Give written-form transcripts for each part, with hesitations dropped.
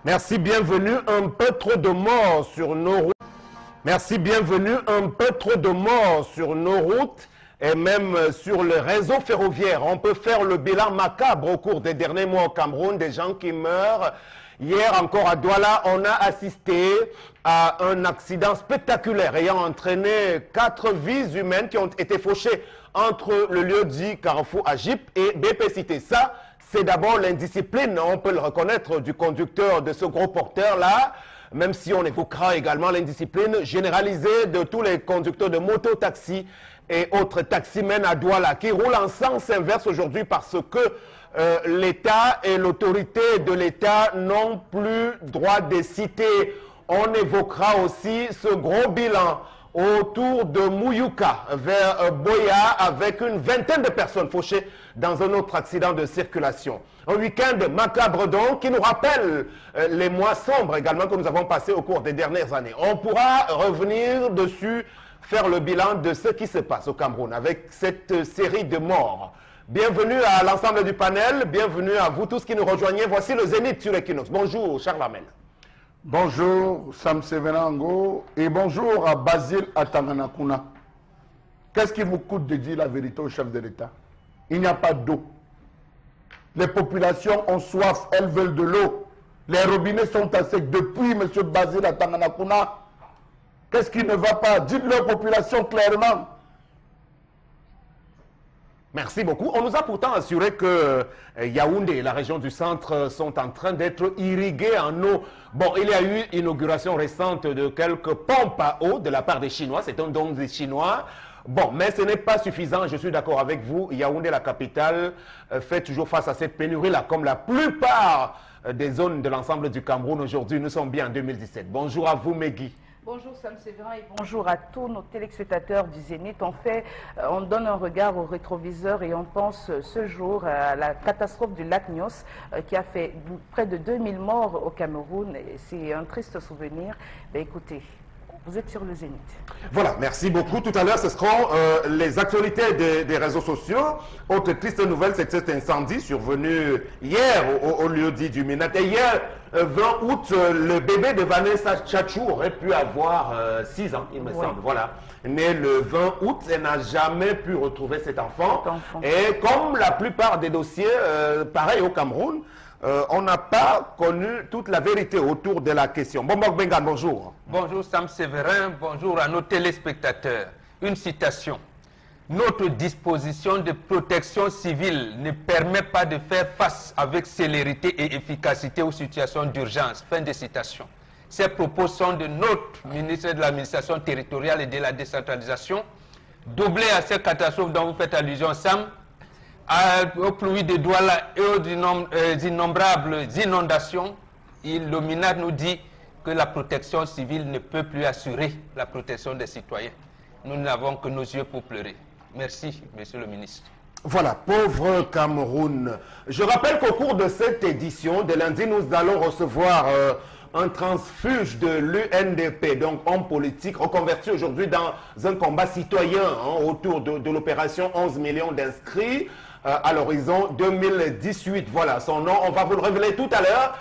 Merci, bienvenue. Un peu trop de morts sur nos routes. Merci, bienvenue. Un peu trop de morts sur nos routes et même sur le réseau ferroviaire. On peut faire le bilan macabre au cours des derniers mois au Cameroun, des gens qui meurent. Hier encore à Douala, on a assisté à un accident spectaculaire ayant entraîné 4 vies humaines qui ont été fauchées entre le lieu dit Carrefour Agip et BP Cité. Ça, c'est d'abord l'indiscipline, on peut le reconnaître, du conducteur de ce gros porteur-là, même si on évoquera également l'indiscipline généralisée de tous les conducteurs de moto-taxi et autres taximens à Douala qui roulent en sens inverse aujourd'hui parce que l'État et l'autorité de l'État n'ont plus droit de citer. On évoquera aussi ce gros bilan autour de Mouyouka vers Boya avec une vingtaine de personnes fauchées dans un autre accident de circulation. Un week-end macabre donc qui nous rappelle les mois sombres également que nous avons passés au cours des dernières années. On pourra revenir dessus, faire le bilan de ce qui se passe au Cameroun avec cette série de morts. Bienvenue à l'ensemble du panel, bienvenue à vous tous qui nous rejoignez. Voici le Zénith sur Equinox. Bonjour Charles Amel. Bonjour Sam Sevenango et bonjour à Basile Atanganakuna. Qu'est-ce qui vous coûte de dire la vérité au chef de l'État? Il n'y a pas d'eau. Les populations ont soif, elles veulent de l'eau. Les robinets sont à sec depuis M. Basile Atanganakuna. Qu'est-ce qui ne va pas? Dites-le aux populations clairement. Merci beaucoup. On nous a pourtant assuré que Yaoundé et la région du centre sont en train d'être irrigués en eau. Bon, il y a eu inauguration récente de quelques pompes à eau de la part des Chinois. C'est un don des Chinois. Bon, mais ce n'est pas suffisant. Je suis d'accord avec vous. Yaoundé, la capitale, fait toujours face à cette pénurie-là, comme la plupart des zones de l'ensemble du Cameroun aujourd'hui. Nous sommes bien en 2017. Bonjour à vous, Megui. Bonjour Sam Séverin et bonjour à tous nos téléspectateurs du Zénith. On donne un regard au rétroviseur et on pense ce jour à la catastrophe du lac Nyos qui a fait près de 2000 morts au Cameroun. C'est un triste souvenir. Ben, écoutez, vous êtes sur le Zénith. Voilà, merci beaucoup. Tout à l'heure, ce seront les actualités des réseaux sociaux. Autre triste nouvelle, c'est que cet incendie survenu hier au lieu dit du Minat. Et hier, 20 août, le bébé de Vanessa Tchatchou aurait pu avoir 6 ans, il me semble. Voilà. Né le 20 août, elle n'a jamais pu retrouver cet enfant. Et comme la plupart des dossiers, pareil au Cameroun, on n'a pas connu toute la vérité autour de la question. Bombok Bengan, bonjour. Bonjour Sam Séverin, bonjour à nos téléspectateurs. Une citation. Notre disposition de protection civile ne permet pas de faire face avec célérité et efficacité aux situations d'urgence. Fin de citation. Ces propos sont de notre ministre de l'administration territoriale et de la décentralisation. Doublés à ces catastrophes dont vous faites allusion, Sam, aux pluies de Douala et aux innombrables inondations, le MINAD nous dit que la protection civile ne peut plus assurer la protection des citoyens. Nous n'avons que nos yeux pour pleurer. Merci, monsieur le ministre. Voilà, pauvre Cameroun. Je rappelle qu'au cours de cette édition, de lundi, nous allons recevoir un transfuge de l'UNDP, donc homme politique, reconverti aujourd'hui dans un combat citoyen autour de l'opération 11 millions d'inscrits à l'horizon 2018. Voilà son nom, on va vous le révéler tout à l'heure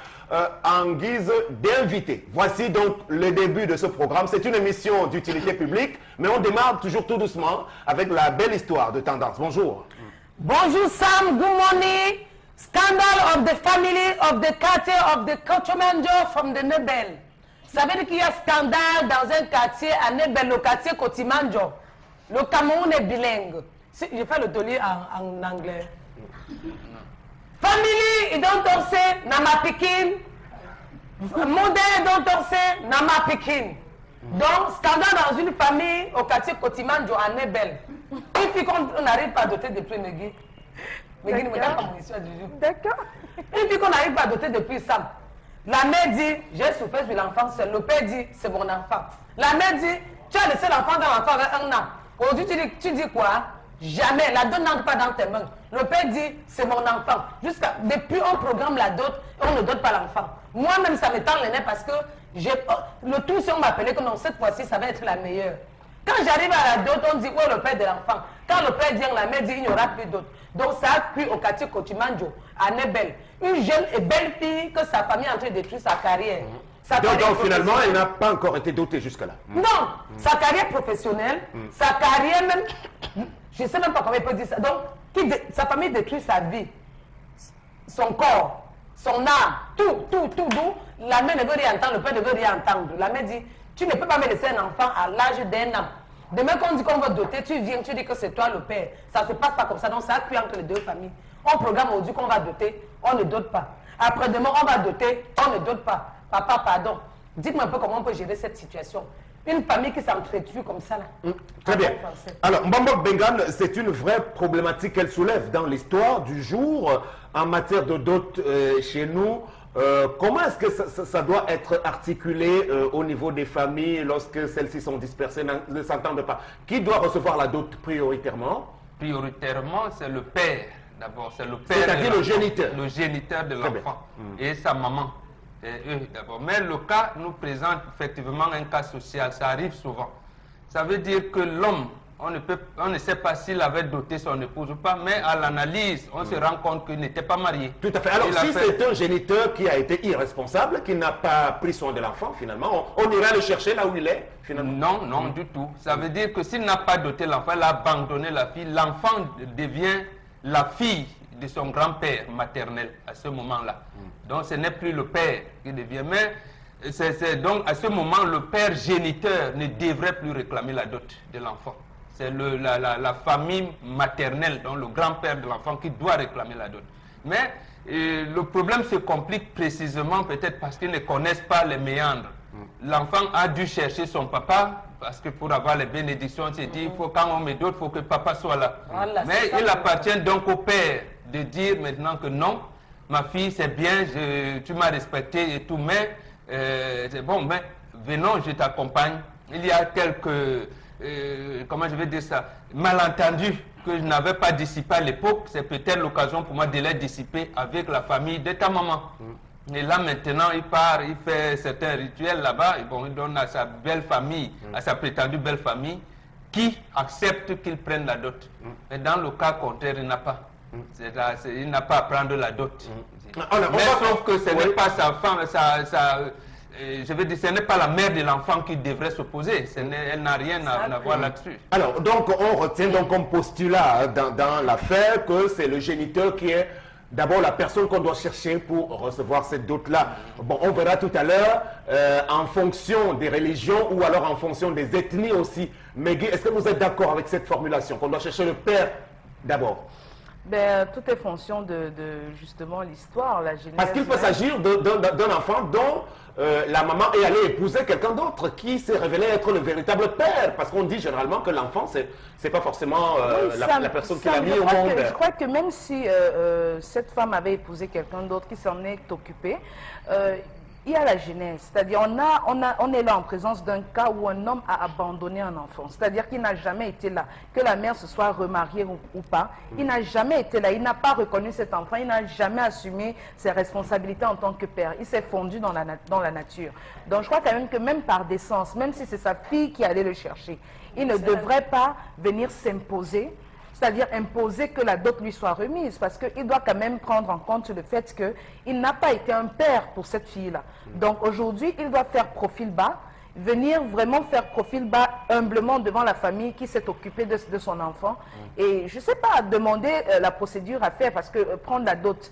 en guise d'invité. Voici donc le début de ce programme. C'est une émission d'utilité publique, mais on démarre toujours tout doucement avec la belle histoire de Tendance. Bonjour. Bonjour Sam, good morning. Scandal of the family of the quartier of the Kochomanjo from the Nebel. Ça veut dire qu'il y a scandale dans un quartier à Nebel, le quartier Kotimanjo. Le Cameroun est bilingue. Je fais le taulier en anglais. Family, ils don't torse, nama pikin. Modèle, don't torse, nama pikin. Donc, scandale dans une famille au quartier Kotimanjo à Nebel. Il faut qu'on n'arrive pas à doter de prix Megui. Megui nous donne comme histoire du jour. D'accord. Il faut qu'on n'arrive pas à doter de prix Sam. La mère dit, j'ai souffert sur l'enfant seul. Le père dit, c'est mon enfant. La mère dit, tu as laissé l'enfant dans l'enfant avec 1 an. Aujourd'hui, tu dis quoi? Jamais. La dot n'entre pas dans tes mains. Le père dit, c'est mon enfant. Depuis on programme la dot, on ne dote pas l'enfant. Moi-même, ça me tend les nerfs parce que le tout, si on m'appelait que non, cette fois-ci, ça va être la meilleure. Quand j'arrive à la dot, on dit, où est le père de l'enfant? Quand le père dit, la mère dit, il n'y aura plus d'autre. Donc ça a cuit au quartier Kotimanjo, Annabelle, une jeune et belle fille que sa famille est en train de détruire sa carrière. Donc finalement, elle n'a pas encore été dotée jusque-là. Non, sa carrière professionnelle, sa carrière même, je ne sais même pas comment il peut dire ça. Donc, sa famille détruit sa vie, son corps, son âme, tout. La mère ne veut rien entendre, le père ne veut rien entendre. La mère dit, tu ne peux pas me laisser un enfant à l'âge d'un an. Demain, quand on dit qu'on va doter, tu viens, tu dis que c'est toi le père. Ça ne se passe pas comme ça, donc ça a cuit entre les deux familles. On programme aujourd'hui qu'on va doter, on ne dote pas. Après-demain, on va doter, on ne dote pas. Papa, pardon. Dites-moi un peu comment on peut gérer cette situation. Une famille qui s'entretue comme ça, là. Très bien. Alors, Mbambok Bengan, c'est une vraie problématique qu'elle soulève dans l'histoire du jour en matière de dot chez nous. Comment est-ce que ça doit être articulé au niveau des familles lorsque celles-ci sont dispersées, ne s'entendent pas? Qui doit recevoir la dot prioritairement? Prioritairement, c'est le père. D'abord, c'est le père. C'est-à-dire le géniteur. Le géniteur de l'enfant et sa maman. Et eux d'abord. Mais le cas nous présente effectivement un cas social. Ça arrive souvent. Ça veut dire que l'homme, on ne sait pas s'il avait doté son épouse ou pas, mais à l'analyse, on se rend compte qu'il n'était pas marié. Tout à fait. Alors, si c'est un géniteur qui a été irresponsable, qui n'a pas pris soin de l'enfant, finalement, on ira le chercher là où il est, finalement. Non, du tout. Ça veut dire que s'il n'a pas doté l'enfant, il a abandonné la fille, l'enfant devient la fille de son grand-père maternel à ce moment-là. Donc, ce n'est plus le père qui devient, mais donc à ce moment, le père géniteur ne devrait plus réclamer la dot de l'enfant. C'est la famille maternelle, donc le grand-père de l'enfant qui doit réclamer la dot. Mais le problème se complique précisément peut-être parce qu'ils ne connaissent pas les méandres. L'enfant a dû chercher son papa parce que pour avoir les bénédictions, on s'est dit, quand on me dote, il faut que papa soit là. Voilà, mais il appartient donc au père de dire maintenant que non, ma fille, c'est bien, tu m'as respecté et tout, mais c'est bon, mais venons, je t'accompagne. Il y a quelques, comment je vais dire ça, malentendus que je n'avais pas dissipés à l'époque. C'est peut-être l'occasion pour moi de les dissiper avec la famille de ta maman. Et là maintenant, il part, il fait certains rituels là-bas, bon, il donne à sa belle famille, à sa prétendue belle famille, qui accepte qu'il prenne la dot. Mais dans le cas contraire, il n'a pas. Il n'a pas à prendre la dot. Mais sauf que ce n'est pas sa femme, je veux dire, ce n'est pas la mère de l'enfant qui devrait s'opposer. Elle n'a rien à voir là-dessus. Alors, donc, on retient donc comme postulat dans l'affaire que c'est le géniteur qui est d'abord la personne qu'on doit chercher pour recevoir cette dot-là. Bon, on verra tout à l'heure en fonction des religions ou alors en fonction des ethnies aussi. Mais Guy, est-ce que vous êtes d'accord avec cette formulation, qu'on doit chercher le père d'abord? Ben, tout est fonction de justement l'histoire, la genèse. Parce qu'il peut s'agir d'un enfant dont la maman est allée épouser quelqu'un d'autre qui s'est révélé être le véritable père. Parce qu'on dit généralement que l'enfant, c'est pas forcément la personne qui l'a mis au monde. Je crois que même si cette femme avait épousé quelqu'un d'autre qui s'en est occupé, il y a la genèse, c'est-à-dire on est là en présence d'un cas où un homme a abandonné un enfant, c'est-à-dire qu'il n'a jamais été là, que la mère se soit remariée ou pas, il n'a jamais été là, il n'a pas reconnu cet enfant, il n'a jamais assumé ses responsabilités en tant que père, il s'est fondu dans la nature. Donc je crois quand même que même par décence, même si c'est sa fille qui allait le chercher, il ne devrait pas venir s'imposer, c'est-à-dire imposer que la dot lui soit remise, parce qu'il doit quand même prendre en compte le fait qu'il n'a pas été un père pour cette fille-là. Donc aujourd'hui, il doit faire profil bas, venir vraiment faire profil bas humblement devant la famille qui s'est occupée de son enfant. Et je ne sais pas, demander la procédure à faire, parce que prendre la dot,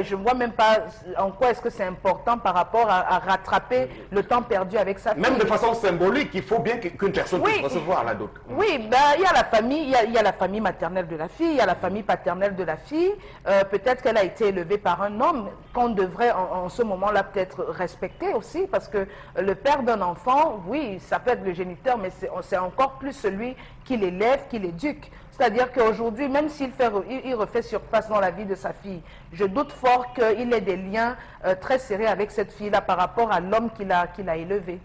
je ne vois même pas en quoi est-ce que c'est important par rapport à rattraper le temps perdu avec sa fille. Même de façon symbolique, il faut bien qu'une personne puisse recevoir la dot. Oui, ben, il y a la famille, il y a la famille maternelle de la fille, il y a la famille paternelle de la fille. Peut-être qu'elle a été élevée par un homme qu'on devrait en ce moment-là peut-être respecter aussi, parce que le père d'un enfant, oui, ça peut être le géniteur, mais c'est encore plus celui qui l'élève, qui l'éduque. C'est-à-dire qu'aujourd'hui, même s'il refait surface dans la vie de sa fille, je doute fort qu'il ait des liens très serrés avec cette fille-là par rapport à l'homme qu'il a élevé.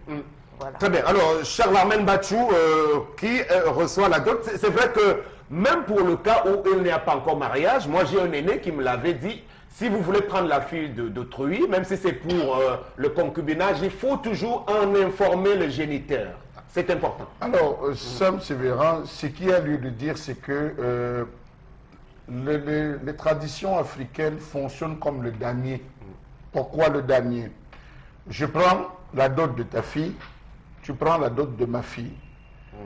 Voilà. Très bien. Alors, Charles Armen Bachou, qui reçoit la dot, c'est vrai que même pour le cas où il n'y a pas encore mariage, moi j'ai un aîné qui me l'avait dit, si vous voulez prendre la fille d'autrui, même si c'est pour le concubinage, il faut toujours en informer le géniteur. C'est important. Alors, Sam Sévéran, ce qu'il y a lieu de dire, c'est que les traditions africaines fonctionnent comme le damier. Pourquoi le damier? Je prends la dot de ta fille, tu prends la dot de ma fille.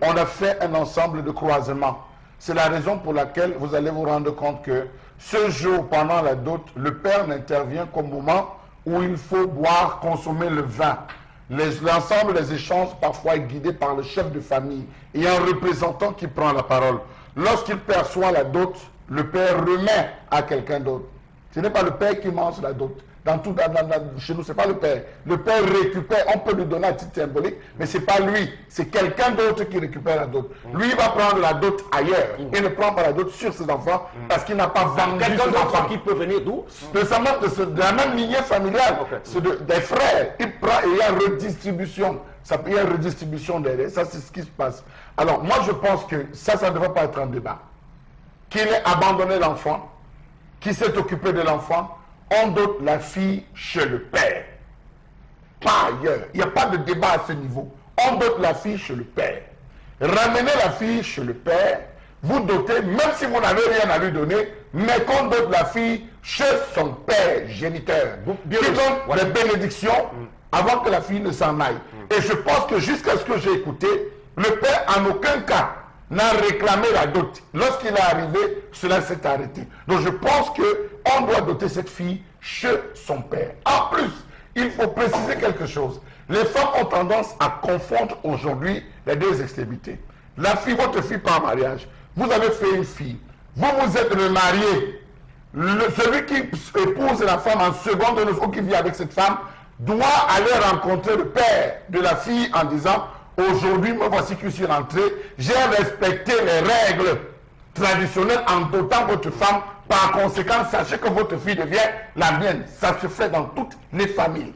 On a fait un ensemble de croisements. C'est la raison pour laquelle vous allez vous rendre compte que ce jour, pendant la dot, le père n'intervient qu'au moment où il faut boire, consommer le vin. L'ensemble des échanges parfois est guidé par le chef de famille et un représentant qui prend la parole. Lorsqu'il perçoit la dot, le père remet à quelqu'un d'autre. Ce n'est pas le père qui mange la dot. Chez nous, ce n'est pas le père. Le père récupère, on peut lui donner à titre symbolique, mais ce n'est pas lui. C'est quelqu'un d'autre qui récupère la dot. Lui, il va prendre la dot ailleurs. Il ne prend pas la dot sur ses enfants parce qu'il n'a pas vendu ses enfants. Qui peut venir d'où? De la même lignée familiale. C'est des frères. Il prend et il y a redistribution. Il y a redistribution derrière. Ça, c'est ce qui se passe. Alors, moi, je pense que ça ne devrait pas être un débat. Qu'il ait abandonné l'enfant, qui s'est occupé de l'enfant, on dote la fille chez le père. Pas ailleurs. Il n'y a pas de débat à ce niveau. On dote la fille chez le père. Ramenez la fille chez le père, vous dotez, même si vous n'avez rien à lui donner, mais qu'on dote la fille chez son père géniteur. Qui donne les bénédictions avant que la fille ne s'en aille. Et je pense que jusqu'à ce que j'ai écouté, le père en aucun cas n'a réclamé la dot. Lorsqu'il est arrivé, cela s'est arrêté. Donc je pense qu'on doit doter cette fille chez son père. En plus, il faut préciser quelque chose. Les femmes ont tendance à confondre aujourd'hui les deux extrémités. La fille, votre fille par mariage, vous avez fait une fille, vous êtes remarié. Celui qui épouse la femme en seconde ou qui vit avec cette femme doit aller rencontrer le père de la fille en disant: aujourd'hui, me voici que je suis rentré, j'ai respecté les règles traditionnelles en dotant votre femme. Par conséquent, sachez que votre fille devient la mienne. Ça se fait dans toutes les familles.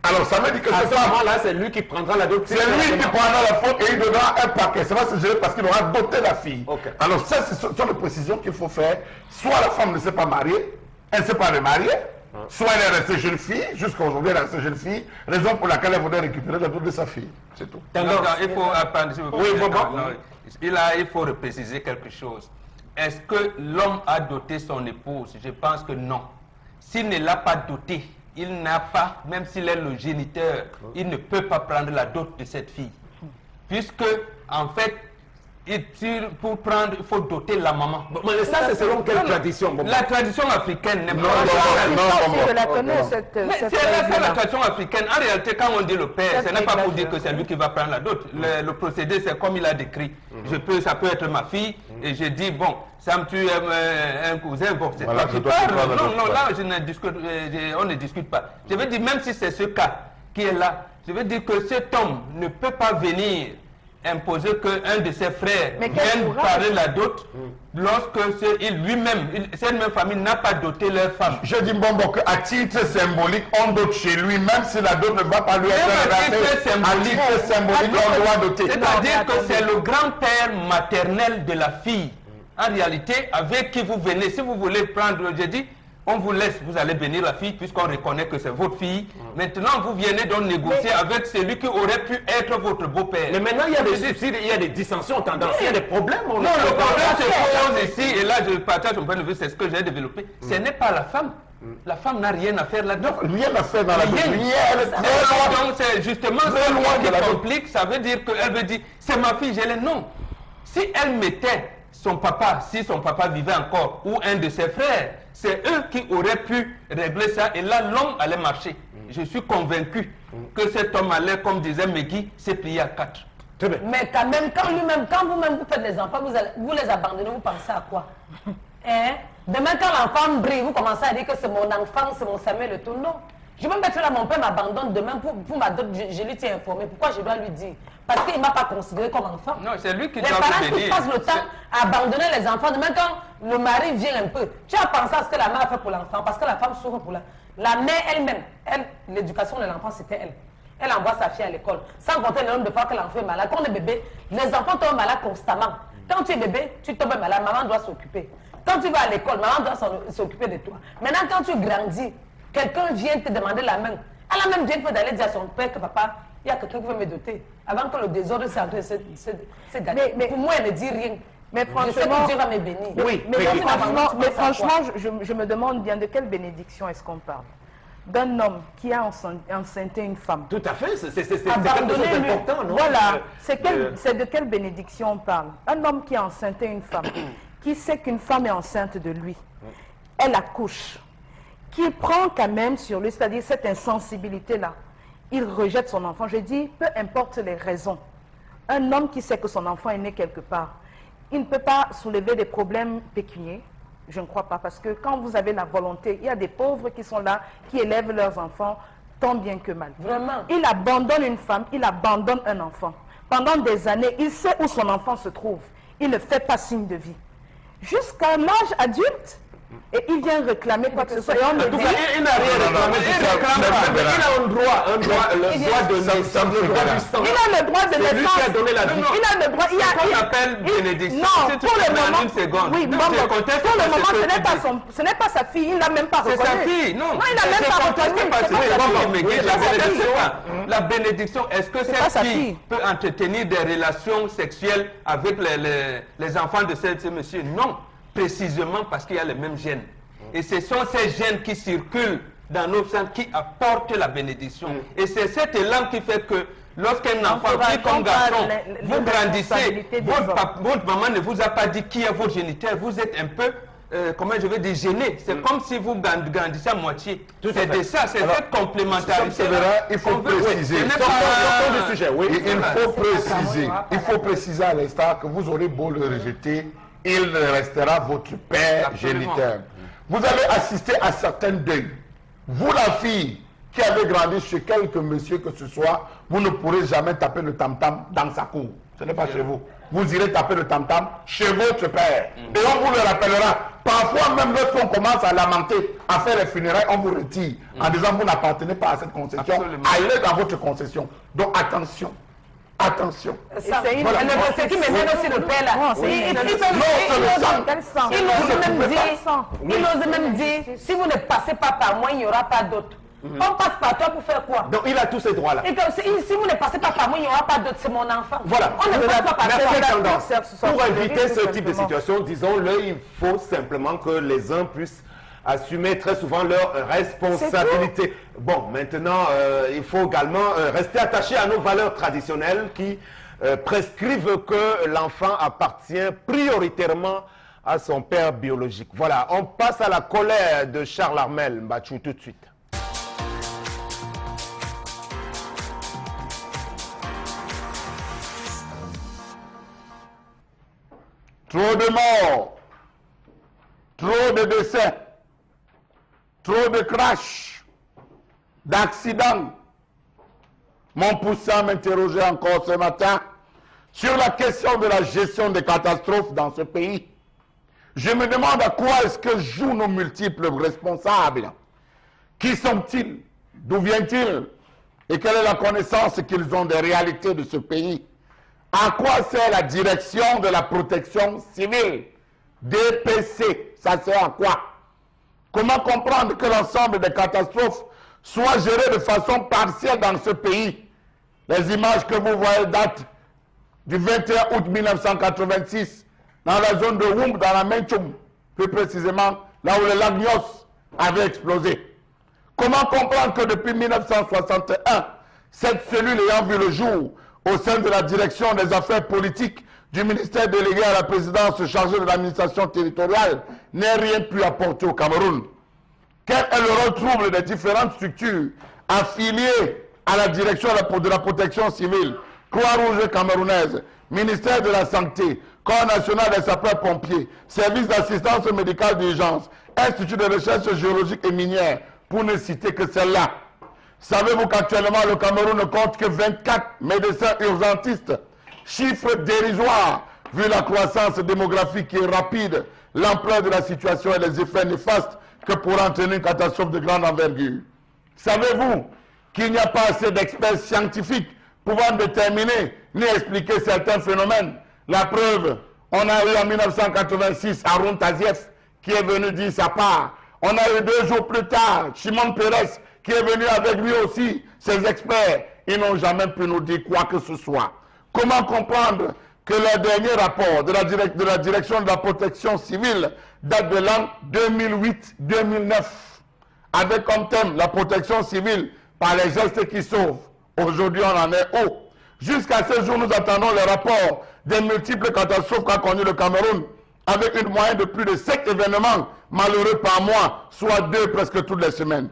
Alors, ça veut dire que à ce moment-là, c'est lui qui prendra la dot. C'est lui qui prendra la faute et il donnera un paquet. Ça va se gérer parce qu'il aura doté la fille. Alors, ça, ce sont les précisions qu'il faut faire. Soit la femme ne s'est pas mariée, elle ne s'est pas remariée, soit elle est restée jeune fille, jusqu'à aujourd'hui elle est restée jeune fille, raison pour laquelle elle voudrait récupérer la dot de sa fille. C'est tout. Non, il faut apprendre. Il faut repréciser quelque chose. Est-ce que l'homme a doté son épouse? Je pense que non. S'il ne l'a pas dotée, il n'a pas, même s'il est le géniteur, il ne peut pas prendre la dot de cette fille. Puisque, en fait, pour prendre, il faut doter la maman. Mais ça, c'est selon quelle tradition? La tradition africaine n'est pas... C'est la tradition africaine. En réalité, quand on dit le père, ce n'est pas pour dire que c'est lui qui va prendre la dot. Le procédé, c'est comme il a décrit. Ça peut être ma fille, et je dis, bon, Sam, tu aimes un cousin, bon, c'est toi qui parles. Non, là, on ne discute pas. Je veux dire, même si c'est ce cas qui est là, je veux dire que cet homme ne peut pas venir imposer qu'un de ses frères vienne parler la dot lorsque lui-même, cette même famille n'a pas doté leur femme. Je dis qu'à titre symbolique, on dote chez lui, même si la dot ne va pas lui être reversée. À titre symbolique, on doit doter. C'est-à-dire que c'est le grand-père maternel de la fille. En réalité, avec qui vous venez, si vous voulez prendre, je dis, on vous laisse, vous allez bénir la fille puisqu'on reconnaît que c'est votre fille. Maintenant, vous venez donc négocier avec celui qui aurait pu être votre beau-père. Mais maintenant, il y a des subsides, il y a des dissensions tendancielles, il y a des problèmes. Non, le problème se pose ici, et là je partage mon point de vue, c'est ce que j'ai développé. Ce n'est pas la femme. La femme n'a rien à faire là-dedans. Rien à faire dans la vie. Donc c'est justement ce qui complique. Ça veut dire qu'elle veut dire, c'est ma fille, je l'ai. Non. Si elle mettait son papa, si son papa vivait encore, ou un de ses frères, c'est eux qui auraient pu régler ça, et là l'homme allait marcher. Je suis convaincu que cet homme allait, comme disait Megui, se plier à 4. Mais quand même, quand vous-même vous faites des enfants, vous les abandonnez, vous pensez à quoi? Demain, quand l'enfant brille, vous commencez à dire que c'est mon enfant, c'est mon Samuel et tout. Non. Je vais me mettre là, mon père m'abandonne demain pour ma dot, je lui tiens informé. Pourquoi je dois lui dire? Parce qu'il ne m'a pas considéré comme enfant. Non, c'est lui qui doit venir. Les parents qui passent le temps à abandonner les enfants. Demain, quand le mari vient un peu, tu as pensé à ce que la mère a fait pour l'enfant, parce que la femme souffre pour la mère elle-même. L'éducation de l'enfant, c'était elle. Elle envoie sa fille à l'école. Sans compter le nombre de fois que l'enfant est malade. Quand on est bébé, les enfants tombent malades constamment. Quand tu es bébé, tu tombes malade, maman doit s'occuper. Quand tu vas à l'école, maman doit s'occuper de toi. Maintenant, quand tu grandis, quelqu'un vient te demander la main. Elle a même bien fait d'aller dire à son père que papa, il y a quelqu'un qui veut me doter. Avant que le désordre s'est gâté. Mais pour moi, elle ne dit rien. Mais Je sais franchement, que Dieu va me bénir. Oui, mais franchement, je me demande bien de quelle bénédiction est-ce qu'on parle. D'un homme qui a enceinté une femme. tout à fait, c'est quelque chose d'important, non? Voilà, c'est de quelle bénédiction on parle. Un homme qui a enceinté une femme, qui sait qu'une femme est enceinte de lui, elle accouche, qui prend quand même sur lui, c'est-à-dire cette insensibilité-là, il rejette son enfant. Je dis, peu importe les raisons, un homme qui sait que son enfant est né quelque part, il ne peut pas soulever des problèmes pécuniaires. Je ne crois pas, parce que quand vous avez la volonté, il y a des pauvres qui sont là, qui élèvent leurs enfants tant bien que mal. Vraiment. Il abandonne une femme, il abandonne un enfant. Pendant des années, il sait où son enfant se trouve. Il ne fait pas signe de vie. Jusqu'à l'âge adulte, et il vient réclamer quoi que ce soit. Et on me dit, Il n'a rien réclamé, il a un droit, le droit de naissance, le droit du sang. il a le droit de C'est lui naissance. qui a donné la vie. Il a le droit. Il y a Ce qu'on appelle bénédiction. Non, Si tu pour le permets en moment. une seconde. Oui, Non, bon, je conteste pour le pas moment, ce que ce n'est tu pas dis. ce n'est pas sa fille. Il l'a même pas C'est reconnu. sa fille, non. Non, il n'a même pas reconnu. C'est pas C'est sa pas sa fille, fille. mais C'est pas sa fille. la bénédiction, est-ce que pas cette sa fille fille. peut entretenir des relations sexuelles avec les enfants de ce monsieur? Non, précisément parce qu'il y a les mêmes gènes. Et ce sont ces gènes qui circulent dans nos sangs qui apportent la bénédiction. Et c'est cet élan qui fait que lorsqu'un enfant, fille comme garçon, vous grandissez, votre maman ne vous a pas dit qui est votre géniteur, vous êtes un peu, comment je vais dire, gêné. C'est comme si vous grandissez à moitié. C'est de ça, c'est cette complémentarité. Il faut préciser. Il faut préciser à l'instant que vous aurez beau le rejeter, il restera votre père géniteur. Vous avez assisté à certains deuils. Vous, la fille qui avez grandi chez quelque monsieur que ce soit, vous ne pourrez jamais taper le tam-tam dans sa cour. Ce n'est pas chez vous. Vous irez taper le tam-tam chez votre père. Et on vous le rappellera. Parfois, même lorsqu'on commence à lamenter, à faire les funérailles, on vous retire en disant vous n'appartenez pas à cette concession. Absolument. Allez dans votre concession. Donc attention. Attention. C'est qui me mène aussi le père là. Il ose même dire, si vous ne passez pas par moi, il n'y aura pas d'autre. On passe par toi pour faire quoi? Donc il a tous ces droits-là. Et que si vous ne passez pas par moi, il n'y aura pas d'autre. C'est mon enfant. Voilà. On ne passe pas par Merci toi. tendance. Pour éviter ce type de situation, disons-le, il faut simplement que les uns puissent assumer très souvent leurs responsabilités. Bon, maintenant, il faut également rester attaché à nos valeurs traditionnelles qui prescrivent que l'enfant appartient prioritairement à son père biologique. Voilà, on passe à la colère de Charles Armel Mbachou tout de suite. Trop de morts, trop de décès, trop de crashs, d'accidents m'ont poussé à m'interroger encore ce matin sur la question de la gestion des catastrophes dans ce pays. Je me demande à quoi est-ce que jouent nos multiples responsables. Qui sont-ils? D'où viennent-ils? Et quelle est la connaissance qu'ils ont des réalités de ce pays? À quoi sert la direction de la protection civile? DPC, ça sert à quoi? Comment comprendre que l'ensemble des catastrophes soient gérées de façon partielle dans ce pays? Les images que vous voyez datent du 21 août 1986 dans la zone de Wumb, dans la Menchum, plus précisément là où le lac Nyos avait explosé. Comment comprendre que depuis 1961, cette cellule ayant vu le jour au sein de la direction des affaires politiques du ministère délégué à la présidence chargée de l'administration territoriale n'ait rien pu apporter au Cameroun? Quel est le rôle trouble des différentes structures affiliées à la direction de la protection civile, Croix-Rouge camerounaise, ministère de la Santé, Corps national des sapeurs-pompiers, service d'assistance médicale d'urgence, Institut de recherche géologique et minière, pour ne citer que celle-là? Savez-vous qu'actuellement le Cameroun ne compte que 24 médecins urgentistes? Chiffre dérisoire vu la croissance démographique qui est rapide, l'ampleur de la situation et les effets néfastes que pourra entraîner une catastrophe de grande envergure. Savez-vous qu'il n'y a pas assez d'experts scientifiques pouvant déterminer ni expliquer certains phénomènes? La preuve, on a eu en 1986 Haroun Tazieff qui est venu dire sa part. On a eu 2 jours plus tard Shimon Peres qui est venu avec lui aussi, ses experts. Ils n'ont jamais pu nous dire quoi que ce soit. Comment comprendre que le dernier rapport de la direction de la protection civile date de l'an 2008-2009, avec comme thème la protection civile par les gestes qui sauvent. Aujourd'hui, on en est haut. Jusqu'à ce jour, nous attendons le rapport des multiples catastrophes qu'a connu le Cameroun, avec une moyenne de plus de 5 événements malheureux par mois, soit 2 presque toutes les semaines.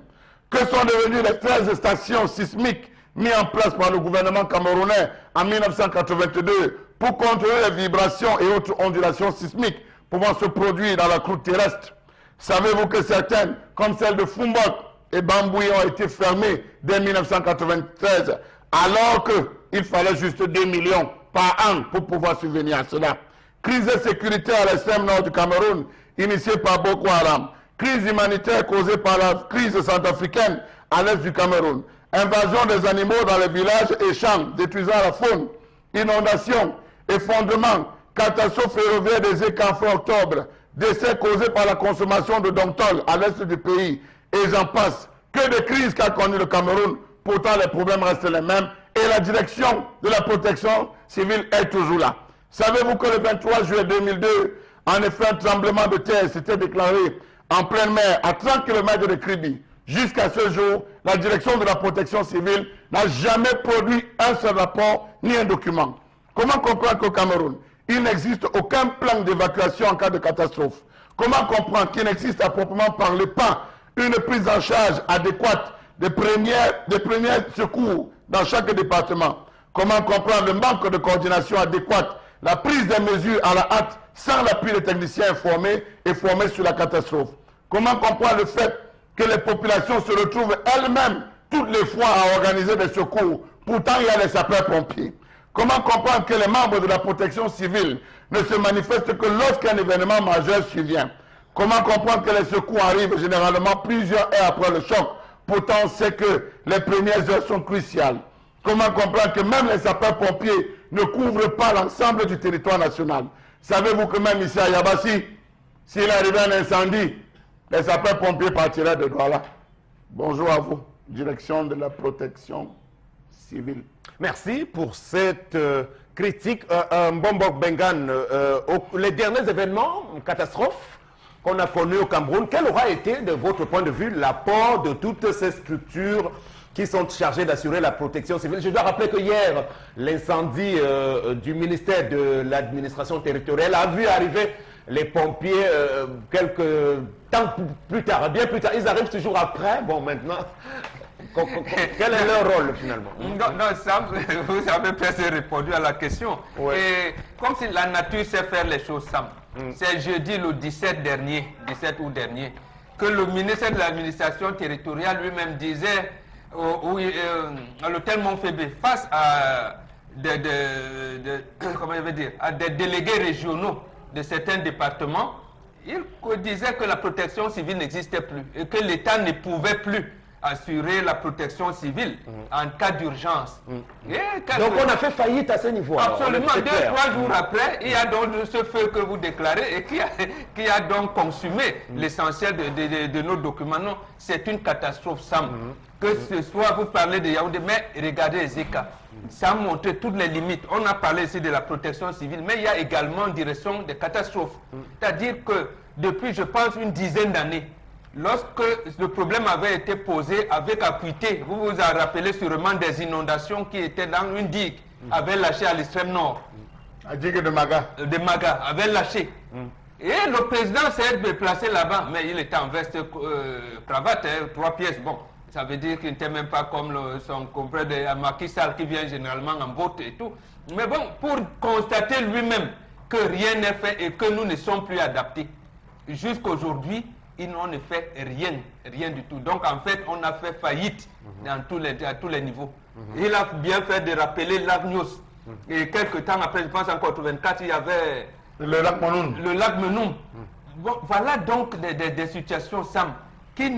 Que sont devenues les 13 stations sismiques mises en place par le gouvernement camerounais en 1982 pour contrôler les vibrations et autres ondulations sismiques pouvant se produire dans la croûte terrestre? Savez-vous que certaines, comme celle de Fumbok et Bambouy, ont été fermées dès 1993, alors qu'il fallait juste 2 millions par an pour pouvoir subvenir à cela? Crise sécuritaire à l'extrême nord du Cameroun, initiée par Boko Haram. Crise humanitaire causée par la crise centrafricaine à l'est du Cameroun. Invasion des animaux dans les villages et champs, détruisant la faune. Inondations, effondrement, catastrophe ferroviaire des écarts fin octobre. Décès causés par la consommation de Domptol à l'est du pays. Et j'en passe. Que de crises qu'a connu le Cameroun. Pourtant, les problèmes restent les mêmes. Et la direction de la protection civile est toujours là. Savez-vous que le 23 juillet 2002, en effet, un tremblement de terre s'était déclaré en pleine mer à 30 km de Kribi. Jusqu'à ce jour, la direction de la protection civile n'a jamais produit un seul rapport ni un document. Comment comprendre qu'au Cameroun, il n'existe aucun plan d'évacuation en cas de catastrophe? Comment comprendre qu'il n'existe à proprement parler pas une prise en charge adéquate des premiers secours dans chaque département? Comment comprendre le manque de coordination adéquate, la prise des mesures à la hâte sans l'appui des techniciens informés et formés sur la catastrophe? Comment comprendre le fait que les populations se retrouvent elles-mêmes toutes les fois à organiser des secours? Pourtant, il y a les sapeurs-pompiers. Comment comprendre que les membres de la protection civile ne se manifestent que lorsqu'un événement majeur survient? Comment comprendre que les secours arrivent généralement plusieurs heures après le choc? Pourtant, on sait que les premières heures sont cruciales. Comment comprendre que même les sapeurs-pompiers ne couvrent pas l'ensemble du territoire national? Savez-vous que même ici à Yabassi, s'il arrivait un incendie, les sapeurs-pompiers partiraient de Douala? Bonjour à vous, direction de la protection civile. Merci pour cette critique. Mbombok Bengan, les derniers événements, catastrophes qu'on a connus au Cameroun, quel aura été, de votre point de vue, l'apport de toutes ces structures qui sont chargées d'assurer la protection civile? Je dois rappeler que hier, l'incendie du ministère de l'administration territoriale a vu arriver les pompiers quelques temps plus tard, bien plus tard. Ils arrivent toujours après. Bon, maintenant, quel est leur rôle finalement? Non, ça, vous avez presque répondu à la question. Ouais. Et comme si la nature sait faire les choses simples. C'est jeudi le 17 août dernier, que le ministère de l'administration territoriale lui-même disait à l'hôtel Montfébé, face à comment je veux dire, à des délégués régionaux de certains départements, il disait que la protection civile n'existait plus et que l'État ne pouvait plus assurer la protection civile en cas d'urgence. Donc on a fait faillite à ce niveau. Absolument. 2-3 jours après, il y a donc ce feu que vous déclarez et qui a donc consumé l'essentiel de nos documents. Non, c'est une catastrophe, Sam. Que ce soit, vous parlez de Yaoundé, mais regardez les écarts. Ça a montré toutes les limites. On a parlé ici de la protection civile, mais il y a également une direction des catastrophes. C'est-à-dire que depuis, je pense, une dizaine d'années, lorsque le problème avait été posé avec acuité, vous vous en rappelez sûrement des inondations qui étaient dans une digue, avait lâché à l'extrême nord. La digue de Maga. De Maga, avait lâché. Et le président s'est déplacé là-bas, mais il était en veste, cravate, 3 pièces. Bon, ça veut dire qu'il n'était même pas comme son confrère de Macky Sall qui vient généralement en botte et tout. Mais bon, pour constater lui-même que rien n'est fait et que nous ne sommes plus adaptés, jusqu'aujourd'hui, ils n'ont fait rien du tout. Donc en fait, on a fait faillite à tous les niveaux. Il a bien fait de rappeler l'Agnos. Et quelques temps après, je pense encore en 1984, il y avait le lac Menoum. Le lac Menoum. Bon, voilà donc des situations, Sam, qui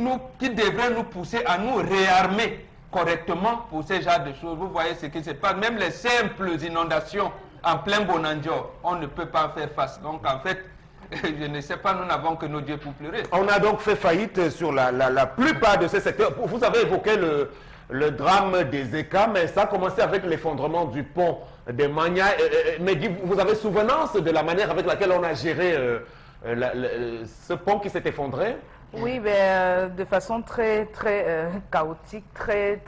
devraient nous pousser à nous réarmer correctement pour ce genre de choses. Vous voyez ce qui se passe. Même les simples inondations en plein Bonandio, on ne peut pas faire face. Donc en fait, je ne sais pas, nous n'avons que nos dieux pour pleurer. On a donc fait faillite sur la plupart de ces secteurs. Vous avez évoqué le drame des Eka, mais ça a commencé avec l'effondrement du pont de Mania. Mais vous avez souvenance de la manière avec laquelle on a géré ce pont qui s'est effondré? Oui, mais de façon très chaotique, très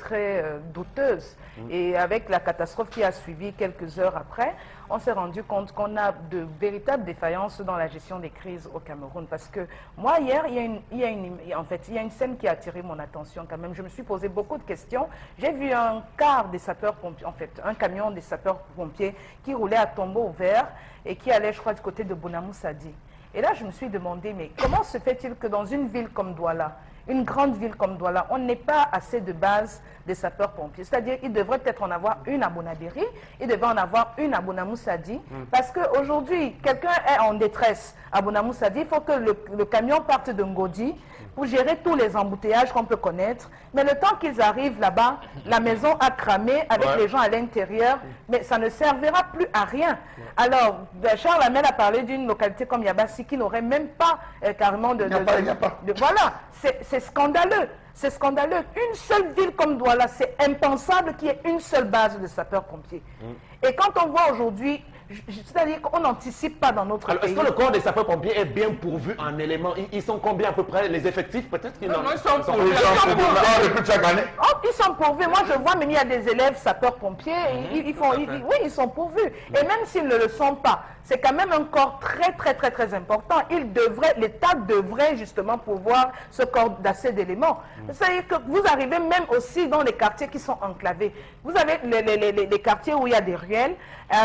douteuse. Et avec la catastrophe qui a suivi quelques heures après, on s'est rendu compte qu'on a de véritables défaillances dans la gestion des crises au Cameroun. Parce que moi, hier, il y a une scène qui a attiré mon attention quand même. Je me suis posé beaucoup de questions. J'ai vu un car des sapeurs-pompiers, en fait, un camion des sapeurs-pompiers qui roulait à tombeau ouvert et qui allait, je crois, du côté de Bonamoussadi. Et là, je me suis demandé, mais comment se fait-il que dans une ville comme Douala, une grande ville comme Douala, on n'ait pas assez de bases des sapeurs-pompiers? C'est-à-dire, il devrait peut-être en avoir une à Bonabéry, il devrait en avoir une à Bonamoussadi, parce qu'aujourd'hui, quelqu'un est en détresse à Bonamoussadi, il faut que le camion parte de Ngodi pour gérer tous les embouteillages qu'on peut connaître. Mais le temps qu'ils arrivent là-bas, la maison a cramé avec les gens à l'intérieur, mais ça ne servira plus à rien. Alors, Charles Hamel a parlé d'une localité comme Yabassi qui n'aurait même pas carrément de... Il n'y a pas. Voilà, c'est scandaleux. C'est scandaleux. Une seule ville comme Douala, c'est impensable qu'il y ait une seule base de sapeurs-pompiers. Et quand on voit aujourd'hui, c'est-à-dire qu'on n'anticipe pas dans notre pays. Est-ce que le corps des sapeurs-pompiers est bien pourvu en éléments? Ils sont combien à peu près, les effectifs? Peut-être qu'ils ils sont pourvus. Depuis chaque année. Oh, ils sont pourvus. Moi, je vois même il y a des élèves sapeurs-pompiers. Oui, ils sont pourvus. Et même s'ils ne le sont pas, c'est quand même un corps très important. L'État devrait justement pouvoir ce corps d'assez d'éléments. C'est-à-dire que vous arrivez même aussi dans les quartiers qui sont enclavés. Vous avez les quartiers où il y a des ruelles.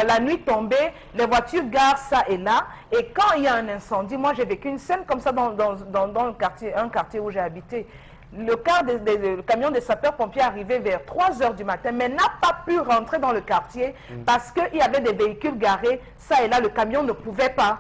La nuit tombée, les voitures garent ça et là. Et quand il y a un incendie, moi j'ai vécu une scène comme ça dans un quartier où j'ai habité. Le camion des sapeurs-pompiers arrivait vers 3 h du matin, mais n'a pas pu rentrer dans le quartier parce qu'il y avait des véhicules garés, ça et là, le camion ne pouvait pas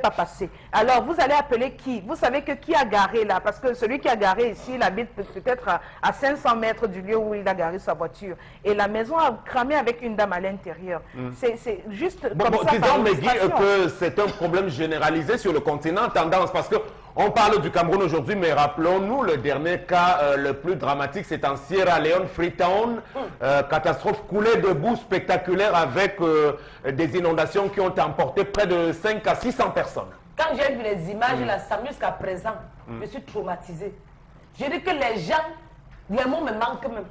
passer. Alors, vous allez appeler qui? Vous savez que qui a garé là? Parce que celui qui a garé ici, il habite peut-être à 500 mètres du lieu où il a garé sa voiture. Et la maison a cramé avec une dame à l'intérieur. C'est juste comme ça. Disons, Megui, que c'est un problème généralisé sur le continent, tendance, parce que on parle du Cameroun aujourd'hui, mais rappelons-nous, le dernier cas le plus dramatique, c'est en Sierra Leone, Freetown, catastrophe coulée de boue spectaculaire avec des inondations qui ont emporté près de 500 à 600 personnes. Quand j'ai vu les images, là, jusqu'à présent, je suis traumatisée. Je dis que les gens, les mots me manquent même.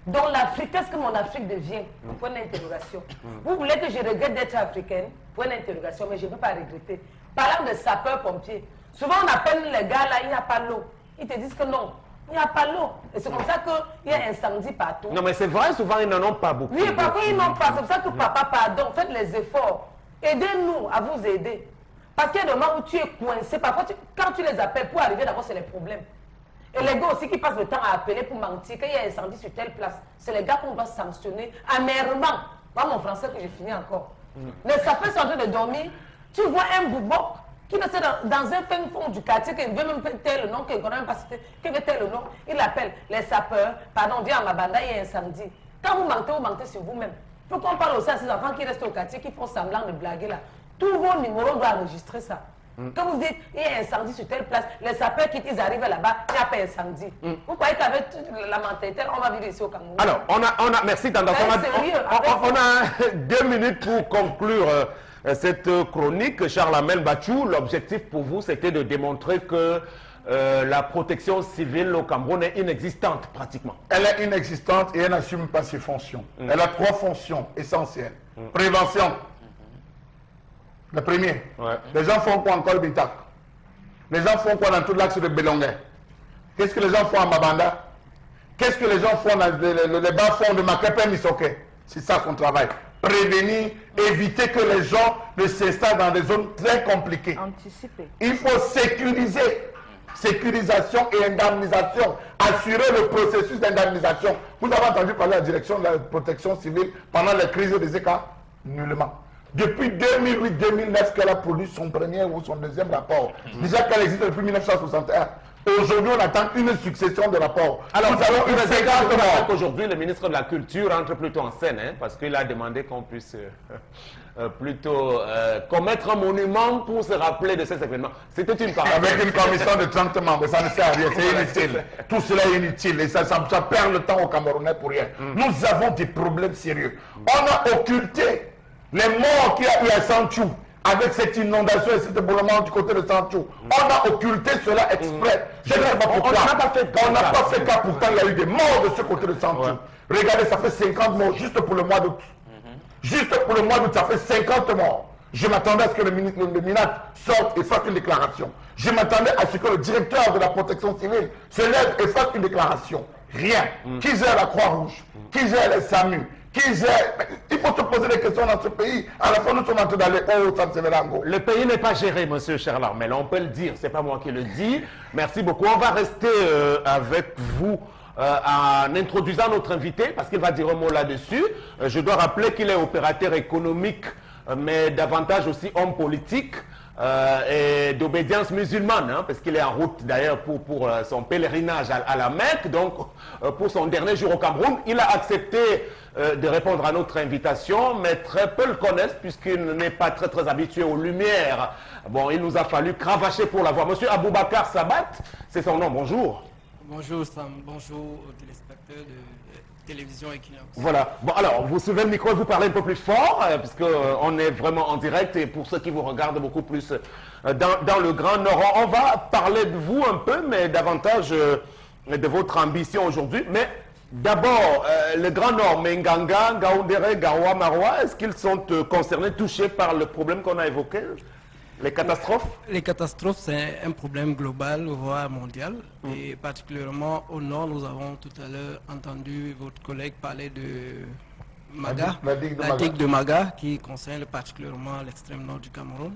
Dans l'Afrique, qu'est-ce que mon Afrique devient? Point d'interrogation. Vous voulez que je regrette d'être africaine? Point d'interrogation, mais je ne peux pas regretter. Parlant de sapeurs-pompiers, souvent on appelle les gars là, il n'y a pas l'eau. Ils te disent que non, il n'y a pas l'eau. Et c'est comme ça qu'il y a un incendie partout. Non mais c'est vrai, souvent ils n'en ont pas beaucoup. Oui, parfois ils n'ont pas. C'est pour ça que papa, pardon, faites les efforts. Aidez-nous à vous aider. Parce qu'il y a des moments où tu es coincé. Parfois, quand tu les appelles pour arriver d'abord, c'est les problèmes. Et les gars aussi qui passent le temps à appeler pour mentir, qu'il y a un incendie sur telle place, c'est les gars qu'on va sanctionner amèrement. Pas mon français que j'ai fini encore. Les sapeurs sont en train de dormir. Tu vois un boubok qui reste dans un fin fond du quartier, qui veut même tel le nom, qui ne connaît même pas citer, qui veut tel le nom. Il appelle les sapeurs, pardon, viens à Mabanda, il y a un incendie. Quand vous mentez sur vous-même. Il faut qu'on parle aussi à ces enfants qui restent au quartier, qui font semblant de blaguer là. Tous vos numéros doivent enregistrer ça. Quand vous dites, il y a un incendie sur telle place, les sapeurs qui ils arrivent là-bas, il n'y a pas incendie. Vous croyez qu'avec la mentalité, on va vivre ici au Cameroun? Alors, merci Tendance. On a 2 minutes pour conclure cette chronique. Charles Hamel Bachou, l'objectif pour vous, c'était de démontrer que la protection civile au Cameroun est inexistante pratiquement. Elle est inexistante et elle n'assume pas ses fonctions. Elle a 3 fonctions essentielles. Prévention. Le premier, les gens font quoi en Kolbitak? Les gens font quoi dans tout l'axe de Belongé? Qu'est-ce que les gens font à Mabanda? Qu'est-ce que les gens font dans les bas-fonds de Makepe Misoke? C'est ça qu'on travaille. Prévenir, éviter que les gens ne s'installent dans des zones très compliquées. Anticiper. Il faut sécuriser. Sécurisation et indemnisation. Assurer le processus d'indemnisation. Vous avez entendu parler de la direction de la protection civile pendant la crise des États? Nullement. Depuis 2008-2009 qu'elle a produit son premier ou son deuxième rapport. Déjà qu'elle existe depuis 1961. Aujourd'hui, on attend une succession de rapports. Alors, nous avons une séquence de morts. Aujourd'hui, le ministre de la Culture entre plutôt en scène, hein, parce qu'il a demandé qu'on puisse plutôt commettre un monument pour se rappeler de ces événements. C'était une parenthèse. Avec une commission de 30 membres, ça ne sert à rien, c'est inutile. Tout cela est inutile et ça perd le temps aux Camerounais pour rien. Nous avons des problèmes sérieux. On a occulté les morts qu'il y a eu à Sanchou avec cette inondation et cet éboulement du côté de Sanchou. On a occulté cela exprès. Je ne sais pas pourquoi. On n'a pas fait cas, pourtant il y a eu des morts de ce côté de Sanchou. Regardez, ça fait 50 morts juste pour le mois d'août. Juste pour le mois d'août, ça fait 50 morts. Je m'attendais à ce que le MINAT sorte et fasse une déclaration. Je m'attendais à ce que le directeur de la protection civile se lève et fasse une déclaration. Rien. Qui gère la Croix-Rouge? Qui gère les SAMU? Qui gère... Il faut se poser des questions dans ce pays. À la fin, nous sommes en train d'aller au Sam Severango. Le pays n'est pas géré, monsieur Charles-Armel. On peut le dire, c'est pas moi qui le dis. Merci beaucoup. On va rester avec vous en introduisant notre invité, parce qu'il va dire un mot là-dessus. Je dois rappeler qu'il est opérateur économique, mais davantage aussi homme politique et d'obédience musulmane, hein, parce qu'il est en route d'ailleurs pour son pèlerinage à la Mecque, donc pour son dernier jour au Cameroun. Il a accepté de répondre à notre invitation, mais très peu le connaissent puisqu'il n'est pas très habitué aux lumières. Bon, il nous a fallu cravacher pour l'avoir. Monsieur Aboubacar Sabat, c'est son nom, bonjour. Bonjour Sam, bonjour aux téléspectateurs de télévision Equinox. Voilà. Bon, alors, vous soulevez le micro et vous parlez un peu plus fort, puisqu'on est vraiment en direct, et pour ceux qui vous regardent beaucoup plus dans le Grand Nord, on va parler de vous un peu, mais davantage de votre ambition aujourd'hui. Mais d'abord, le Grand Nord, Menganga, Gaoundéré, Garoua, Maroua, est-ce qu'ils sont concernés, touchés par le problème qu'on a évoqué? Les catastrophes? Les catastrophes, c'est un problème global, voire mondial. Et particulièrement au nord, nous avons tout à l'heure entendu votre collègue parler de Maga, la digue de Maga, qui concerne particulièrement l'extrême nord du Cameroun.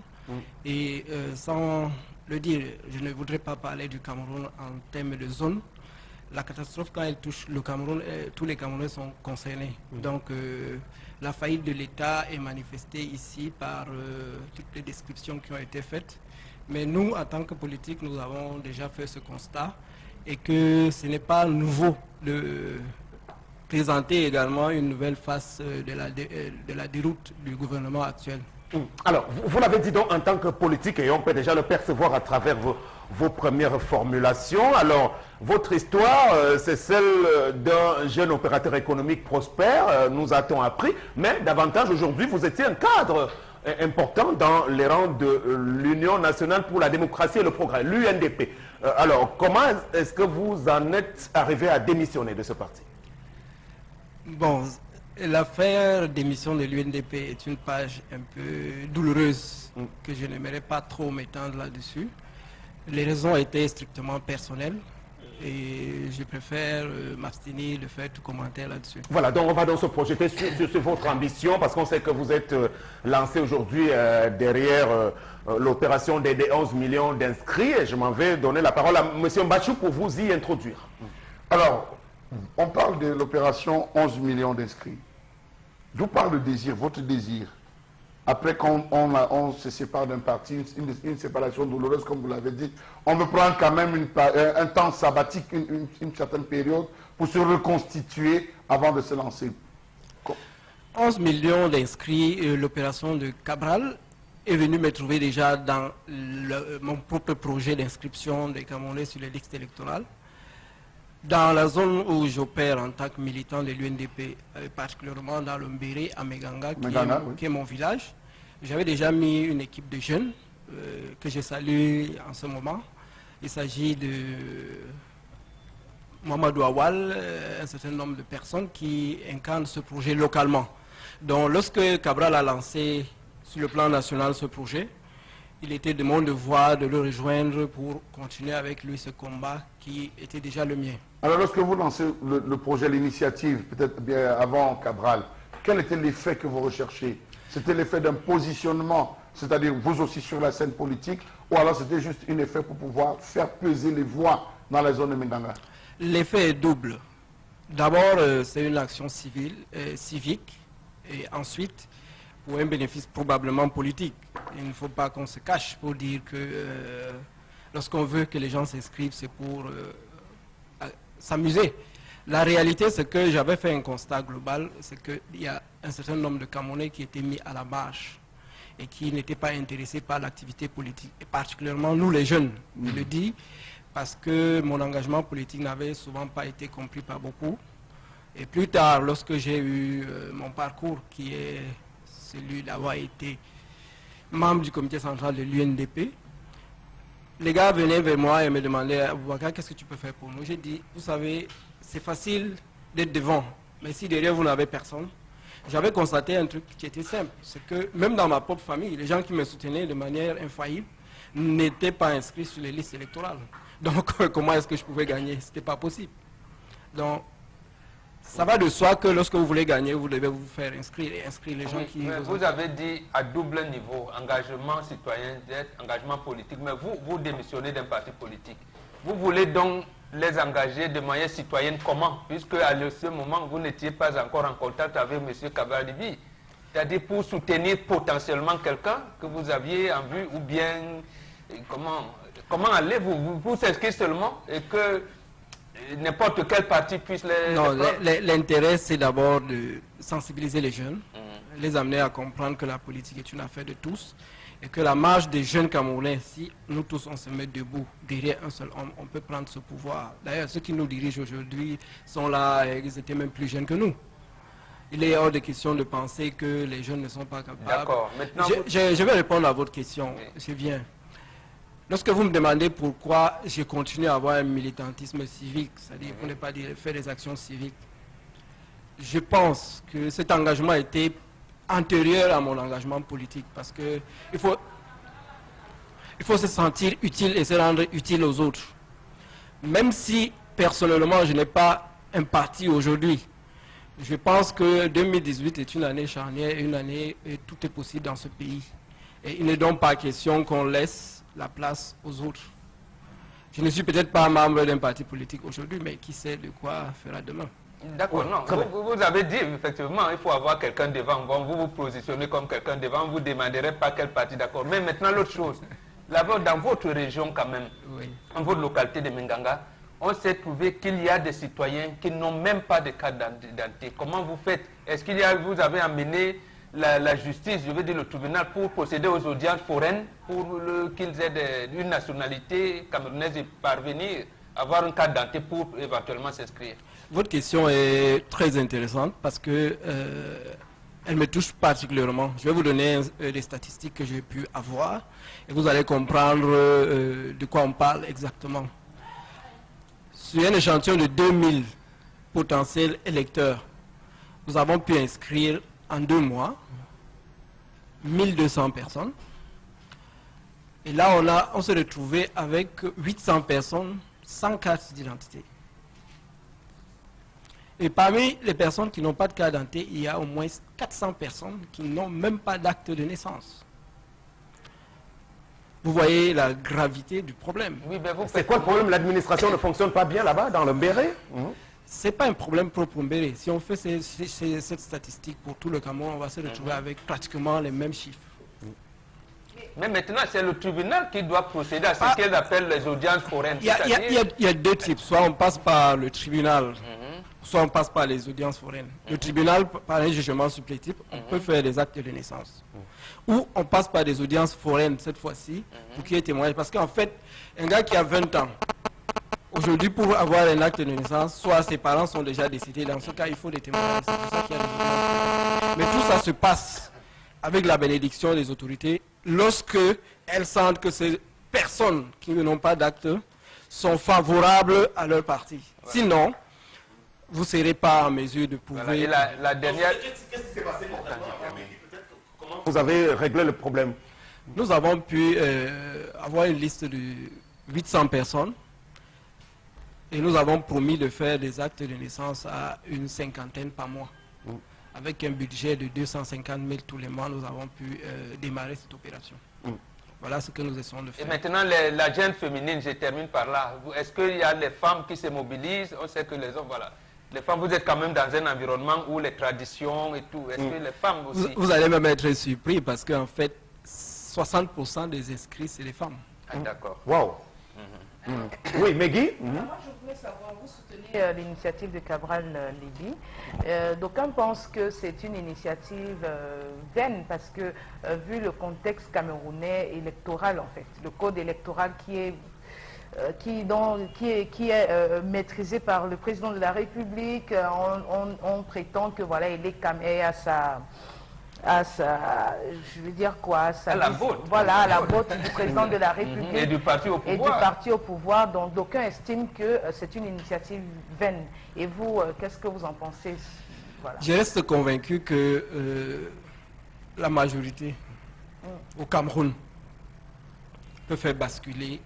Et sans le dire, je ne voudrais pas parler du Cameroun en termes de zone. La catastrophe, quand elle touche le Cameroun, tous les Camerounais sont concernés. Donc, la faillite de l'État est manifestée ici par toutes les descriptions qui ont été faites. Mais nous, en tant que politique, nous avons déjà fait ce constat et que ce n'est pas nouveau de présenter également une nouvelle face de la déroute du gouvernement actuel. Alors, vous l'avez dit donc en tant que politique, et on peut déjà le percevoir à travers vos premières formulations. Alors, votre histoire, c'est celle d'un jeune opérateur économique prospère, nous a-t-on appris, mais davantage aujourd'hui, vous étiez un cadre important dans les rangs de l'Union nationale pour la démocratie et le progrès, l'UNDP. Alors, comment est-ce que vous en êtes arrivé à démissionner de ce parti? Bon, l'affaire d'émission de l'UNDP est une page un peu douloureuse que je n'aimerais pas trop m'étendre là-dessus. Les raisons étaient strictement personnelles et je préfère m'abstenir de faire tout commentaire là-dessus. Voilà, donc on va donc se projeter sur votre ambition, parce qu'on sait que vous êtes lancé aujourd'hui derrière l'opération des 11 millions d'inscrits, et je m'en vais donner la parole à M. Mbachou pour vous y introduire. Alors, on parle de l'opération 11 millions d'inscrits. D'où parle le désir, votre désir? Après qu'on se sépare d'un parti, une séparation douloureuse, comme vous l'avez dit, on veut prendre quand même un temps sabbatique, une certaine période, pour se reconstituer avant de se lancer. 11 millions d'inscrits, l'opération de Cabral est venue me trouver déjà dans mon propre projet d'inscription des Camerounais sur les listes électorales. Dans la zone où j'opère en tant que militant de l'UNDP, particulièrement dans le Mbéré à Meganga, qui est mon village, j'avais déjà mis une équipe de jeunes que je salue en ce moment. Il s'agit de Mamadou Awal, un certain nombre de personnes qui incarnent ce projet localement. Donc lorsque Cabral a lancé sur le plan national ce projet, il était de mon devoir de le rejoindre pour continuer avec lui ce combat qui était déjà le mien. Alors lorsque vous lancez le projet, l'initiative, peut-être bien avant Cabral, quel était l'effet que vous recherchez? C'était l'effet d'un positionnement, c'est-à-dire vous aussi sur la scène politique, ou alors c'était juste un effet pour pouvoir faire peser les voix dans la zone de Menganga? L'effet est double. D'abord, c'est une action civile, civique, et ensuite, pour un bénéfice probablement politique. Il ne faut pas qu'on se cache pour dire que lorsqu'on veut que les gens s'inscrivent, c'est pour s'amuser. La réalité, c'est que j'avais fait un constat global, c'est qu'il y a un certain nombre de Camerounais qui étaient mis à la marge et qui n'étaient pas intéressés par l'activité politique, et particulièrement nous les jeunes, je le dis, parce que mon engagement politique n'avait souvent pas été compris par beaucoup. Et plus tard, lorsque j'ai eu mon parcours, qui est celui d'avoir été membre du comité central de l'UNDP, les gars venaient vers moi et me demandaient, Aboubacar, qu'est-ce que tu peux faire pour nous? J'ai dit, vous savez, c'est facile d'être devant, mais si derrière vous n'avez personne, j'avais constaté un truc qui était simple, c'est que même dans ma propre famille, les gens qui me soutenaient de manière infaillible n'étaient pas inscrits sur les listes électorales. Donc comment est-ce que je pouvais gagner? Ce n'était pas possible. Donc ça va de soi que lorsque vous voulez gagner, vous devez vous faire inscrire et inscrire les gens qui... Vous avez dit à double niveau, engagement citoyen, engagement politique, mais vous démissionnez d'un parti politique. Vous voulez donc les engager de manière citoyenne comment? Puisque à ce moment, vous n'étiez pas encore en contact avec M. Kabalibi. C'est-à-dire pour soutenir potentiellement quelqu'un que vous aviez en vue, ou bien comment allez-vous vous s'inscrire seulement et que n'importe quel parti puisse les... Non, l'intérêt c'est d'abord de sensibiliser les jeunes, les amener à comprendre que la politique est une affaire de tous et que la marche des jeunes Camerounais, si nous tous on se met debout derrière un seul homme, on peut prendre ce pouvoir. D'ailleurs, ceux qui nous dirigent aujourd'hui sont là, ils étaient même plus jeunes que nous. Il est hors de question de penser que les jeunes ne sont pas capables. D'accord. Maintenant, je vais répondre à votre question. Oui. Je viens. Lorsque vous me demandez pourquoi je continue à avoir un militantisme civique, c'est-à-dire pour ne pas dire faire des actions civiques, je pense que cet engagement était antérieur à mon engagement politique, parce que il faut se sentir utile et se rendre utile aux autres. Même si personnellement je n'ai pas un parti aujourd'hui, je pense que 2018 est une année charnière, une année où tout est possible dans ce pays. Et il n'est donc pas question qu'on laisse la place aux autres. Je ne suis peut-être pas membre d'un parti politique aujourd'hui, mais qui sait de quoi fera demain. D'accord, non. Vous avez dit, effectivement, il faut avoir quelqu'un devant. Bon, vous vous positionnez comme quelqu'un devant, vous ne demanderez pas quel parti, d'accord. Mais maintenant, l'autre chose, là-bas, dans votre région quand même, oui, dans votre localité de Minganga, on s'est trouvé qu'il y a des citoyens qui n'ont même pas de carte d'identité. Comment vous faites? Est-ce qu'il y a, vous avez amené la justice, je veux dire le tribunal, pour procéder aux audiences foraines, pour qu'ils aient une nationalité camerounaise et parvenir à avoir une carte d'identité pour éventuellement s'inscrire? Votre question est très intéressante parce que elle me touche particulièrement. Je vais vous donner des statistiques que j'ai pu avoir et vous allez comprendre de quoi on parle exactement. Sur un échantillon de 2000 potentiels électeurs, nous avons pu inscrire en 2 mois 1200 personnes. Et là, on s'est retrouvé avec 800 personnes sans carte d'identité. Et parmi les personnes qui n'ont pas de carte d'identité, il y a au moins 400 personnes qui n'ont même pas d'acte de naissance. Vous voyez la gravité du problème. Oui, c'est quoi le problème? L'administration ne fonctionne pas bien là-bas, dans le Béret? Ce n'est pas un problème propre au Béret. Si on fait cette statistique pour tout le Cameroun, on va se retrouver avec pratiquement les mêmes chiffres. Mais maintenant, c'est le tribunal qui doit procéder à ce qu'elles appellent les audiences foraines. Il y a 2 types. Soit on passe par le tribunal, soit on passe par les audiences foraines. Le tribunal, par un jugement supplétif, on peut faire des actes de naissance. Ou on passe par des audiences foraines, cette fois-ci, pour qu'il y ait témoignage. Parce qu'en fait, un gars qui a 20 ans, aujourd'hui, pour avoir un acte de naissance, soit ses parents sont déjà décédés. Dans ce cas, il faut des témoignages. C'est pour ça qu'il y a des audiences. Mais tout ça se passe avec la bénédiction des autorités lorsque elles sentent que ces personnes qui n'ont pas d'acte sont favorables à leur parti. Sinon, vous ne serez pas en mesure de pouvoir... Voilà, et la dernière... Qu'est-ce qui s'est passé pour comment vous avez réglé le problème? Nous avons pu avoir une liste de 800 personnes et nous avons promis de faire des actes de naissance à une 50aine par mois. Avec un budget de 250 000 tous les mois, nous avons pu démarrer cette opération. Voilà ce que nous essayons de faire. Et maintenant, la jeune féminine, je termine par là. Est-ce qu'il y a les femmes qui se mobilisent? On sait que les hommes, voilà. Les femmes, vous êtes quand même dans un environnement où les traditions et tout. Est-ce que les femmes aussi... Vous allez même être surpris parce qu'en fait, 60% des inscrits, c'est les femmes. Ah, d'accord. Waouh. Oui, Megui. Moi, je voulais savoir, vous soutenez l'initiative de Cabral Libye. D'aucuns pensent que c'est une initiative vaine parce que, vu le contexte camerounais électoral, en fait, le code électoral qui est maîtrisé par le président de la République, on prétend que voilà, il est je veux dire quoi, à la botte. Voilà, à la botte du président de la République et du parti au pouvoir. Et du parti au pouvoir. Donc d'aucuns estiment que c'est une initiative vaine. Et vous, qu'est-ce que vous en pensez? Voilà. Je reste convaincu que la majorité au Cameroun peut faire basculer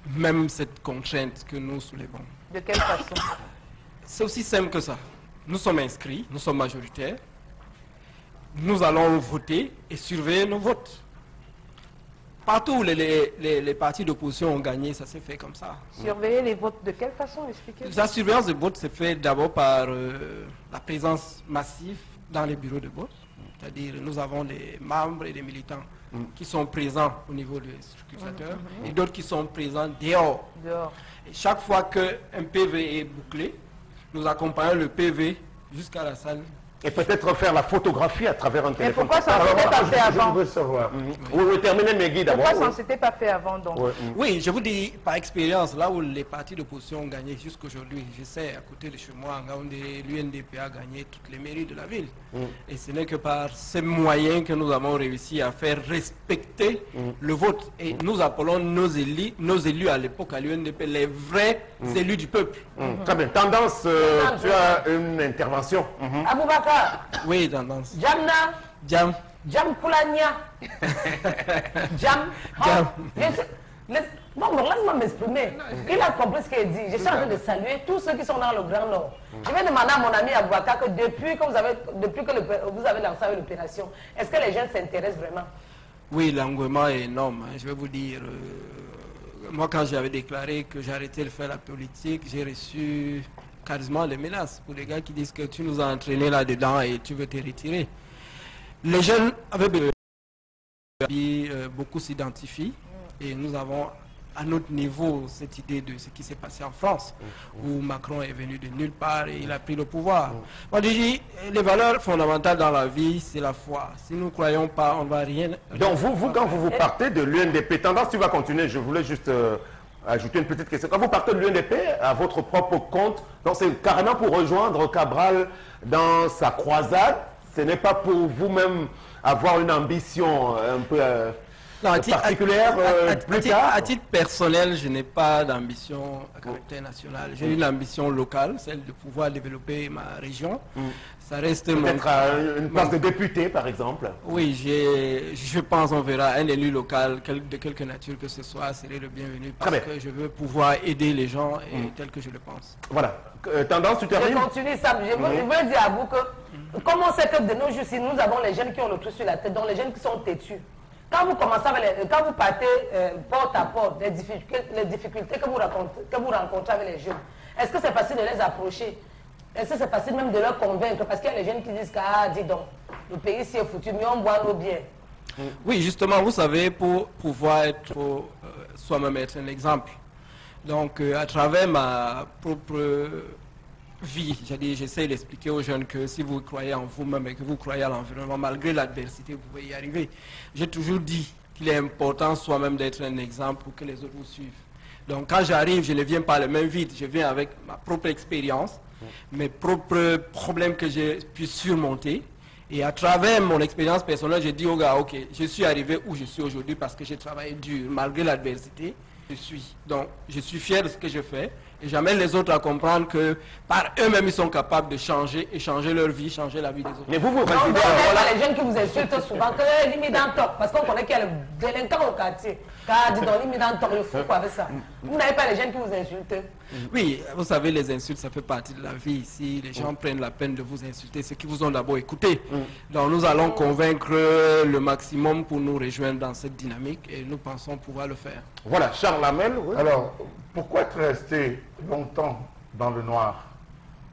même cette contrainte que nous soulevons. De quelle façon? C'est aussi simple que ça. Nous sommes inscrits, nous sommes majoritaires. Nous allons voter et surveiller nos votes. Partout où les partis d'opposition ont gagné, ça s'est fait comme ça. Surveiller les votes de quelle façon? Expliquez-moi. La surveillance des votes s'est fait d'abord par la présence massive dans les bureaux de vote. C'est-à-dire nous avons des membres et des militants qui sont présents au niveau des scrutateurs et d'autres qui sont présents dehors. Et chaque fois qu'un PV est bouclé, nous accompagnons le PV jusqu'à la salle. Et peut-être faire la photographie à travers un téléphone. Et pourquoi ça ne s'était pas fait avant? Je veux savoir. Oui, terminez Megui d'abord. Pourquoi ça ne s'était pas fait avant donc? Oui, je vous dis par expérience, là où les partis d'opposition ont gagné jusqu'aujourd'hui, je sais, à côté de chez moi, l'UNDP a gagné toutes les mairies de la ville. Et ce n'est que par ces moyens que nous avons réussi à faire respecter le vote. Et nous appelons nos élus à l'époque à l'UNDP les vrais élus du peuple. Très bien. Tendance, tu as une intervention. Aboubakar. Oui, tendance. Jamna. Jam. Jam Koulania. Jam. Bon, laisse-moi m'exprimer. Il a compris ce qu'il dit. Je suis en train de saluer tous ceux qui sont dans le Grand Nord. Je vais demander à mon ami Aboubakar que depuis que vous avez lancé l'opération, est-ce que les jeunes s'intéressent vraiment? Oui, l'engouement est énorme. Je vais vous dire, moi quand j'avais déclaré que j'arrêtais de faire la politique, j'ai reçu quasiment les menaces pour les gars qui disent que tu nous as entraînés là-dedans et tu veux te retirer. Les jeunes avaient besoin, beaucoup s'identifient et nous avons à notre niveau cette idée de ce qui s'est passé en France où Macron est venu de nulle part et il a pris le pouvoir. Moi je dis, les valeurs fondamentales dans la vie, c'est la foi. Si nous ne croyons pas, on ne va rien... Donc vous quand vous partez de l'UNDP, tendance, tu vas continuer, je voulais juste... ajouter une petite question. Quand vous partez de l'UNDP à votre propre compte, donc c'est carrément pour rejoindre Cabral dans sa croisade, ce n'est pas pour vous-même avoir une ambition un peu particulière plus tard? À titre personnel, je n'ai pas d'ambition à caractère national. J'ai une ambition locale, celle de pouvoir développer ma région. Ça reste peut-être une place de député, par exemple. Oui, je pense on verra un élu local, de quelque nature que ce soit, serait le bienvenu parce que je veux pouvoir aider les gens et tel que je le pense. Voilà. Tendance, tu termines? Je continue ça. Je veux dire à vous que, comme on sait que de nos jours, si nous avons les jeunes qui ont le trou sur la tête, donc les jeunes qui sont têtus. Quand vous commencez quand vous partez porte à porte, les difficultés que vous rencontrez avec les jeunes, est-ce que c'est facile de les approcher? Est-ce que c'est facile même de leur convaincre? Parce qu'il y a les jeunes qui disent que, ah, dis donc, le pays s'y est foutu, mais on boit nos biens. Oui, justement, vous savez, pour pouvoir être soi-même être un exemple. Donc, à travers ma propre vie, j'essaie d'expliquer aux jeunes que si vous croyez en vous-même et que vous croyez à l'environnement, malgré l'adversité, vous pouvez y arriver. J'ai toujours dit qu'il est important soi-même d'être un exemple pour que les autres vous suivent. Donc, quand j'arrive, je ne viens pas les mains vides, je viens avec ma propre expérience, mes propres problèmes que j'ai pu surmonter. Et à travers mon expérience personnelle, j'ai dit aux gars, ok, je suis arrivé où je suis aujourd'hui parce que j'ai travaillé dur, malgré l'adversité. Donc, je suis fier de ce que je fais et j'amène les autres à comprendre que par eux-mêmes, ils sont capables de changer et changer leur vie, changer la vie des autres. Mais vous résidez... Voilà les jeunes qui vous insultent souvent, que limite dans top, parce qu'on connaît qu'il y a le délinquant au quartier. Car dis donc, limite dans top, il faut quoi avec ça? Vous n'avez pas les jeunes qui vous insultent? Oui, vous savez, les insultes, ça fait partie de la vie. Ici, les gens prennent la peine de vous insulter, c'est qu'ils vous ont d'abord écouté. Donc, nous allons convaincre le maximum pour nous rejoindre dans cette dynamique et nous pensons pouvoir le faire. Voilà, Charles Lamel. Oui. Alors, pourquoi être resté longtemps dans le noir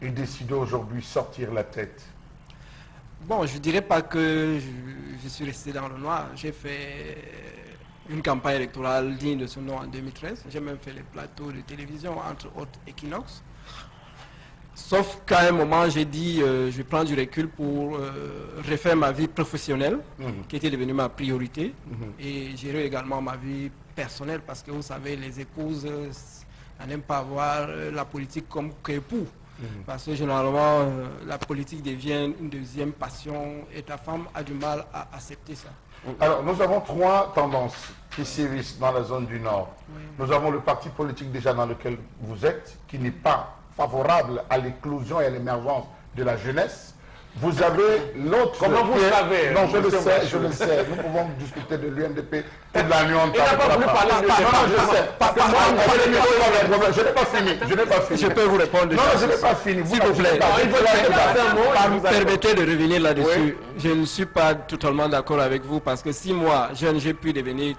et décider aujourd'hui sortir la tête? Bon, je ne dirais pas que je suis resté dans le noir. J'ai fait une campagne électorale digne de ce nom en 2013. J'ai même fait les plateaux de télévision, entre autres Equinox. Sauf qu'à un moment, j'ai dit, je prends du recul pour refaire ma vie professionnelle, qui était devenue ma priorité, et gérer également ma vie personnelle, parce que vous savez, les épouses n'aiment pas voir la politique comme qu'époux. Parce que généralement, la politique devient une deuxième passion, et ta femme a du mal à accepter ça. Alors, nous avons 3 tendances qui sévissent dans la zone du Nord. Oui. Nous avons le parti politique déjà dans lequel vous êtes, qui n'est pas favorable à l'éclosion et à l'émergence de la jeunesse. Vous avez l'autre... Comment vous savez? Non, je le sais. Nous pouvons discuter de l'UNDP et de la nuit. Il n'a pas voulu parler de je n'ai pas fini. Je peux vous répondre. Non, je n'ai pas fini. S'il vous plaît. Vous permettez de revenir là-dessus. Je ne suis pas totalement d'accord avec vous parce que si moi, jeune, j'ai pu devenir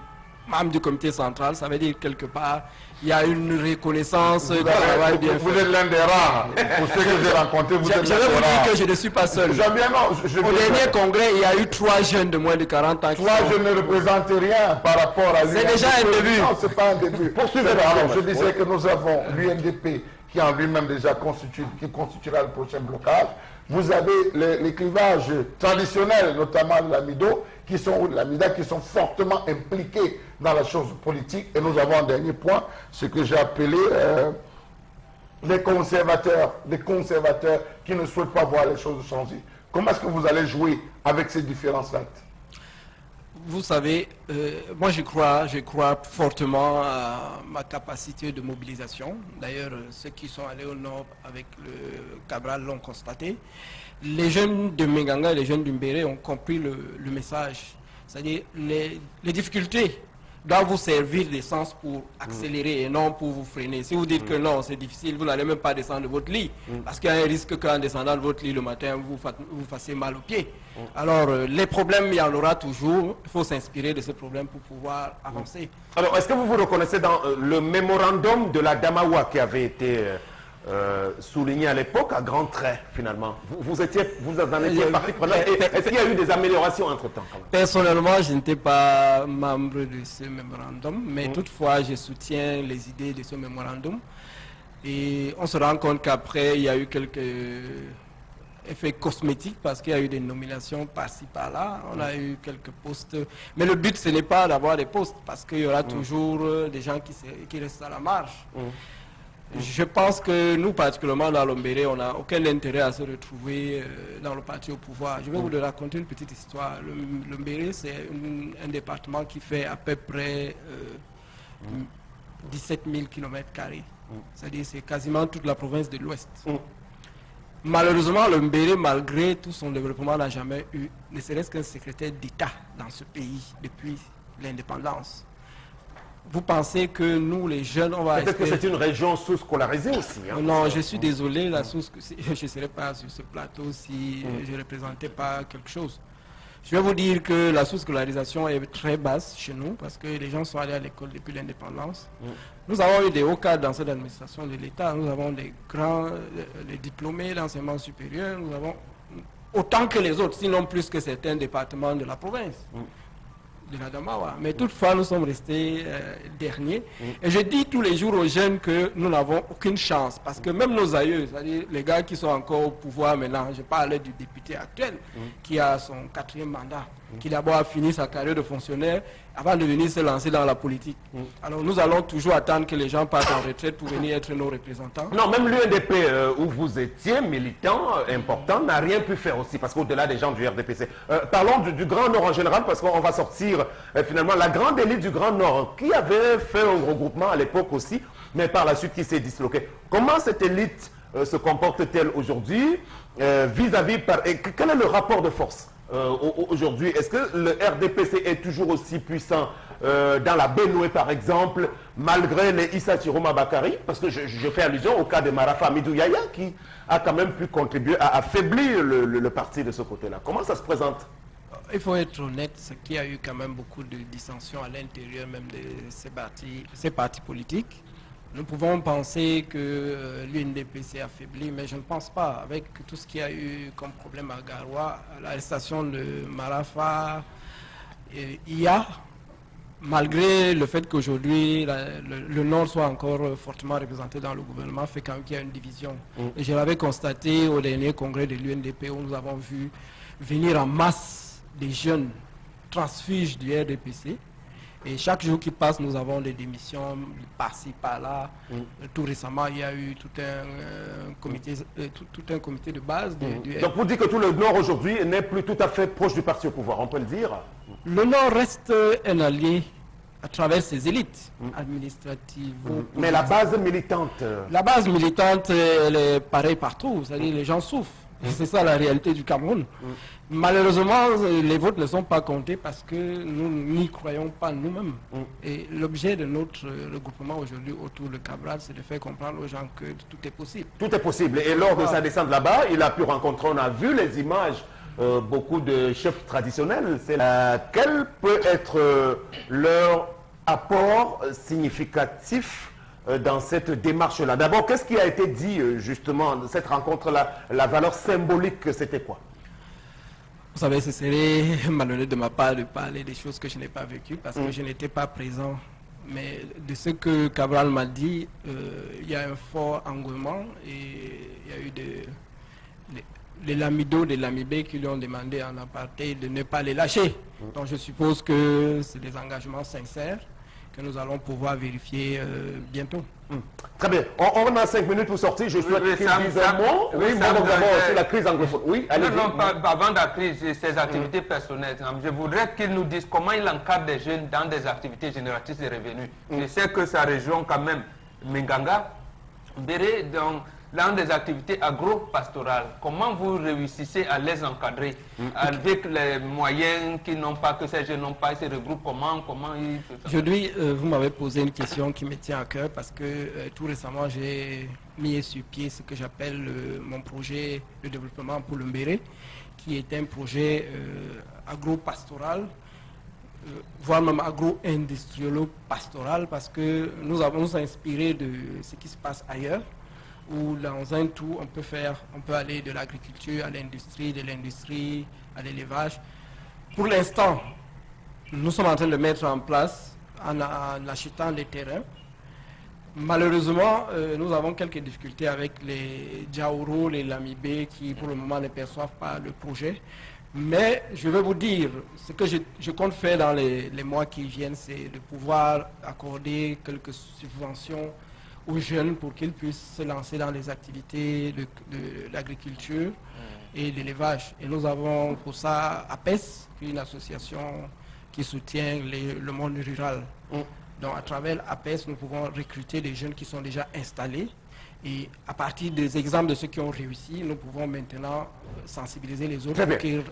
membre du comité central, ça veut dire quelque part, il y a une reconnaissance du travail bien fait. Vous êtes l'un des rares. Pour ceux que j'ai rencontrés, vous êtes l'un des rares. Je vais vous dire que je ne suis pas seul. Au dernier congrès, il y a eu 3 jeunes de moins de 40 ans. 3 jeunes ne représentent rien par rapport à l'UNDP. C'est déjà un début. Non, ce n'est pas un début. Je disais que nous avons l'UNDP qui en lui-même déjà constituera le prochain blocage. Vous avez les clivages traditionnels, notamment de l'Amido, qui sont fortement impliqués dans la chose politique. Et nous avons un dernier point, ce que j'ai appelé les conservateurs qui ne souhaitent pas voir les choses changer. Comment est-ce que vous allez jouer avec ces différences-là? Vous savez, moi je crois fortement à ma capacité de mobilisation. D'ailleurs, ceux qui sont allés au nord avec le Cabral l'ont constaté. Les jeunes de Menganga et les jeunes d'Umbéré ont compris le message. C'est-à-dire les difficultés doivent vous servir d'essence pour accélérer et non pour vous freiner. Si vous dites que non, c'est difficile, vous n'allez même pas descendre de votre lit. Parce qu'il y a un risque qu'en descendant de votre lit le matin, vous fassiez mal aux pieds. Alors, les problèmes, il y en aura toujours. Il faut s'inspirer de ces problèmes pour pouvoir avancer. Alors, est-ce que vous vous reconnaissez dans le mémorandum de la Damawa qui avait été souligné à l'époque à grands traits, finalement? Vous en étiez partie prenante. Est-ce qu'il y a eu des améliorations entre-temps? Personnellement, je n'étais pas membre de ce mémorandum, mais toutefois, je soutiens les idées de ce mémorandum. Et on se rend compte qu'après, il y a eu quelques effets cosmétiques parce qu'il y a eu des nominations par-ci, par-là. On a eu quelques postes. Mais le but, ce n'est pas d'avoir des postes parce qu'il y aura toujours des gens qui restent à la marge. Je pense que nous, particulièrement dans l'Ombéré, on n'a aucun intérêt à se retrouver dans le parti au pouvoir. Je vais vous raconter une petite histoire. L'Ombéré, c'est un département qui fait à peu près 17 000 km². C'est-à-dire c'est quasiment toute la province de l'Ouest. Malheureusement, l'Ombéré, malgré tout son développement, n'a jamais eu, ne serait-ce qu'un secrétaire d'État dans ce pays depuis l'indépendance. Vous pensez que nous, les jeunes, on va... Peut-être que c'est une région sous-scolarisée aussi. Hein, non, je suis désolé, je ne serais pas sur ce plateau si je ne représentais pas quelque chose. Je vais vous dire que la sous-scolarisation est très basse chez nous parce que les gens sont allés à l'école depuis l'indépendance. Nous avons eu des hauts cadres dans cette administration de l'État. Nous avons des grands les diplômés d'enseignement supérieur. Nous avons autant que les autres, sinon plus que certains départements de la province. De la Damawa. Mais toutefois, nous sommes restés derniers. Et je dis tous les jours aux jeunes que nous n'avons aucune chance. Parce que même nos aïeux, c'est-à-dire les gars qui sont encore au pouvoir maintenant, je parle du député actuel, qui a son 4e mandat, qui d'abord a fini sa carrière de fonctionnaire avant de venir se lancer dans la politique. Alors nous allons toujours attendre que les gens partent en retraite pour venir être nos représentants. Non, même l'UNDP où vous étiez militant important n'a rien pu faire aussi, parce qu'au-delà des gens du RDPC. Parlons du Grand Nord en général, parce qu'on va sortir finalement la grande élite du Grand Nord, qui avait fait un regroupement à l'époque aussi, mais par la suite qui s'est disloqué. Comment cette élite se comporte-t-elle aujourd'hui vis-à-vis... Quel est le rapport de force aujourd'hui? Est-ce que le RDPC est toujours aussi puissant dans la Benoué par exemple, malgré les Issa Chiroma Bakari? Parce que je fais allusion au cas de Marafa Amidou Yaya qui a quand même pu contribuer à affaiblir le parti de ce côté-là. Comment ça se présente? Il faut être honnête, c'est qu'il y a eu quand même beaucoup de dissensions à l'intérieur même de ces partis politiques. Nous pouvons penser que l'UNDP s'est affaibli, mais je ne pense pas. Avec tout ce qu'il y a eu comme problème à Garoua, l'arrestation de Marafa, IA, malgré le fait qu'aujourd'hui le Nord soit encore fortement représenté dans le gouvernement, fait quand même qu'il y a une division. Et je l'avais constaté au dernier congrès de l'UNDP où nous avons vu venir en masse des jeunes transfuges du RDPC. Et chaque jour qui passe, nous avons des démissions par-ci, par-là. Tout récemment, il y a eu tout un comité de base. Donc vous dites que tout le Nord aujourd'hui n'est plus tout à fait proche du parti au pouvoir, on peut le dire? Le Nord reste un allié à travers ses élites administratives. Mais la base militante? La base militante, elle est pareille partout. C'est-à-dire les gens souffrent. C'est ça la réalité du Cameroun. Malheureusement, les votes ne sont pas comptés parce que nous n'y croyons pas nous-mêmes. Et l'objet de notre regroupement aujourd'hui autour de Cabral, c'est de faire comprendre aux gens que tout est possible. Tout est possible. Et lors de sa descente là-bas, il a pu rencontrer, on a vu les images, beaucoup de chefs traditionnels. Quel peut être leur apport significatif dans cette démarche-là? D'abord, qu'est-ce qui a été dit justement de cette rencontre-là? La valeur symbolique, c'était quoi? Vous savez, ce serait malhonnête de ma part de parler des choses que je n'ai pas vécues parce que je n'étais pas présent. Mais de ce que Cabral m'a dit, il y a un fort engouement et il y a eu les Lamido, des Lamibé qui lui ont demandé en aparté de ne pas les lâcher. Donc je suppose que c'est des engagements sincères que nous allons pouvoir vérifier bientôt. Très bien. On a 5 minutes pour sortir. Je souhaite qu'il dise un mot. Oui, d'abord sur la crise anglophone. Oui, allez-y. Non, avant la crise, ses activités personnelles. Je voudrais qu'il nous dise comment il encadre des jeunes dans des activités génératrices de revenus. Je sais que sa région, quand même, Minganga, Béré, dans des activités agro-pastorales, comment vous réussissez à les encadrer avec les moyens qu'ils n'ont pas, que ces jeunes n'ont pas, ils se regroupent comment ils... Aujourd'hui, vous m'avez posé une question qui me tient à cœur parce que tout récemment, j'ai mis sur pied ce que j'appelle mon projet de développement pour le Mbéré, qui est un projet agro-pastoral, voire même agro-industriolo-pastoral, parce que nous avons nous inspiré de ce qui se passe ailleurs, où dans un tout, on peut aller de l'agriculture à l'industrie, de l'industrie à l'élevage. Pour l'instant, nous sommes en train de mettre en place, en achetant des terrains. Malheureusement, nous avons quelques difficultés avec les Djaouro, les Lamibé, qui pour le moment ne perçoivent pas le projet. Mais je vais vous dire, ce que je compte faire dans les mois qui viennent, c'est de pouvoir accorder quelques subventions aux jeunes pour qu'ils puissent se lancer dans les activités de l'agriculture et de l'élevage. Et nous avons pour ça APES, une association qui soutient le monde rural. Donc à travers APES, nous pouvons recruter des jeunes qui sont déjà installés. Et à partir des exemples de ceux qui ont réussi, nous pouvons maintenant sensibiliser les autres pour qu'ils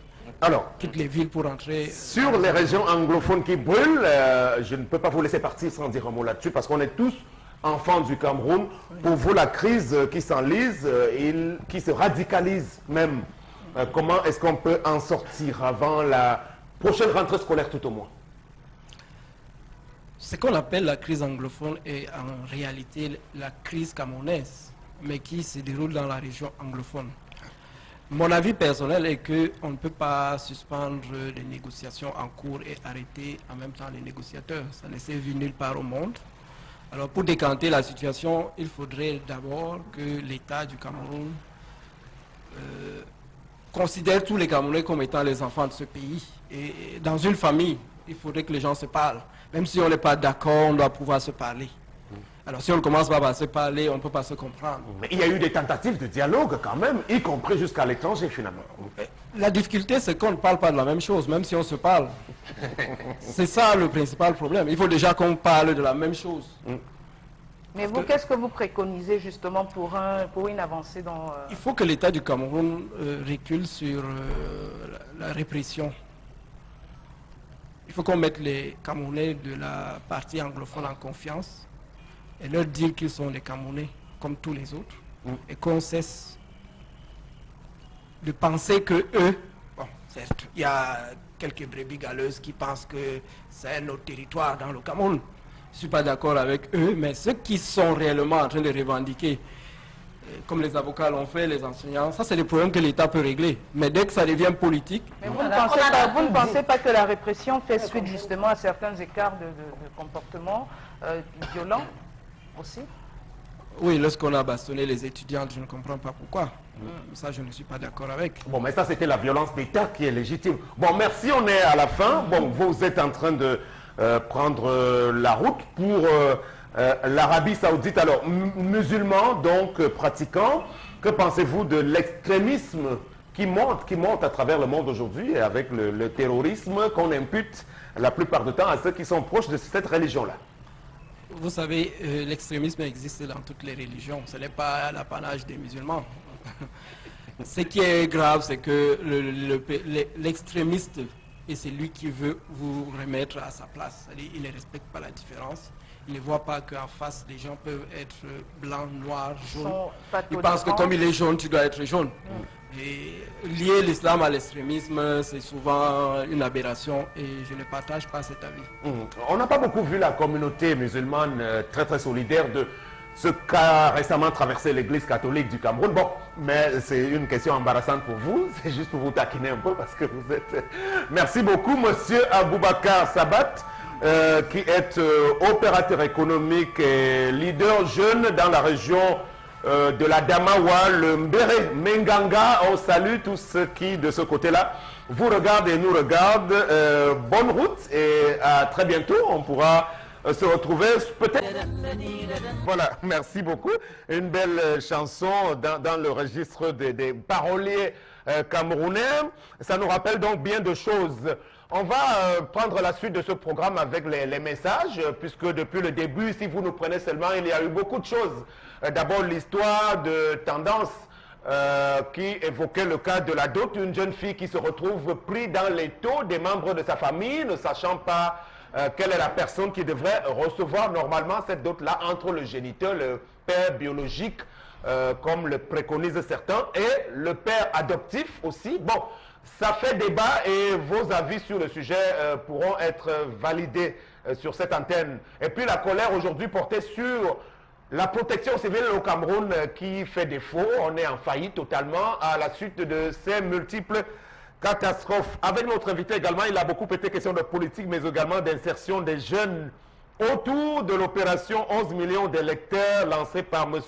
quittent les villes pour entrer. Sur les régions anglophones qui brûlent, je ne peux pas vous laisser partir sans dire un mot là-dessus parce qu'on est tous enfants du Cameroun. Pour vous, la crise qui s'enlise, qui se radicalise même, comment est-ce qu'on peut en sortir avant la prochaine rentrée scolaire tout au moins? Ce qu'on appelle la crise anglophone est en réalité la crise camerounaise, mais qui se déroule dans la région anglophone. Mon avis personnel est qu'on ne peut pas suspendre les négociations en cours et arrêter en même temps les négociateurs. Ça ne s'est vu nulle part au monde. Alors pour décanter la situation, il faudrait d'abord que l'État du Cameroun considère tous les Camerounais comme étant les enfants de ce pays. Et dans une famille, il faudrait que les gens se parlent. Même si on n'est pas d'accord, on doit pouvoir se parler. Alors si on ne commence pas par se parler, on ne peut pas se comprendre. Mais il y a eu des tentatives de dialogue quand même, y compris jusqu'à l'étranger finalement. La difficulté, c'est qu'on ne parle pas de la même chose, même si on se parle. C'est ça le principal problème. Il faut déjà qu'on parle de la même chose. Mais vous, qu'est-ce que vous préconisez justement pour une avancée dans... Il faut que l'État du Cameroun recule sur la répression. Il faut qu'on mette les Camerounais de la partie anglophone en confiance et leur dire qu'ils sont des Camerounais comme tous les autres et qu'on cesse de penser que eux, bon, certes, il y a quelques brebis galeuses qui pensent que c'est notre territoire dans le Cameroun. Je ne suis pas d'accord avec eux, mais ceux qui sont réellement en train de revendiquer comme les avocats l'ont fait, les enseignants. Ça, c'est des problèmes que l'État peut régler. Mais dès que ça devient politique... Mais vous ne pensez pas que la répression fait suite justement à certains écarts de comportement violents aussi? Oui, lorsqu'on a bastonné les étudiantes, je ne comprends pas pourquoi. Ça, je ne suis pas d'accord avec. Bon, mais ça, c'était la violence d'État qui est légitime. Bon, merci, on est à la fin. Bon, vous êtes en train de prendre la route pour l'Arabie Saoudite. Alors, musulmans, donc pratiquants, que pensez-vous de l'extrémisme qui monte à travers le monde aujourd'hui avec le terrorisme qu'on impute la plupart du temps à ceux qui sont proches de cette religion-là? Vous savez, l'extrémisme existe dans toutes les religions. Ce n'est pas l'apanage des musulmans. Ce qui est grave, c'est que l'extrémiste est celui qui veut vous remettre à sa place. Il ne respecte pas la différence. Il ne voit pas qu'en face, les gens peuvent être blancs, noirs, jaunes. Il pense que comme il est jaune, tu dois être jaune. Et lier l'islam à l'extrémisme, c'est souvent une aberration et je ne partage pas cet avis. On n'a pas beaucoup vu la communauté musulmane très très solidaire de ce qu'a récemment traversé l'église catholique du Cameroun. Bon, mais c'est une question embarrassante pour vous, c'est juste pour vous taquiner un peu parce que vous êtes... Merci beaucoup, monsieur Aboubacar Sabat, qui est opérateur économique et leader jeune dans la région de la Damawa, le Mbere Menganga. On salue tous ceux qui, de ce côté-là, vous regardent et nous regardent. Bonne route et à très bientôt. On pourra se retrouver peut-être. Voilà, merci beaucoup. Une belle chanson dans le registre des paroliers camerounais. Ça nous rappelle donc bien de choses. On va prendre la suite de ce programme avec les messages, puisque depuis le début, si vous nous prenez seulement, il y a eu beaucoup de choses. D'abord, l'histoire de Tendance qui évoquait le cas de la dot, une jeune fille qui se retrouve prise dans les taux des membres de sa famille, ne sachant pas quelle est la personne qui devrait recevoir normalement cette dot-là entre le géniteur, le père biologique, comme le préconisent certains, et le père adoptif aussi. Bon, ça fait débat et vos avis sur le sujet pourront être validés sur cette antenne. Et puis la colère aujourd'hui portée sur la protection civile au Cameroun qui fait défaut. On est en faillite totalement à la suite de ces multiples catastrophes. Avec notre invité également, il a beaucoup été question de politique, mais également d'insertion des jeunes autour de l'opération 11 millions d'électeurs lancée par M.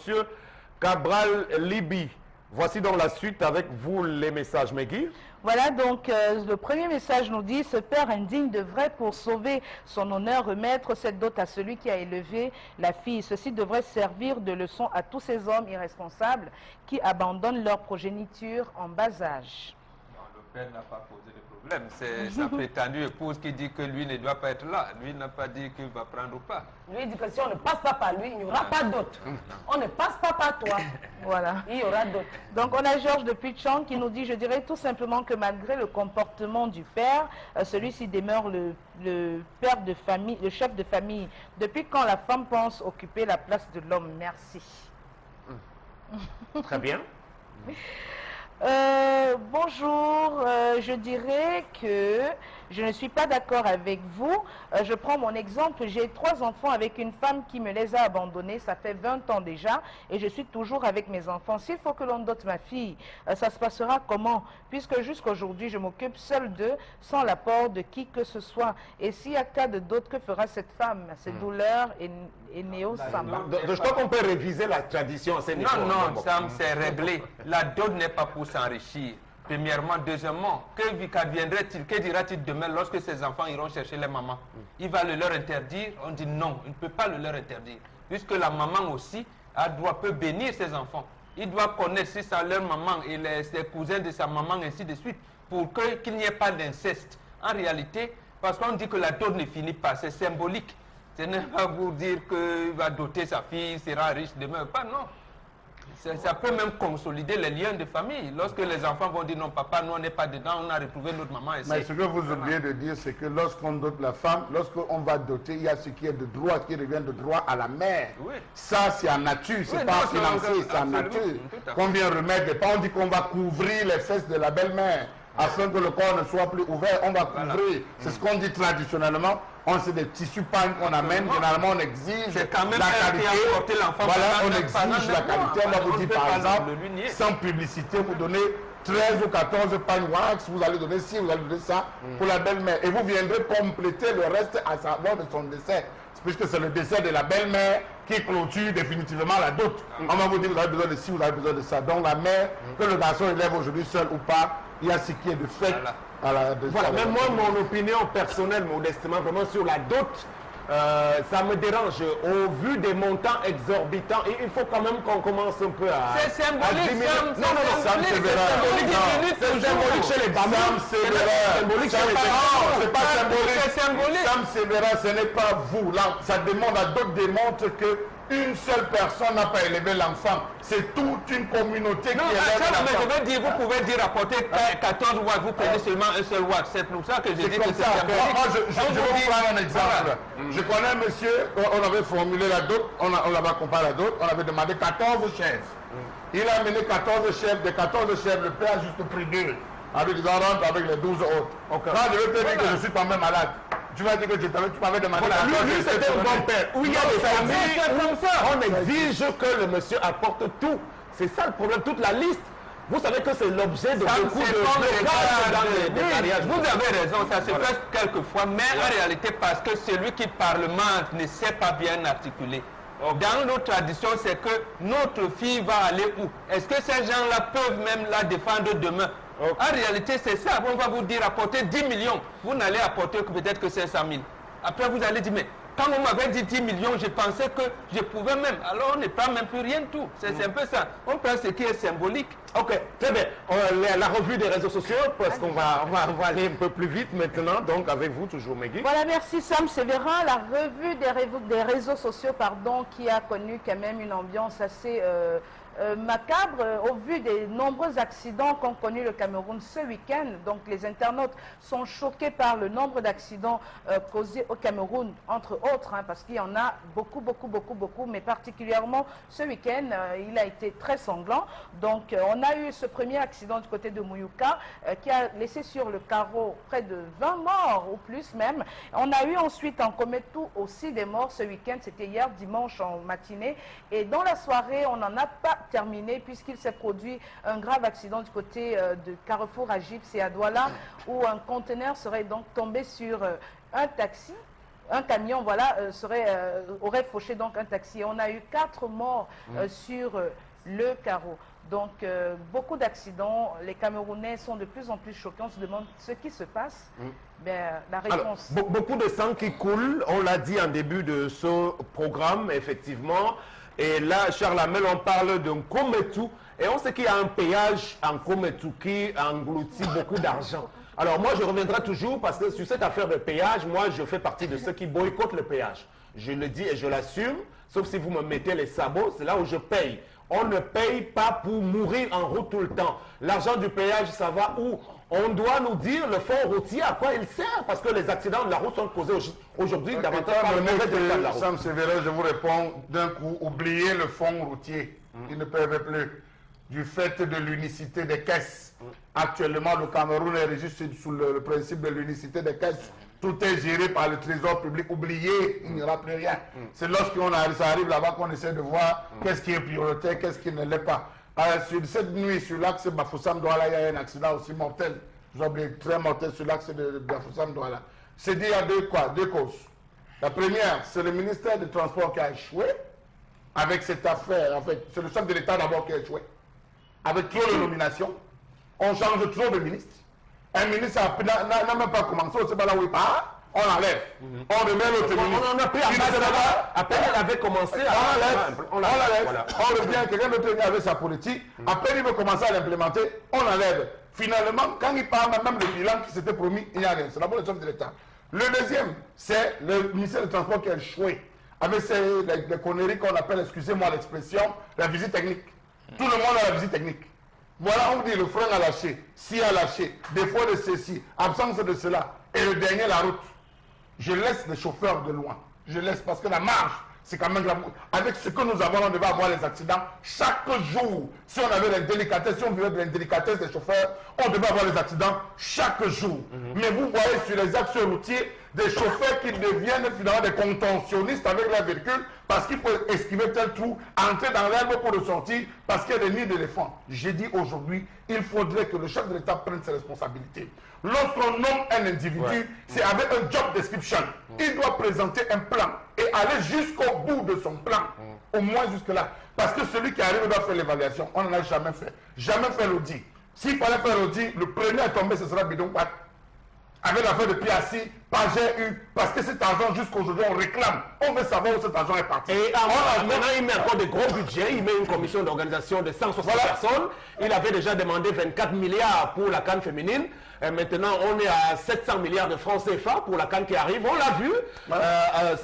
Cabral Libi. Voici donc la suite avec vous les messages, Megui. Voilà, donc le premier message nous dit: ce père indigne devrait, pour sauver son honneur, remettre cette dot à celui qui a élevé la fille. Ceci devrait servir de leçon à tous ces hommes irresponsables qui abandonnent leur progéniture en bas âge. Non, le père n'a pas posé de problème. C'est sa prétendue épouse qui dit que lui ne doit pas être là. Lui n'a pas dit qu'il va prendre ou pas. Lui dit que si on ne passe pas par lui, il n'y aura pas d'autre. On ne passe pas par toi. Voilà. Il y aura d'autres. Donc on a Georges de Puchang qui nous dit: je dirais tout simplement que malgré le comportement du père, celui-ci demeure le père de famille, le chef de famille. Depuis quand la femme pense occuper la place de l'homme? Merci. Très bien. Bonjour, je dirais que je ne suis pas d'accord avec vous. Je prends mon exemple, j'ai 3 enfants avec une femme qui me les a abandonnés, ça fait 20 ans déjà, et je suis toujours avec mes enfants. S'il faut que l'on dote ma fille, ça se passera comment? Puisque jusqu'aujourd'hui, je m'occupe seule d'eux, sans l'apport de qui que ce soit. Et s'il y a cas de dot, que fera cette femme? C'est douleur et néo-samba. Je crois qu'on peut réviser la tradition. Non, Sam, c'est réglé. La dot n'est pas pour s'enrichir. Premièrement. Deuxièmement, qu'adviendrait-il, que dira-t-il demain lorsque ses enfants iront chercher les mamans? Il va le leur interdire? On dit non, il ne peut pas le leur interdire. Puisque la maman aussi peut bénir ses enfants. Il doit connaître si c'est leur maman et ses cousins de sa maman, ainsi de suite, pour qu'il n'y ait pas d'inceste. En réalité, parce qu'on dit que la dot ne finit pas, c'est symbolique. Ce n'est pas pour dire qu'il va doter sa fille, il sera riche demain. Pas non. Ça peut même consolider les liens de famille. Lorsque les enfants vont dire non, papa, nous on n'est pas dedans, on a retrouvé notre maman. Mais ce que vous oubliez de dire, c'est que lorsqu'on dote la femme, lorsqu'on va doter, il y a ce qui est de droit, qui revient de droit à la mère. Oui. Ça, c'est en nature, c'est pas financier, c'est en nature. Qu'on vient remettre des pas, on dit qu'on va couvrir les fesses de la belle-mère. afin que le corps ne soit plus ouvert. On va couvrir. C'est ce qu'on dit traditionnellement. On sait des tissus pagnes qu'on amène. Généralement, on exige quand même la qualité. Voilà, on pendant exige la qualité. On va vous dire par exemple, sans publicité, vous donnez 13 ou 14 pagnes wax, vous allez donner ci, vous allez donner ça pour la belle-mère. Et vous viendrez compléter le reste à savoir de son décès. Puisque c'est le décès de la belle-mère qui clôture définitivement la dot. On va vous dire, vous avez besoin de ci, vous avez besoin de ça. Donc la mère, que le garçon élève aujourd'hui seul ou pas, il y a ce qui est de fait. Voilà, mais moi, mon opinion personnelle, modestement, vraiment sur la dot, ça me dérange. Au vu des montants exorbitants, et il faut quand même qu'on commence un peu à... C'est symbolique, Sam Sévérin. C'est symbolique chez les Bamous. C'est symbolique chez les parents. C'est pas symbolique. C'est symbolique. Sam Sévérin, ce n'est pas vous. Là, ça demande à d'autres démontre que une seule personne n'a pas élevé l'enfant. C'est toute une communauté qui élève l'enfant. Mais je veux dire, vous pouvez dire apporter 14 watts, vous prenez seulement un seul watt. C'est pour ça que je dis que c'est symbolique. Moi, je vais vous prendre un exemple. Je connais un monsieur, on avait formulé la dot, on l'avait comparé la dot, on avait demandé 14 chefs. Il a amené 14 chefs, des 14 chefs, le père a juste pris 2, avec les oranges, avec les 12 autres. Quand je vais te dire que je suis quand même malade, tu vas dire que tu m'avais demandé la lui, c'était un bon père. Où il y a des familles, on exige que le monsieur apporte tout. C'est ça le problème, toute la liste. Vous savez que c'est l'objet de beaucoup de mariages. Vous avez raison, ça se fait quelquefois, mais en réalité, parce que celui qui parlemente ne sait pas bien articuler. Dans nos traditions, c'est que notre fille va aller où? Est-ce que ces gens-là peuvent même la défendre demain? En réalité, c'est ça. On va vous dire apporter 10 millions. Vous n'allez apporter que peut-être que 500 000. Après, vous allez dire, mais quand on m'avait dit 10 millions, je pensais que je pouvais même. Alors, on ne prend même plus rien de tout. C'est un peu ça. On prend ce qui est symbolique. Ok, très bien. La revue des réseaux sociaux, parce qu'on va aller un peu plus vite maintenant. Donc, avec vous, toujours, Megui. Voilà, merci Sam Sévérin. La revue des réseaux sociaux, pardon, qui a connu quand même une ambiance assez... macabre au vu des nombreux accidents qu'ont connu le Cameroun ce week-end. Donc les internautes sont choqués par le nombre d'accidents causés au Cameroun, entre autres, parce qu'il y en a beaucoup, mais particulièrement ce week-end, il a été très sanglant. Donc on a eu ce premier accident du côté de Mouyouka qui a laissé sur le carreau près de 20 morts ou plus même. On a eu ensuite en Kometou aussi des morts ce week-end, c'était hier dimanche en matinée. Et dans la soirée, on n'en a pas terminé puisqu'il s'est produit un grave accident du côté de Carrefour à Gypse et à Douala où un conteneur serait donc tombé sur un taxi. Un camion, voilà, aurait fauché donc un taxi. Et on a eu 4 morts sur le carreau. Donc, beaucoup d'accidents. Les Camerounais sont de plus en plus choqués. On se demande ce qui se passe. La réponse... Alors, beaucoup de sang qui coule. On l'a dit en début de ce programme, effectivement. Et là, Charles Hamel, on parle d'un Kometou. Et on sait qu'il y a un péage en Kometou qui engloutit beaucoup d'argent. Alors moi, je reviendrai toujours parce que sur cette affaire de péage, moi, je fais partie de ceux qui boycottent le péage. Je le dis et je l'assume, sauf si vous me mettez les sabots, c'est là où je paye. On ne paye pas pour mourir en route tout le temps. L'argent du péage, ça va où? On doit nous dire le fonds routier à quoi il sert, parce que les accidents de la route sont causés aujourd'hui davantage par le mauvais état de la route. Sam Sévérin, je vous réponds d'un coup, oubliez le fonds routier. Il ne peuvent plus. Du fait de l'unicité des caisses. Actuellement, le Cameroun est régi sous le principe de l'unicité des caisses. Tout est géré par le trésor public. Oubliez, il n'y aura plus rien. C'est lorsqu'on arrive là-bas qu'on essaie de voir qu'est-ce qui est prioritaire, qu'est-ce qui ne l'est pas. Sur cette nuit, sur l'axe Bafoussam-Douala, il y a un accident aussi mortel. J'ai oublié, très mortel sur l'axe de Bafoussam-Douala. C'est dit à deux causes. La première, c'est le ministère des Transports qui a échoué avec cette affaire. En fait, c'est le chef de l'État d'abord qui a échoué. Avec trop de nominations, on change trop de ministres. Un ministre n'a même pas commencé, on ne sait pas là où il part, on l'enlève. On remet l'autre ministre. On a pris à peine il avait commencé, on l'enlève. On revient, quelqu'un d'autre avec sa politique. Après, il veut commencer à l'implémenter, on l'enlève. Finalement, quand il parle, même le bilan qui s'était promis, il n'y a rien. C'est d'abord le chef de l'État. Le deuxième, c'est le ministère des Transports qui a échoué. Avec les conneries qu'on appelle, excusez-moi l'expression, la visite technique. Tout le monde a la visite technique. Voilà, on dit le frein a lâché, si a lâché, défaut de ceci, absence de cela. Et le dernier, la route. Je laisse les chauffeurs de loin. Je laisse parce que la marge, c'est quand même grave. Avec ce que nous avons, on devait avoir les accidents chaque jour. Si on avait l'indélicatesse, si on vivait de l'indélicatesse des chauffeurs, on devait avoir les accidents chaque jour. Mais vous voyez sur les axes routiers des chauffeurs qui deviennent finalement des contentionnistes avec leur véhicule parce qu'il faut esquiver tel trou, entrer dans l'herbe pour ressortir parce qu'il y a des nids d'éléphants. J'ai dit aujourd'hui, il faudrait que le chef de l'État prenne ses responsabilités. Lorsqu'on nomme un individu, c'est avec un job description. Il doit présenter un plan et aller jusqu'au bout de son plan, au moins jusque-là. Parce que celui qui arrive doit faire l'évaluation. On n'en a jamais fait. Jamais fait l'audit. S'il fallait faire l'audit, le premier à tomber, ce sera Bidon Pat. Avec l'affaire de Piassi, pas j'ai eu, parce que cet argent, jusqu'aujourd'hui, on réclame. On veut savoir où cet argent est parti. Et maintenant, il met encore de gros budgets. Il met une commission d'organisation de 160 personnes. Il avait déjà demandé 24 milliards pour la CAN féminine. Et maintenant, on est à 700 milliards de francs CFA pour la CAN qui arrive. On l'a vu,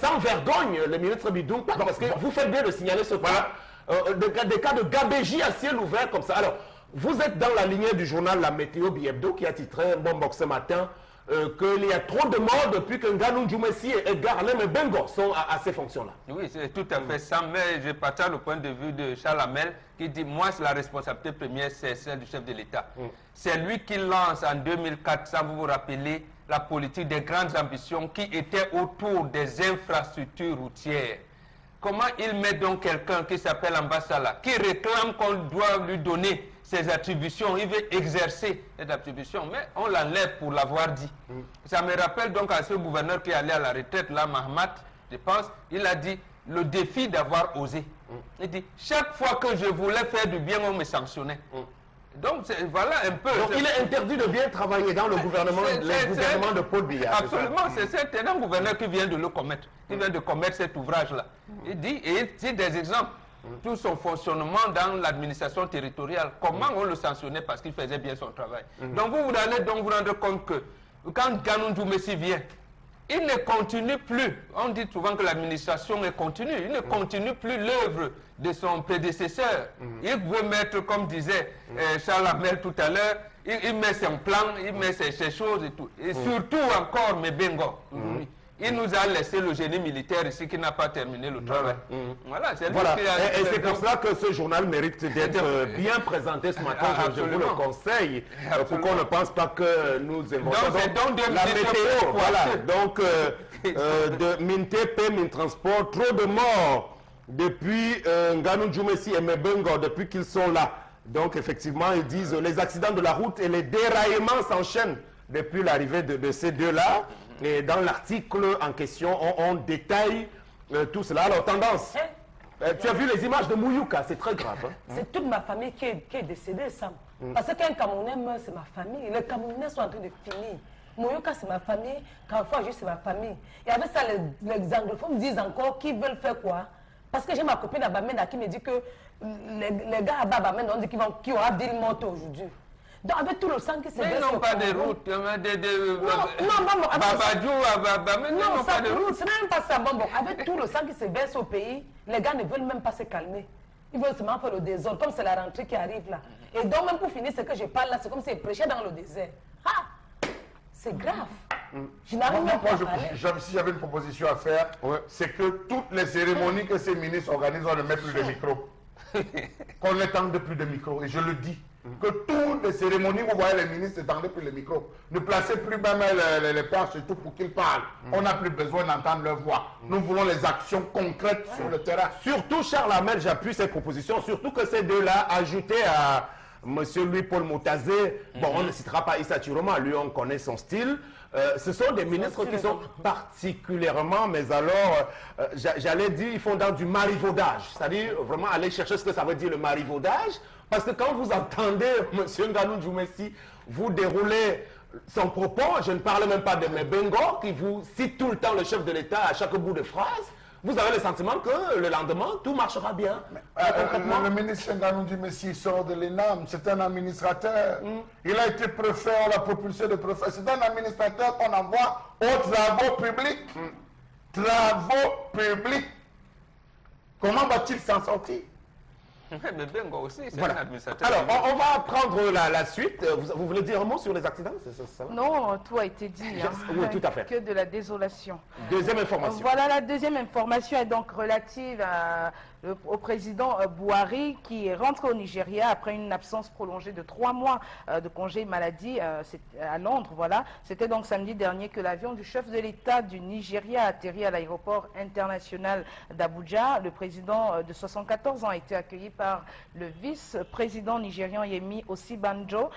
sans vergogne, le ministre Bidou, parce que vous faites bien de signaler ce cas. Des cas de gabégie à ciel ouvert comme ça. Alors, vous êtes dans la lignée du journal La Météo Biebdo qui a titré Bombok ce matin qu'il y a trop de morts depuis que Nganou Djoumessi et Edgar Alem Bengo sont à ces fonctions-là. Oui, c'est tout à fait ça, mais je partage le point de vue de Charles Hamel qui dit, moi, la responsabilité première, c'est celle du chef de l'État. C'est lui qui lance en 2004, ça vous vous rappelez, la politique des grandes ambitions qui était autour des infrastructures routières. Comment il met donc quelqu'un qui s'appelle Ambassala, qui réclame qu'on doit lui donner ses attributions, il veut exercer cette attribution, mais on l'enlève pour l'avoir dit. Ça me rappelle donc à ce gouverneur qui est allé à la retraite, là, Mahamat, je pense, il a dit le défi d'avoir osé. Il dit, chaque fois que je voulais faire du bien, on me sanctionnait. Donc voilà un peu. Donc il est interdit de bien travailler dans le gouvernement, de Paul Biya. Absolument, c'est un gouverneur qui vient de le commettre, qui vient de commettre cet ouvrage-là. Il dit, et il dit des exemples. Tout son fonctionnement dans l'administration territoriale, comment on le sanctionnait parce qu'il faisait bien son travail. Donc vous allez donc vous rendre compte que quand Nganou Djoumessi vient, il ne continue plus, on dit souvent que l'administration est continue, il ne continue plus l'œuvre de son prédécesseur. Il veut mettre, comme disait Charles Hamel tout à l'heure, il met son plan, il met ses choses et tout. Et surtout encore Mebengo. Il nous a laissé le génie militaire ici qui n'a pas terminé le travail. Voilà, c'est et c'est pour cela que ce journal mérite d'être bien présenté ce matin. Je vous le conseille pour qu'on ne pense pas que nous inventons la météo. Voilà, donc de Mintepe, Mintransport, trop de morts depuis Nganou Djoumessi et Mebengo, depuis qu'ils sont là. Donc effectivement, ils disent les accidents de la route et les déraillements s'enchaînent depuis l'arrivée de ces deux-là. Et dans l'article en question, on détaille tout cela. Alors, tendance, tu as vu les images de Mouyouka, c'est très grave. C'est toute ma famille qui est décédée, Sam. Parce qu'un Camerounais meurt, c'est ma famille. Les Camerounais sont en train de finir. Mouyouka, c'est ma famille. Carrefour, juste, c'est ma famille. Et avec ça, les anglophones me disent encore qu'ils veulent faire quoi? Parce que j'ai ma copine à Bamenda qui me dit que les gars à Bamenda, on dit qu'ils aura 10 morts aujourd'hui. Donc avec tout le sang qui se mais ils n'ont pas de route. Non, pas de route. Ce n'est même pas ça. Bon, avec tout le sang qui se baisse au pays, les gars ne veulent même pas se calmer. Ils veulent seulement faire le désordre, comme c'est la rentrée qui arrive là. Et donc même pour finir, ce que je parle là, c'est comme si je prêchais dans le désert. Ah, c'est grave. Je n'arrive même pas à parler. Si j'avais une proposition à faire, c'est que toutes les cérémonies que ces ministres organisent, on ne met plus de micro. Qu'on n'étende plus de micro. Et je le dis. Que toutes les cérémonies, vous voyez les ministres étendent plus les micros. Ne placez plus même les pères surtout pour qu'ils parlent. On n'a plus besoin d'entendre leur voix. Nous voulons les actions concrètes sur le terrain. Surtout, Charles Hamel, j'appuie ces propositions. Surtout que ces deux-là, ajoutés à M. Louis-Paul Moutazé, bon, on ne citera pas Issa Chiroma, lui on connaît son style. Ce sont des ministres qui sont particulièrement, mais alors, j'allais dire, ils font dans du marivaudage. C'est-à-dire, vraiment aller chercher ce que ça veut dire le marivaudage. Parce que quand vous entendez M. Nganou Djoumessi vous dérouler son propos, je ne parle même pas de Mebengo, qui vous cite tout le temps le chef de l'État à chaque bout de phrase, vous avez le sentiment que le lendemain, tout marchera bien. Le ministre Nganou Djoumessi sort de l'ENAM, c'est un administrateur. Il a été préfet, on l'a propulsé de préfet. C'est un administrateur qu'on envoie aux travaux publics. Travaux publics. Comment va-t-il s'en sortir? Mais Bengo aussi, c'est Voilà. un administrateur. Alors, on va prendre la suite. Vous voulez dire un mot sur les accidents? Ça va? Non, tout a été dit. Hein. Oui, tout à fait. Que de la désolation. Deuxième information. Voilà, la deuxième information est donc relative au président Buhari qui est rentré au Nigeria après une absence prolongée de 3 mois de congé maladie à Londres. Voilà. C'était donc samedi dernier que l'avion du chef de l'État du Nigeria a atterri à l'aéroport international d'Abuja. Le président de 74 ans a été accueilli par le vice-président nigérian Yemi Osibanjo,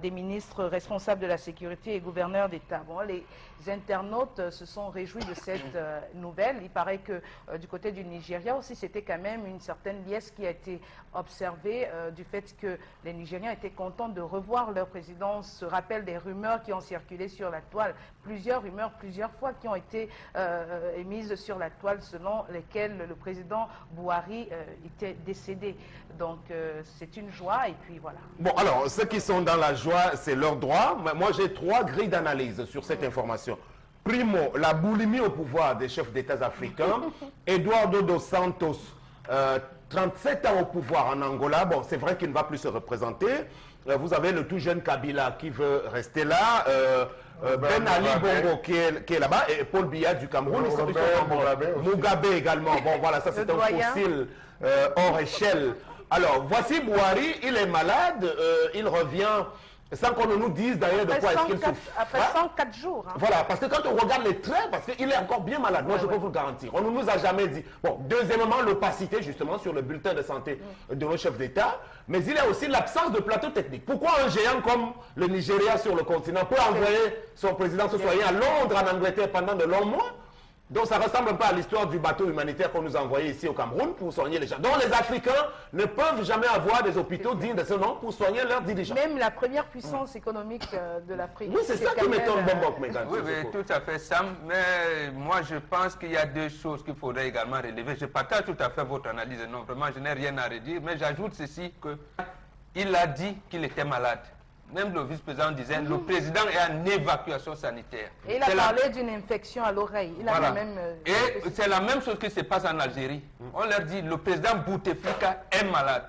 des ministres responsables de la sécurité et gouverneurs d'État. Bon, les internautes se sont réjouis de cette nouvelle. Il paraît que du côté du Nigeria aussi, c'était quand même une certaine liesse qui a été observée du fait que les Nigériens étaient contents de revoir leur président. On se rappelle des rumeurs qui ont circulé sur la toile, plusieurs rumeurs, plusieurs fois qui ont été émises sur la toile selon lesquelles le président Buhari était décédé. Donc c'est une joie et puis voilà. Bon, alors, ceux qui sont dans la joie, c'est leur droit. Moi, j'ai 3 grilles d'analyse sur cette information. Primo, la boulimie au pouvoir des chefs d'État africains. Eduardo dos Santos, 37 ans au pouvoir en Angola. Bon, c'est vrai qu'il ne va plus se représenter. Vous avez le tout jeune Kabila qui veut rester là. Ben Ali Bongo qui est là-bas. Et Paul Biya du Cameroun. Mugabe également. Bon, voilà, ça c'est un fossile hors échelle. Alors, voici Buhari, il est malade, il revient, sans qu'on ne nous dise d'ailleurs de quoi est-ce qu'il souffre. Après 104 jours. Hein. Voilà, parce que quand on regarde les traits, parce qu'il est encore bien malade, moi je peux vous le garantir. On ne nous a jamais dit. Bon, deuxièmement, l'opacité justement sur le bulletin de santé de nos chefs d'État, mais il y a aussi l'absence de plateau technique. Pourquoi un géant comme le Nigeria sur le continent peut envoyer son président se soigner à Londres, en Angleterre, pendant de longs mois? Donc ça ne ressemble pas à l'histoire du bateau humanitaire qu'on nous a envoyé ici au Cameroun pour soigner les gens. Donc les Africains ne peuvent jamais avoir des hôpitaux dignes de ce nom pour soigner leurs dirigeants. Même la première puissance économique de l'Afrique. Oui, c'est ça qui m'étonne, Bombok, mesdames. Oui, tout à fait, Sam. Mais moi, je pense qu'il y a 2 choses qu'il faudrait également relever. Je partage tout à fait votre analyse. Non, vraiment, je n'ai rien à redire. Mais j'ajoute ceci, qu'il a dit qu'il était malade. Même le vice-président disait, le président est en évacuation sanitaire. Et il a parlé d'une infection à l'oreille. Voilà. Même, et c'est la même chose qui se passe en Algérie. On leur dit, le président Bouteflika est malade.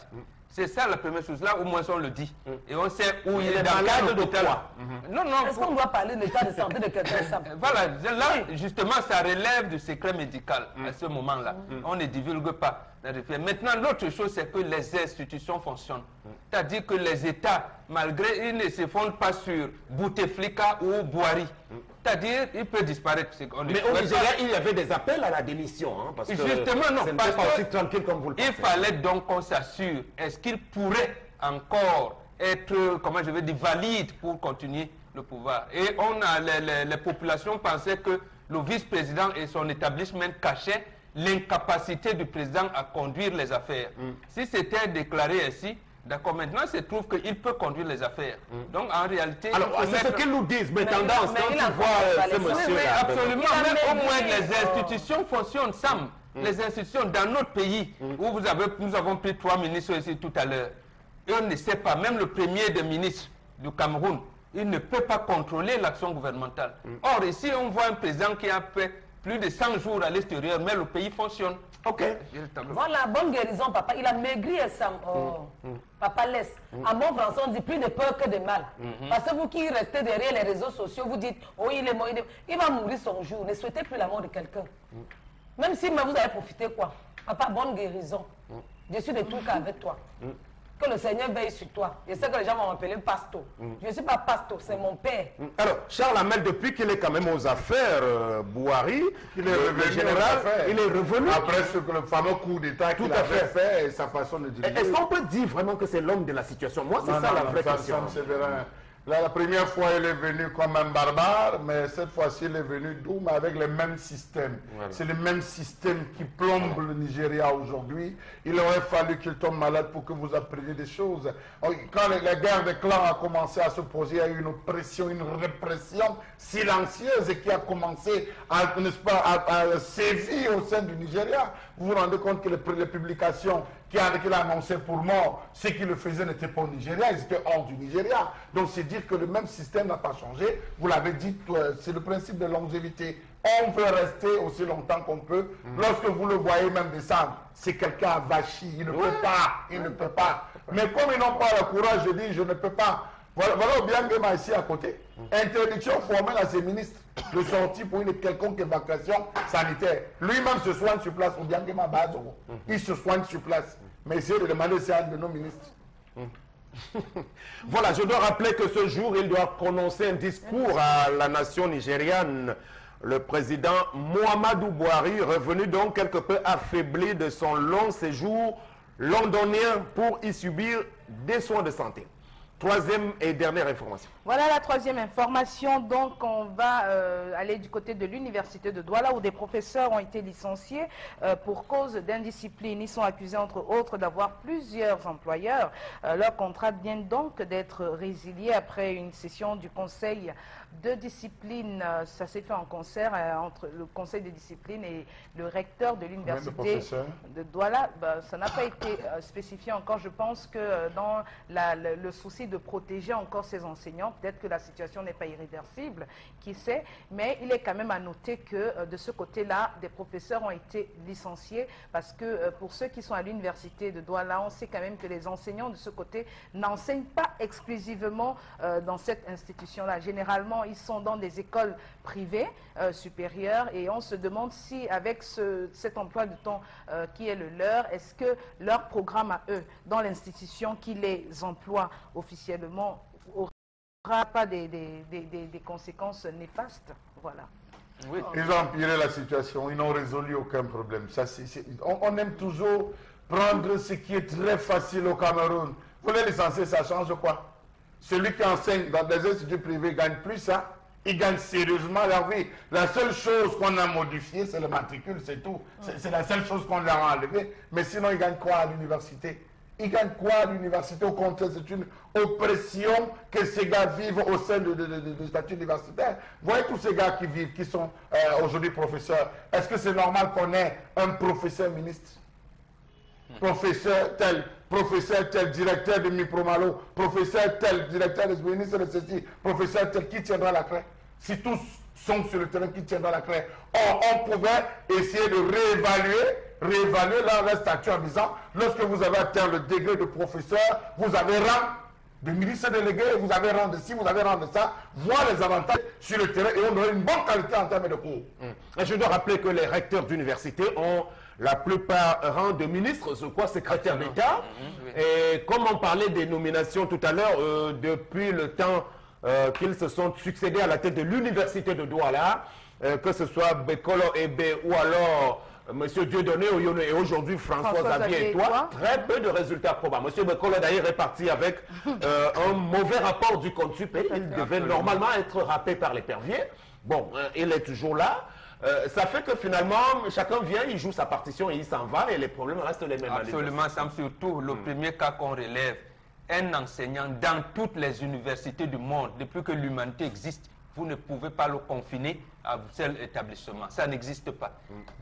C'est ça la première chose. Là, au moins, on le dit. Et on sait où il est dans malade de quoi. Non, non. Est-ce qu'on doit parler de l'état de santé de quelqu'un ça? Voilà. Là, justement, ça relève du secret médical à ce moment-là. On ne divulgue pas. Maintenant, l'autre chose, c'est que les institutions fonctionnent. C'est-à-dire que les États, malgré, ils ne se fondent pas sur Bouteflika ou Buhari. C'est-à-dire, il peut disparaître. Mais au Nigeria, il y avait des appels à la démission. Hein, parce que justement, non. Ce n'était pas aussi tranquille comme vous le pensez. Il fallait donc qu'on s'assure, est-ce qu'il pourrait encore être, comment je vais dire, valide pour continuer le pouvoir. Et on a, les populations pensaient que le vice-président et son établissement cachaient l'incapacité du président à conduire les affaires. Si c'était déclaré ainsi, d'accord, maintenant, il se trouve qu'il peut conduire les affaires. Donc, en réalité... Alors, c'est ce qu'ils nous disent, mais tendance, quand tu vois ce monsieur-là... Absolument, même au moins les institutions fonctionnent, Sam. Les institutions dans notre pays, où nous avons pris 3 ministres ici tout à l'heure, et on ne sait pas, même le premier des ministres du Cameroun, il ne peut pas contrôler l'action gouvernementale. Or, ici, on voit un président qui a fait plus de 100 jours à l'extérieur, mais le pays fonctionne. Ok. Voilà, bonne guérison, papa. Il a maigri, Sam. Papa laisse. En bon français, on dit plus de peur que de mal. Parce que vous qui restez derrière les réseaux sociaux, vous dites, oh, il est mort, il va mourir son jour. Ne souhaitez plus la mort de quelqu'un. Même si vous avez profité, quoi. Papa, bonne guérison. Je suis de tout cas avec toi. Que le Seigneur veille sur toi. Je sais que les gens vont m'appeler Pasto. Je ne suis pas Pasto, c'est mon père. Alors, Charles Hamel, depuis qu'il est quand même aux affaires, Buhari, il est revenu général, il est revenu. Après le fameux coup d'État qu'il avait fait et sa façon de diriger. Est-ce qu'on peut dire vraiment que c'est l'homme de la situation? Moi, c'est ça la vraie question. Là, la première fois, il est venu comme un barbare, mais cette fois-ci, il est venu doux, mais avec les mêmes systèmes. Voilà. C'est le même système qui plombe le Nigeria aujourd'hui. Il aurait fallu qu'il tombe malade pour que vous appreniez des choses. Quand la guerre des clans a commencé à se poser, il y a eu une oppression, une répression silencieuse qui a commencé à sévir au sein du Nigeria. Vous vous rendez compte que les publications qu'il a annoncé pour mort, ceux qui le faisaient n'étaient pas au Nigeria, ils étaient hors du Nigeria. Donc c'est dire que le même système n'a pas changé. Vous l'avez dit, c'est le principe de longévité. On veut rester aussi longtemps qu'on peut. Lorsque vous le voyez même descendre, c'est quelqu'un avachi. Il ne peut pas. Il ne peut pas. Mais comme ils n'ont pas le courage de dire je ne peux pas. Voilà Obiangema ici à côté. Interdiction formelle à ses ministres de sortir pour une quelconque évacuation sanitaire. Lui-même se soigne sur place. Obiangema Bazo. Il se soigne sur place. Mais essayez de demander c'est un de nos ministres. Voilà, je dois rappeler que ce jour, il doit prononcer un discours à la nation nigériane. Le président Muhammadu Buhari, revenu donc quelque peu affaibli de son long séjour londonien pour y subir des soins de santé. Troisième et dernière information. Voilà la troisième information. Donc, on va aller du côté de l'université de Douala où des professeurs ont été licenciés pour cause d'indiscipline. Ils sont accusés, entre autres, d'avoir plusieurs employeurs. Leur contrat vient donc d'être résilié après une session du conseil de discipline. Ça s'est fait en concert entre le conseil de discipline et le recteur de l'université de Douala. Ça n'a pas été spécifié encore. Je pense que dans le souci de protéger encore ces enseignants, peut-être que la situation n'est pas irréversible, qui sait, mais il est quand même à noter que de ce côté-là, des professeurs ont été licenciés parce que pour ceux qui sont à l'université de Douala, on sait quand même que les enseignants de ce côté n'enseignent pas exclusivement dans cette institution-là. Généralement, ils sont dans des écoles privées supérieures et on se demande si avec cet emploi de temps qui est le leur, est-ce que leur programme à eux, dans l'institution qui les emploie officiellement, n'aura pas des conséquences néfastes. Voilà. Oui. Ils ont empiré la situation, ils n'ont résolu aucun problème. Ça, on aime toujours prendre ce qui est très facile au Cameroun. Vous les licencier, ça change quoi? Celui qui enseigne dans des instituts privés gagne plus ça. Il gagne sérieusement leur vie. La seule chose qu'on a modifiée, c'est le matricule, c'est tout. C'est la seule chose qu'on leur a enlevée. Mais sinon, ils gagnent quoi à l'université? Ils gagnent quoi à l'université? Au contraire, c'est une oppression que ces gars vivent au sein du statut universitaire. Vous voyez tous ces gars qui vivent, qui sont aujourd'hui professeurs. Est-ce que c'est normal qu'on ait un professeur ministre? Professeur tel, directeur de Mipromalo, professeur tel, directeur de ministre de ceci, professeur tel, qui tiendra la clé? Si tous sont sur le terrain, qui tiendra la clé? Or, on pouvait essayer de réévaluer leur statut en disant, lorsque vous avez atteint le degré de professeur, vous avez rang de ministre délégué, vous avez rang de ci, vous avez rang de ça, voir les avantages sur le terrain et on aurait une bonne qualité en termes de cours. Et je dois rappeler que les recteurs d'université ont la plupart rang de ministre, c'est quoi, secrétaire d'État. Et comme on parlait des nominations tout à l'heure, depuis le temps qu'ils se sont succédés à la tête de l'université de Douala, que ce soit Bekolo Ebe ou alors M. Dieudonné Oyono et aujourd'hui François Xavier et toi, très peu de résultats probables. M. Bekolo d'ailleurs est parti avec un mauvais rapport du compte sup. Il devait normalement être rappelé par l'épervier. Bon, il est toujours là. Ça fait que finalement, chacun vient, il joue sa partition et il s'en va et les problèmes restent les mêmes. Absolument, Sam, surtout le premier cas qu'on relève, un enseignant dans toutes les universités du monde, depuis que l'humanité existe, vous ne pouvez pas le confiner à un seul établissement. Ça n'existe pas.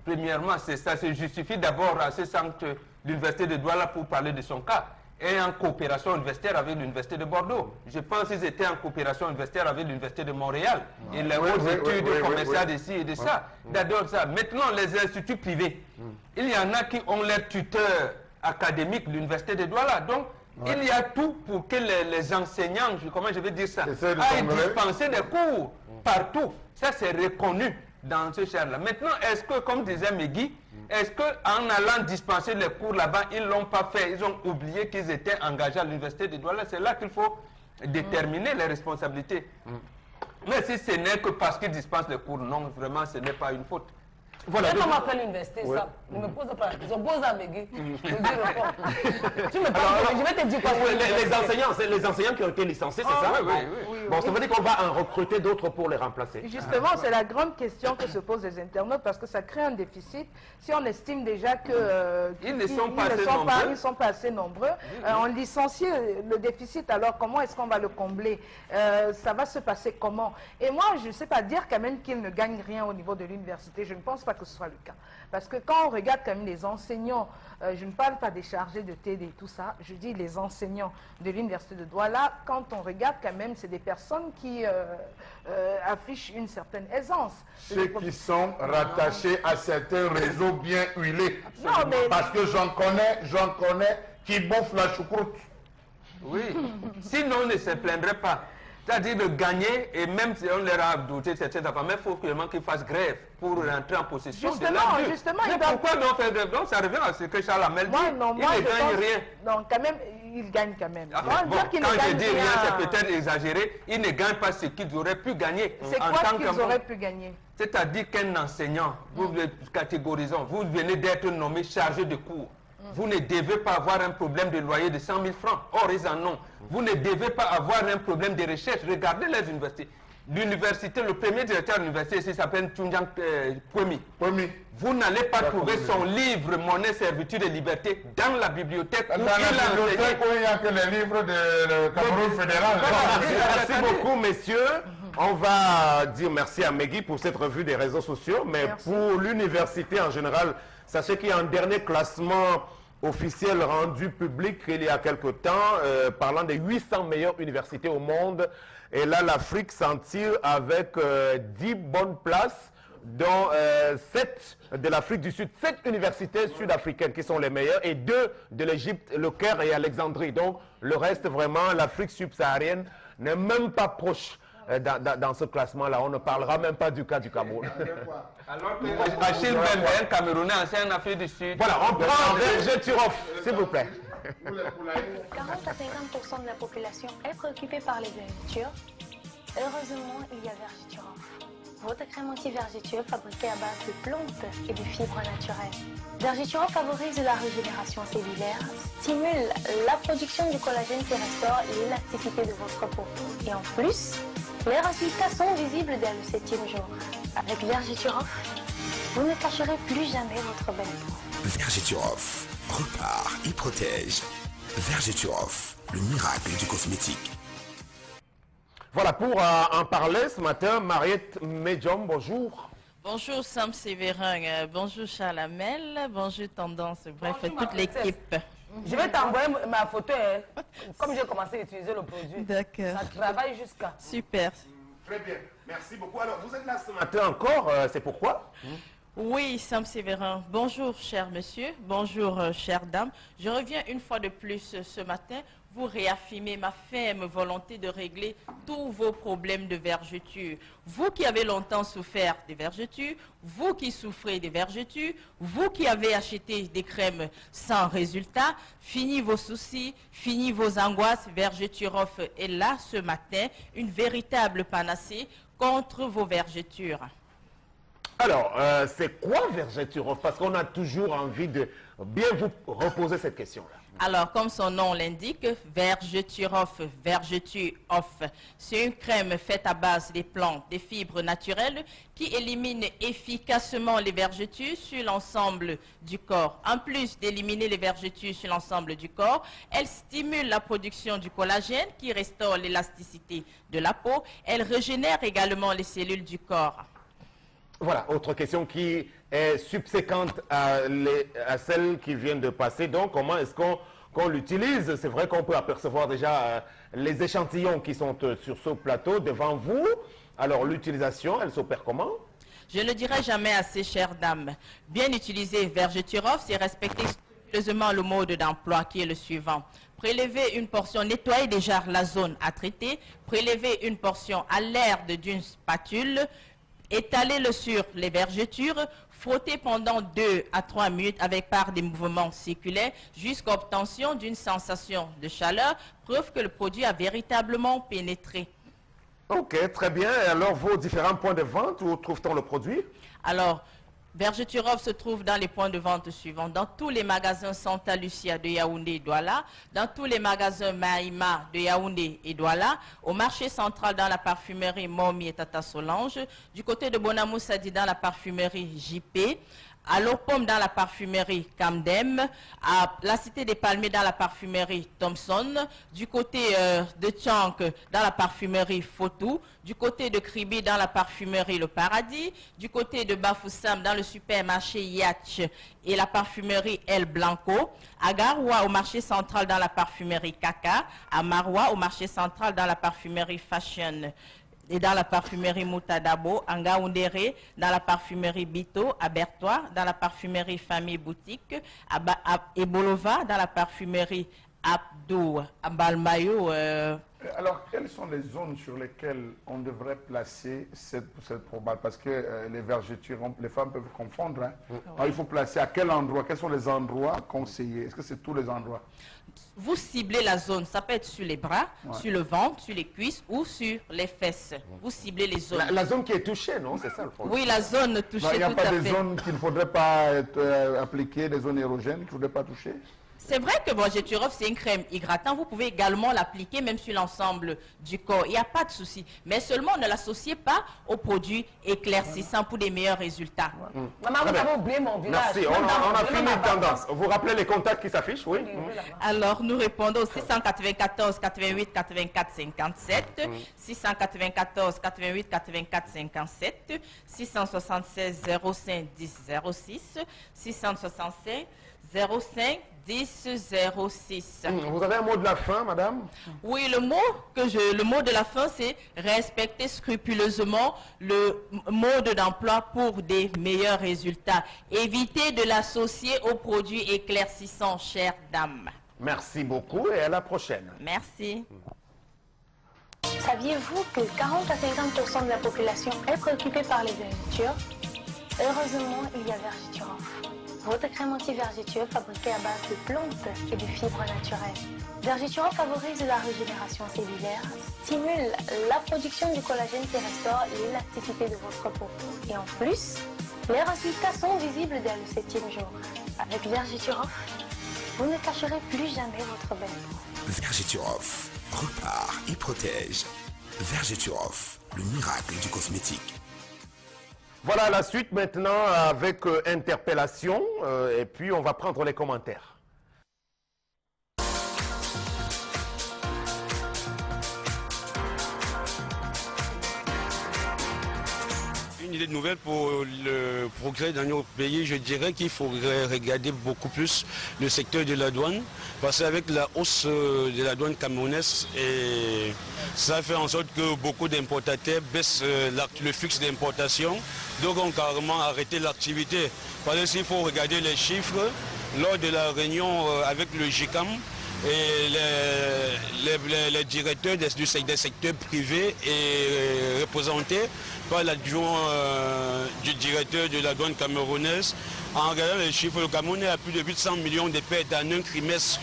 Premièrement, c'est ça. Ça justifie d'abord à ce centre, l'université de Douala, pour parler de son cas, et en coopération universitaire avec l'université de Bordeaux. Je pense qu'ils étaient en coopération universitaire avec l'université de Montréal. Et les hautes études commerciales d'ici et de ça. D'abord ça. Maintenant, les instituts privés. Il y en a qui ont leurs tuteurs académiques de l'université de Douala. Donc, il y a tout pour que les enseignants, comment je vais dire ça, aillent dispenser des cours partout. Ça, c'est reconnu dans ce champ-là. Maintenant, est-ce que, comme disait Megui, est-ce qu'en allant dispenser les cours là-bas, ils ne l'ont pas fait? Ils ont oublié qu'ils étaient engagés à l'université de Douala. C'est là qu'il faut déterminer les responsabilités. Mais si ce n'est que parce qu'ils dispensent les cours, non, vraiment, ce n'est pas une faute. Voilà. Quand on m'a fait l'université, ça, ne me pose pas. Ils ont posé à Megui. Tu me parles, je vais te dire quoi. Les enseignants qui ont été licenciés, c'est ça? Oui. Bon, ça veut dire qu'on va en recruter d'autres pour les remplacer. Justement, c'est la grande question que se posent les internautes parce que ça crée un déficit. Si on estime déjà que ils ne sont pas assez nombreux, on licencie le déficit, alors comment est-ce qu'on va le combler? Ça va se passer comment? Et moi, je ne sais pas dire quand même qu'ils ne gagnent rien au niveau de l'université. Je ne pense pas pas que ce soit le cas. Parce que quand on regarde quand même les enseignants, je ne parle pas des chargés de TD et tout ça, je dis les enseignants de l'université de Douala, quand on regarde quand même, c'est des personnes qui affichent une certaine aisance. Ceux qui sont rattachés à certains réseaux bien huilés. Non, mais... Parce que j'en connais qui bouffent la choucroute. Oui, sinon on ne se plaindrait pas. C'est-à-dire de gagner, et même si on leur a douté certaines affaires, mais il faut vraiment qu'ils fassent grève pour rentrer en possession de leur Dieu. Mais pourquoi donc faire grève? Donc ça revient à ce que Charles Hamel dit. Il ne gagne rien. Non, quand même, il gagne quand même. Bon, quand je dis rien, c'est peut-être exagéré. Il ne gagne pas ce qu'ils auraient pu gagner. C'est quoi qu'ils auraient pu gagner? C'est-à-dire qu'un enseignant, vous le catégorisons, vous venez d'être nommé chargé de cours. Vous ne devez pas avoir un problème de loyer de 100 000 francs. Or, ils en ont. Vous ne devez pas avoir un problème de recherche. Regardez les universités. L'université, le premier directeur de l'université ici s'appelle Tunjang Kwemi. Vous n'allez pas trouver son livre Monnaie, servitude et liberté dans la bibliothèque. Dans la bibliothèque où il n'y a que les livres de Cameroun fédéral. Merci beaucoup, messieurs. On va dire merci à Megui pour cette revue des réseaux sociaux, mais pour l'université en général, sachez qu'il y a un dernier classement officiel rendu public il y a quelque temps, parlant des 800 meilleures universités au monde. Et là, l'Afrique s'en tire avec 10 bonnes places, dont 7 de l'Afrique du Sud, 7 universités sud-africaines qui sont les meilleures, et 2 de l'Égypte, le Caire et Alexandrie. Donc, le reste, vraiment, l'Afrique subsaharienne n'est même pas proche dans ce classement-là. On ne parlera même pas du cas du Cameroun. Alors que Achille Bembe, un Camerounais ancien en Afrique du Sud. Voilà, on prend Vergeturoff, s'il vous plaît. 40 à 50% de la population est préoccupée par les vergetures. Heureusement, il y a Vergeturoff. Votre crème anti-vergeture fabriquée à base de plantes et de fibres naturelles. Vergeturoff favorise la régénération cellulaire, stimule la production du collagène qui restaure l'élasticité de votre peau. Et en plus, les résultats sont visibles dès le 7e jour. Avec Vergeturoff, vous ne cacherez plus jamais votre belle peau. Vergeturoff repart et protège. Vergeturoff, le miracle du cosmétique. Voilà, pour en parler ce matin, Mariette Medjom, bonjour. Bonjour Sam Sévérin, bonjour Charles Hamel, bonjour Tendance, bref, bonjour, toute l'équipe. Je vais t'envoyer ma photo, hein, comme j'ai commencé à utiliser le produit. D'accord. Ça travaille jusqu'à... Super. Très bien, merci beaucoup. Alors, vous êtes là ce matin encore, c'est pourquoi? Oui, Sam Sévérin. Bonjour, cher monsieur. Bonjour, chère dame. Je reviens une fois de plus ce matin vous réaffirmer ma ferme volonté de régler tous vos problèmes de vergeture. Vous qui avez longtemps souffert des vergetures, vous qui souffrez des vergetures, vous qui avez acheté des crèmes sans résultat, fini vos soucis, fini vos angoisses, Vergeturoff est là ce matin, une véritable panacée contre vos vergetures. Alors, c'est quoi Vergeturoff? Parce qu'on a toujours envie de bien vous reposer cette question-là. Alors, comme son nom l'indique, Vergeturoff, c'est une crème faite à base des plantes, des fibres naturelles qui élimine efficacement les vergetures sur l'ensemble du corps. En plus d'éliminer les vergetures sur l'ensemble du corps, elle stimule la production du collagène qui restaure l'élasticité de la peau. Elle régénère également les cellules du corps. Voilà, autre question qui est subséquente à celle qui vient de passer. Donc, comment est-ce qu'on l'utilise? C'est vrai qu'on peut apercevoir déjà les échantillons qui sont sur ce plateau devant vous. Alors, l'utilisation, elle s'opère comment? Je ne le dirai jamais assez, chère dame. Bien utiliser Vergeturoff, c'est respecter scrupuleusement le mode d'emploi qui est le suivant. Prélever une portion, nettoyer déjà la zone à traiter, prélever une portion à l'air d'une spatule, étalez-le sur les vergetures, frottez pendant 2 à 3 minutes par des mouvements circulaires jusqu'à obtention d'une sensation de chaleur, preuve que le produit a véritablement pénétré. Ok, très bien. Et alors, vos différents points de vente, où trouve-t-on le produit? Alors, Vergeturoff se trouve dans les points de vente suivants. Dans tous les magasins Santa Lucia de Yaoundé et Douala, dans tous les magasins Maïma de Yaoundé et Douala, au marché central dans la parfumerie Momi et Tata Solange, du côté de Bonamoussadi dans la parfumerie JP, à l'Opom dans la parfumerie Camdem, à la Cité des Palmiers dans la parfumerie Thompson, du côté de Tchank dans la parfumerie Fotou, du côté de Kribi dans la parfumerie Le Paradis, du côté de Bafoussam dans le supermarché Yatch et la parfumerie El Blanco, à Garoua au marché central dans la parfumerie Kaka, à Maroua au marché central dans la parfumerie Fashion et dans la parfumerie Moutadabo, à Ngaoundéré, dans la parfumerie Bito, à Bertois, dans la parfumerie Famille Boutique, à Ebolova, dans la parfumerie Abdou, à Balmayo. Alors, quelles sont les zones sur lesquelles on devrait placer cette probable? Parce que les vergetures, les femmes peuvent confondre. Hein. Alors, il faut placer à quel endroit? Quels sont les endroits conseillés? Est-ce que c'est tous les endroits? Vous ciblez la zone, ça peut être sur les bras, sur le ventre, sur les cuisses ou sur les fesses. Vous ciblez les zones. La zone qui est touchée, non? C'est ça le problème. Oui, la zone touchée, tout à fait. Il n'y a pas des zones qu'il ne faudrait pas appliquer, des zones érogènes qu'il ne faudrait pas toucher? C'est vrai que Vergeturov, c'est une crème hydratant. Vous pouvez également l'appliquer même sur l'ensemble du corps. Il n'y a pas de souci. Mais seulement ne l'associez pas aux produits éclaircissants pour des meilleurs résultats. Maman, vous avez oublié mon village. Merci. On a fini tendance. Vous rappelez les contacts qui s'affichent, oui? Alors, nous répondons au 694 88 84 57, 694 88 84 57, 676 05 10 06, 665 05 10 06. Vous avez un mot de la fin, madame? Oui, le mot de la fin, c'est respecter scrupuleusement le mode d'emploi pour des meilleurs résultats. Évitez de l'associer aux produits éclaircissants, chères dames. Merci beaucoup et à la prochaine. Merci. Saviez-vous que 40 à 50% de la population est préoccupée par les vergetures? Heureusement, il y a Vergeturov. Votre crème anti-vergeture fabriquée à base de plantes et de fibres naturelles. Vergeturov favorise la régénération cellulaire, stimule la production du collagène qui restaure l'élasticité de votre peau. Et en plus, les résultats sont visibles dès le 7e jour. Avec Vergeturov, vous ne cacherez plus jamais votre belle peau. Vergeturov repart et protège. Vergeturov, le miracle du cosmétique. Voilà la suite maintenant avec interpellation et puis on va prendre les commentaires. Une idée de nouvelle pour le progrès dans notre pays, je dirais qu'il faudrait regarder beaucoup plus le secteur de la douane, parce qu'avec la hausse de la douane camerounaise, et ça fait en sorte que beaucoup d'importateurs baissent le flux d'importation, donc ont carrément arrêté l'activité. Parce qu'il faut regarder les chiffres lors de la réunion avec le GICAM et les directeurs des secteurs privés et représentés par l'adjoint du directeur de la douane camerounaise. En regardant les chiffres, le Cameroun a plus de 800 millions de pertes en un trimestre.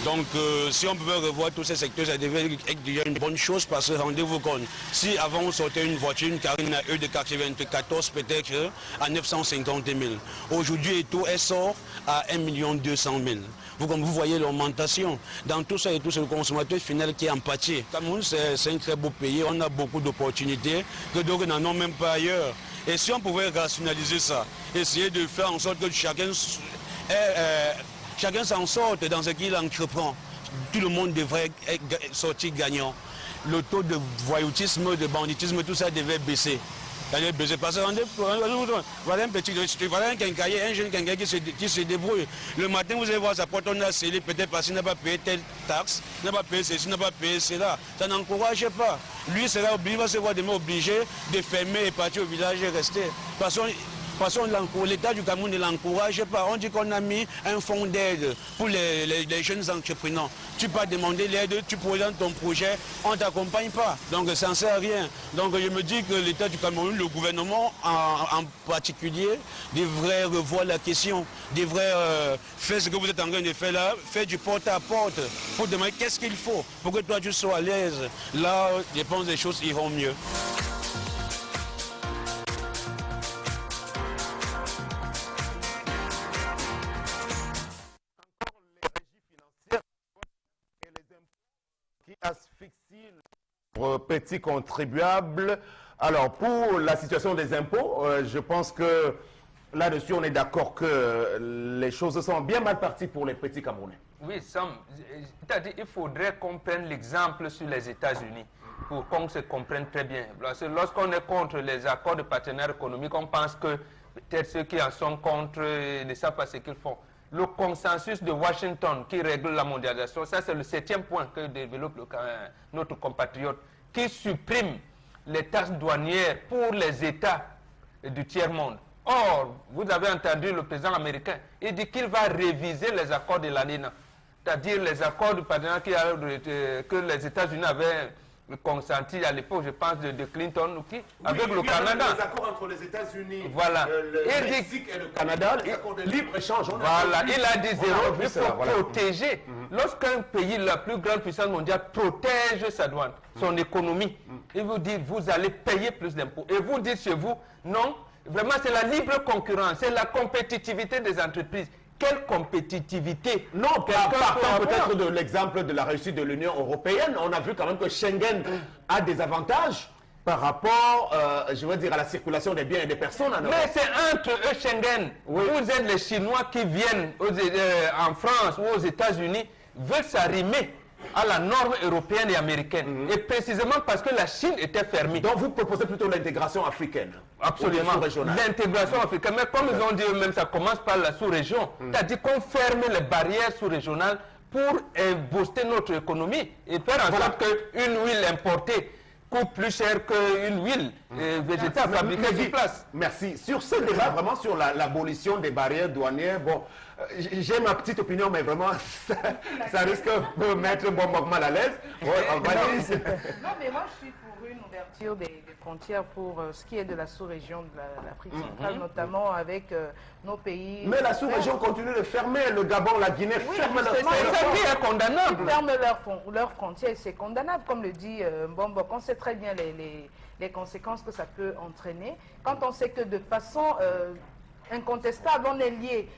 Donc si on pouvait revoir tous ces secteurs, ça devait être déjà une bonne chose, parce que rendez-vous compte, si avant on sortait une voiture, une Carine à E de 94 peut-être à 950 000. Aujourd'hui, elle sort à 1 200 000. Comme vous voyez l'augmentation. Dans tout ça et tout, c'est le consommateur final qui est en pâtit. Le Cameroun, c'est un très beau pays, on a beaucoup d'opportunités que d'autres n'en ont même pas ailleurs. Et si on pouvait rationaliser ça, essayer de faire en sorte que chacun s'en sorte dans ce qu'il entreprend, tout le monde devrait sortir gagnant. Le taux de voyoutisme, de banditisme, tout ça devait baisser. Parce que voilà un petit, voilà un quincailler, un jeune quincailler qui se débrouille. Le matin, vous allez voir sa porte, on a scellé peut-être parce qu'il n'a pas payé telle taxe, n'a pas payé ceci, n'a pas payé cela. Ça n'encourage pas. Lui sera obligé, va se voir demain obligé de fermer et partir au village et rester. Parce que l'État du Cameroun ne l'encourage pas. On dit qu'on a mis un fonds d'aide pour les jeunes entrepreneurs. Tu peux demander l'aide, tu présentes ton projet, on ne t'accompagne pas. Donc ça ne sert à rien. Donc je me dis que l'État du Cameroun, le gouvernement en particulier, devrait revoir la question, devrait faire ce que vous êtes en train de faire là, faire du porte-à-porte pour demander qu'est-ce qu'il faut pour que toi tu sois à l'aise. Là, je pense que les choses iront mieux. Asphyxie pour petits contribuables. Alors, pour la situation des impôts, je pense que Là-dessus, on est d'accord que les choses sont bien mal parties pour les petits Camerounais. Oui, Sam, c'est-à-dire qu'il faudrait qu'on prenne l'exemple sur les États-Unis pour qu'on se comprenne très bien. Lorsqu'on est contre les accords de partenariat économique, on pense que peut-être ceux qui en sont contre ne savent pas ce qu'ils font. Le consensus de Washington qui règle la mondialisation, ça c'est le 7e point que développe notre compatriote, qui supprime les taxes douanières pour les États du tiers-monde. Or, vous avez entendu le président américain, il dit qu'il va réviser les accords de l'ANINA, c'est-à-dire les accords de partenariat que les États-Unis avaient consenti à l'époque, je pense, de Clinton, avec le Canada. Les accords entre les États-Unis, voilà. le Mexique et le Canada, les accords de libre-échange. Voilà, il a dit zéro, il faut protéger. Lorsqu'un pays, la plus grande puissance mondiale, protège sa douane, son économie, il vous dit, vous allez payer plus d'impôts. Et vous dites chez vous, non, vraiment c'est la libre concurrence, c'est la compétitivité des entreprises. Quelle compétitivité? Non, partant peut-être de l'exemple de la réussite de l'Union européenne, on a vu quand même que Schengen a des avantages par rapport, je veux dire, à la circulation des biens et des personnes en Europe. Mais c'est entre eux Schengen. Oui. Vous êtes les Chinois qui viennent en France ou aux États-Unis, veulent s'arrimer à la norme européenne et américaine. Et précisément parce que la Chine était fermée. Donc vous proposez plutôt l'intégration africaine? Absolument. L'intégration africaine. Mais comme ils ont dit eux-mêmes, ça commence par la sous-région. C'est-à-dire qu'on ferme les barrières sous-régionales pour booster notre économie et faire en sorte qu'une huile importée coûte plus cher qu'une huile végétale fabriquée sur place. Merci. Sur ce débat, vraiment sur l'abolition des barrières douanières, bon, j'ai ma petite opinion, mais vraiment, ça risque de mettre bon mal à l'aise. Non, mais moi, je suis pour une ouverture des frontières pour ce qui est de la sous-région de l'Afrique centrale, notamment avec nos pays. Mais la sous-région continue de fermer. Le Gabon, la Guinée ferment leurs frontières. C'est condamnable. Ils ferment leurs frontières, c'est condamnable, comme le dit Mbombo. On sait très bien les conséquences que ça peut entraîner. Quand on sait que de façon incontestable, on est lié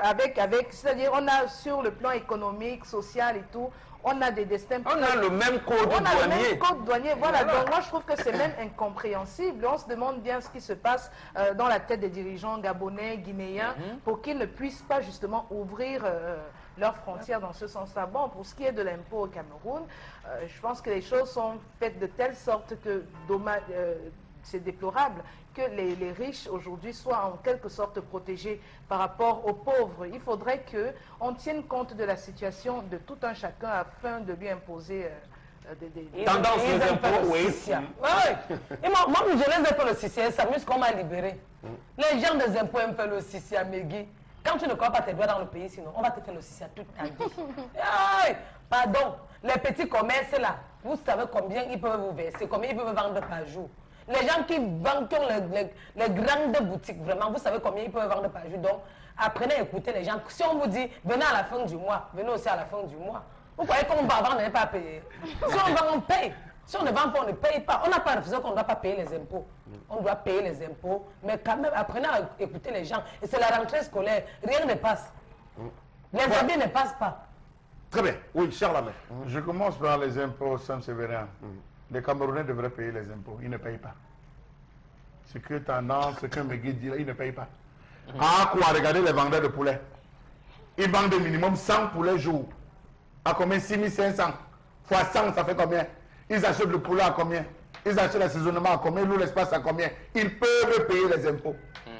avec c'est-à-dire on a sur le plan économique, social et tout, on a des destins. On a le même code douanier. On a le même code douanier. Voilà. Donc moi je trouve que c'est même incompréhensible. On se demande bien ce qui se passe dans la tête des dirigeants gabonais, guinéens, pour qu'ils ne puissent pas justement ouvrir leurs frontières dans ce sens-là. Bon, pour ce qui est de l'impôt au Cameroun, je pense que les choses sont faites de telle sorte que c'est déplorable que les riches aujourd'hui soient en quelque sorte protégés par rapport aux pauvres. Il faudrait qu'on tienne compte de la situation de tout un chacun afin de lui imposer des tendances aux impôts. Oui. Et moi, je les ai fait le CCA, ça m'amuse qu'on m'a libéré. Les gens des impôts aiment faire le CCA, Megui. Quand tu ne crois pas tes doigts dans le pays, sinon on va te faire le CCA toute ta vie. Pardon, les petits commerces là, vous savez combien ils peuvent vous verser, combien ils peuvent vendre par jour. Les gens qui vendent, qui ont les grandes boutiques, vraiment, vous savez combien ils peuvent vendre par jour. Donc, apprenez à écouter les gens. Si on vous dit, venez à la fin du mois, venez aussi à la fin du mois. Vous croyez qu'on va vendre, on n'est pas payé. Si on vend, on paye. Si on ne vend pas, on ne paye pas. On n'a pas refusé qu'on ne doit pas payer les impôts. On doit payer les impôts. Mais quand même, apprenez à écouter les gens. Et c'est la rentrée scolaire. Rien ne passe. Les habits ne passent pas. Très bien. Oui, Charles Lamé. Je commence par les impôts, Sam Sévérin. Les Camerounais devraient payer les impôts. Ils ne payent pas. Ce que tendance, ce que Megui dit là, ils ne payent pas. Ah quoi, regardez les vendeurs de poulets. Ils vendent au minimum 100 poulets jour. À combien? 6500. Fois 100, ça fait combien? Ils achètent le poulet à combien? Ils achètent l'assaisonnement à combien? Ils louent l'espace à combien? Ils peuvent payer les impôts.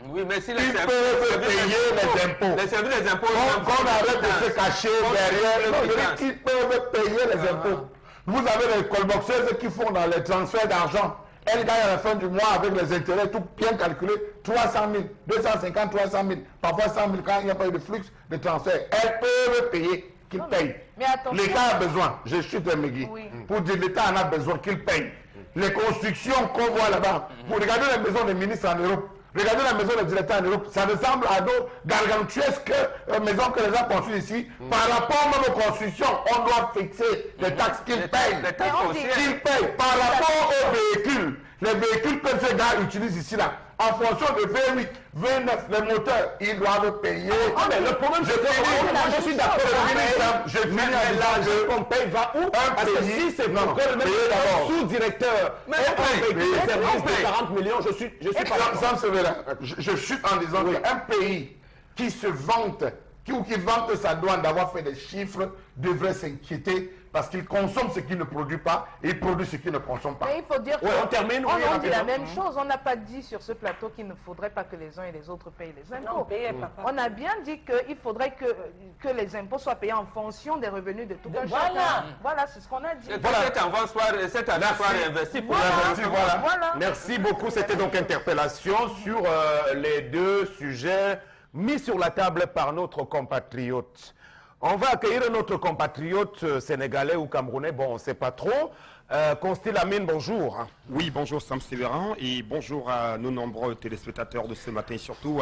Oui, mais si ils peuvent payer les impôts. Les services des impôts. Qu'on arrête de se cacher derrière. Ils peuvent payer les impôts. Vous avez les colboxeuses qui font dans les transferts d'argent. Elles gagnent à la fin du mois avec les intérêts, tout bien calculé, 300 000, 250, 300 000, parfois 100 000 quand il n'y a pas eu de flux de transfert. Elles peuvent payer, qu'ils payent. L'État a besoin, je suis de Megui, pour dire l'État en a besoin, qu'il paye. Les constructions qu'on voit là-bas, vous regardez les maisons des ministres en Europe, regardez la maison des directeurs en Europe, ça ressemble à d'autres gargantuesques maisons que les gens construisent ici. Par rapport même aux constructions, on doit fixer les taxes qu'ils payent. Qu'ils payent par rapport aux véhicules. Les véhicules que ces gars utilisent ici, là, en fonction de V8, V9, les moteurs, ils doivent payer. Mais le problème, c'est que je suis d'accord avec je finis mais l'argent qu'on paye va où? Parce que si c'est encore le même sous-directeur et un véhicule de service de 40 millions, je suis pas je suis en disant qu'un pays qui se vante, qui vante sa douane d'avoir fait des chiffres, devrait s'inquiéter parce qu'il consomme ce qu'il ne produit pas et il produit ce qu'il ne consomme pas. Mais il faut dire on termine. On dit la même chose. On n'a pas dit sur ce plateau qu'il ne faudrait pas que les uns et les autres payent les impôts. On a bien dit qu'il faudrait que les impôts soient payés en fonction des revenus de tout un chacun. Voilà, c'est ce qu'on a dit. Cette année soit réinvestie pour voilà. Merci beaucoup. C'était donc interpellation sur les deux sujets mis sur la table par notre compatriote. On va accueillir notre compatriote sénégalais ou camerounais, bon, on ne sait pas trop. Constil Amine, bonjour. Oui, bonjour Sam Sévérin et bonjour à nos nombreux téléspectateurs de ce matin et surtout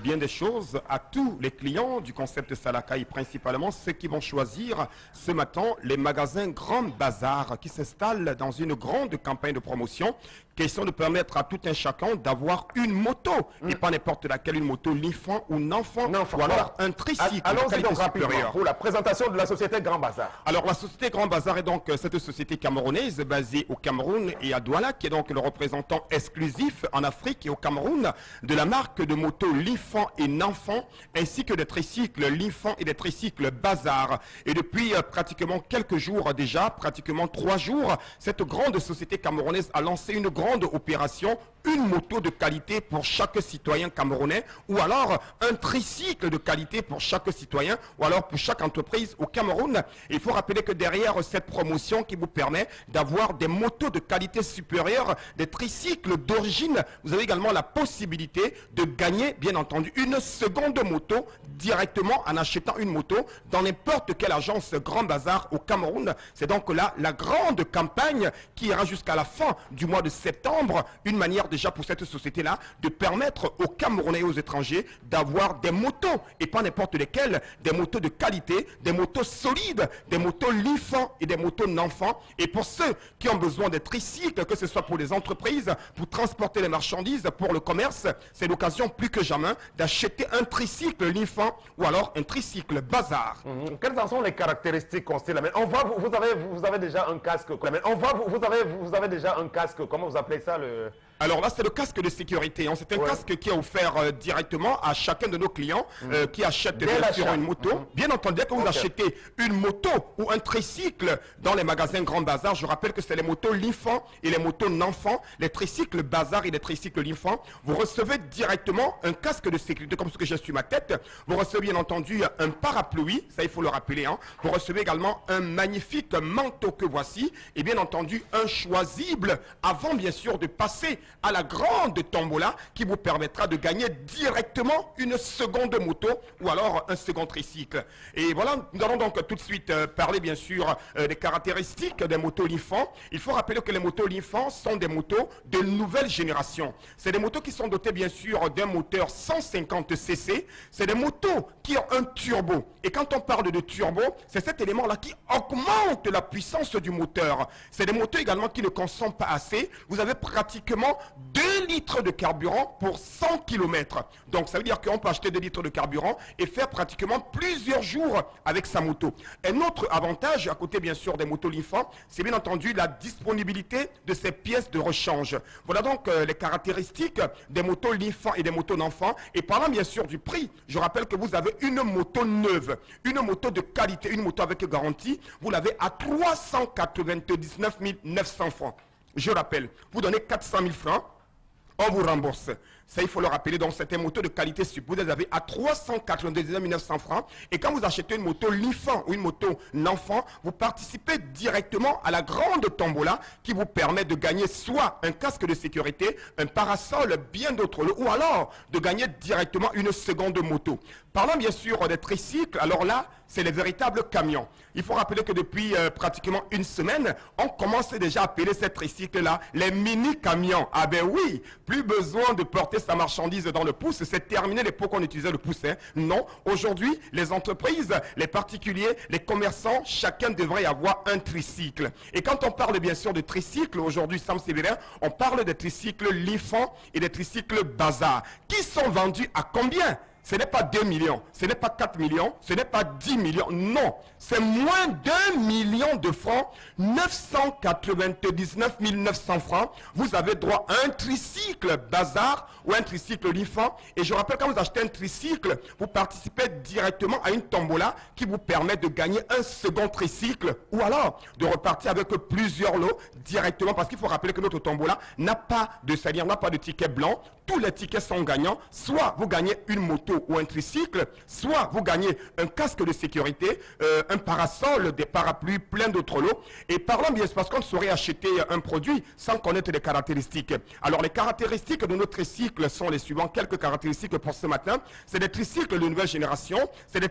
bien des choses à tous les clients du concept Salakaï, principalement ceux qui vont choisir ce matin les magasins Grand Bazar qui s'installent dans une grande campagne de promotion. Question de permettre à tout un chacun d'avoir une moto et pas n'importe laquelle, une moto l'enfant ou non-enfant ou alors un tricycle de qualité supérieure. Pour la présentation de la société Grand Bazar. Alors la société Grand Bazar est donc cette société camerounaise basée au Cameroun et à Douala qui est donc le représentant exclusif en Afrique et au Cameroun de la marque de moto l'enfant et non-enfant ainsi que des tricycles l'enfant et des tricycles Bazar. Et depuis pratiquement quelques jours déjà, pratiquement 3 jours, cette grande société camerounaise a lancé une grande opération, une moto de qualité pour chaque citoyen camerounais ou alors un tricycle de qualité pour chaque citoyen ou alors pour chaque entreprise au Cameroun. Il faut rappeler que derrière cette promotion qui vous permet d'avoir des motos de qualité supérieure, des tricycles d'origine, vous avez également la possibilité de gagner bien entendu une seconde moto directement en achetant une moto dans n'importe quelle agence Grand Bazar au Cameroun. C'est donc là la grande campagne qui ira jusqu'à la fin du mois de septembre, une manière déjà pour cette société-là de permettre aux Camerounais et aux étrangers d'avoir des motos et pas n'importe lesquelles, des motos de qualité, des motos solides, des motos l'enfant et des motos non-enfants. Et pour ceux qui ont besoin de tricycles, que ce soit pour les entreprises, pour transporter les marchandises, pour le commerce, c'est l'occasion plus que jamais d'acheter un tricycle l'enfant ou alors un tricycle Bazar. Quelles en sont les caractéristiques Constil Amine? Vous avez déjà un casque. Vous avez déjà un casque. Comment vous appelez ça le... Alors là, c'est le casque de sécurité. C'est un casque qui est offert directement à chacun de nos clients qui achètent bien sûr une moto. Bien entendu, dès que vous achetez une moto ou un tricycle dans les magasins Grand Bazar, je rappelle que c'est les motos l'enfant et les motos non-enfant, les tricycles Bazar et les tricycles l'enfant. Vous recevez directement un casque de sécurité comme ce que j'ai sur ma tête. Vous recevez bien entendu un parapluie, ça il faut le rappeler. Vous recevez également un magnifique manteau que voici et bien entendu un choisible avant bien sûr de passer à la grande tombola qui vous permettra de gagner directement une seconde moto ou alors un second tricycle. Et voilà, nous allons donc tout de suite parler bien sûr des caractéristiques des motos l'enfant. Il faut rappeler que les motos l'enfant sont des motos de nouvelle génération. C'est des motos qui sont dotées bien sûr d'un moteur 150 cc. C'est des motos qui ont un turbo. Et quand on parle de turbo, c'est cet élément-là qui augmente la puissance du moteur. C'est des motos également qui ne consomment pas assez. Vous avez pratiquement 2 litres de carburant pour 100 km. Donc ça veut dire qu'on peut acheter 2 litres de carburant et faire pratiquement plusieurs jours avec sa moto. Un autre avantage, à côté bien sûr des motos l'enfant, c'est bien entendu la disponibilité de ces pièces de rechange. Voilà donc les caractéristiques des motos l'enfant et des motos d'enfant. Et parlant bien sûr du prix, je rappelle que vous avez une moto neuve, une moto de qualité, une moto avec garantie, vous l'avez à 399 900 francs. Je rappelle, vous donnez 400 000 francs, on vous rembourse. Ça, il faut le rappeler. Donc, c'est une moto de qualité sup. Vous les avez à 399 900 francs. Et quand vous achetez une moto l'enfant ou une moto n'enfant, vous participez directement à la grande tombola qui vous permet de gagner soit un casque de sécurité, un parasol, bien d'autres, ou alors de gagner directement une seconde moto. Parlant bien sûr des tricycles, alors là, c'est les véritables camions. Il faut rappeler que depuis pratiquement une semaine, on commence déjà à appeler ces tricycles-là les mini-camions. Ah ben oui, Plus besoin de porter sa marchandise dans le pouce. C'est terminé l'époque où on utilisait le pouce. Non, aujourd'hui, les entreprises, les particuliers, les commerçants, chacun devrait avoir un tricycle. Et quand on parle bien sûr de tricycle, aujourd'hui, Sam Sévérin, on parle des tricycles Lifan et des tricycles Bazar, qui sont vendus à combien? Ce n'est pas 2 millions, ce n'est pas 4 millions, ce n'est pas 10 millions, non. C'est moins d'1 million de francs, 999 900 francs. Vous avez droit à un tricycle Bazar ou un tricycle Lifan. Et je rappelle, quand vous achetez un tricycle, vous participez directement à une tombola qui vous permet de gagner un second tricycle ou alors de repartir avec plusieurs lots directement. Parce qu'il faut rappeler que notre tombola n'a pas de salaire, n'a pas de ticket blanc. Tous les tickets sont gagnants. Soit vous gagnez une moto ou un tricycle, soit vous gagnez un casque de sécurité, un parasol, des parapluies, plein d'autres lots. Et parlons bien, c'est parce qu'on ne saurait acheter un produit sans connaître les caractéristiques. Alors les caractéristiques de nos tricycles sont les suivantes. Quelques caractéristiques pour ce matin. C'est des tricycles de nouvelle génération. C'est des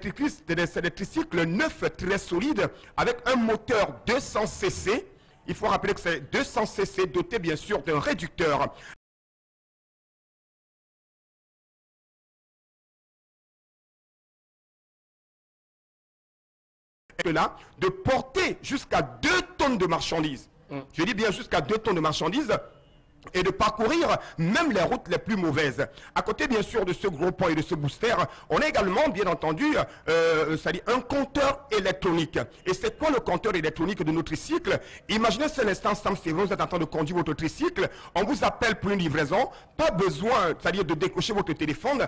tricycles neufs, très solides, avec un moteur 200 cc. Il faut rappeler que c'est 200 cc doté bien sûr d'un réducteur. Là, de porter jusqu'à 2 tonnes de marchandises. Je dis bien jusqu'à 2 tonnes de marchandises et de parcourir même les routes les plus mauvaises. À côté bien sûr de ce gros pont et de ce booster, on a également bien entendu c'est-à-dire un compteur électronique. Et c'est quoi le compteur électronique de notre tricycle? Imaginez c'est l'instant, Sam Sévérin, vous êtes en train de conduire votre tricycle, on vous appelle pour une livraison, pas besoin, c'est-à-dire de décocher votre téléphone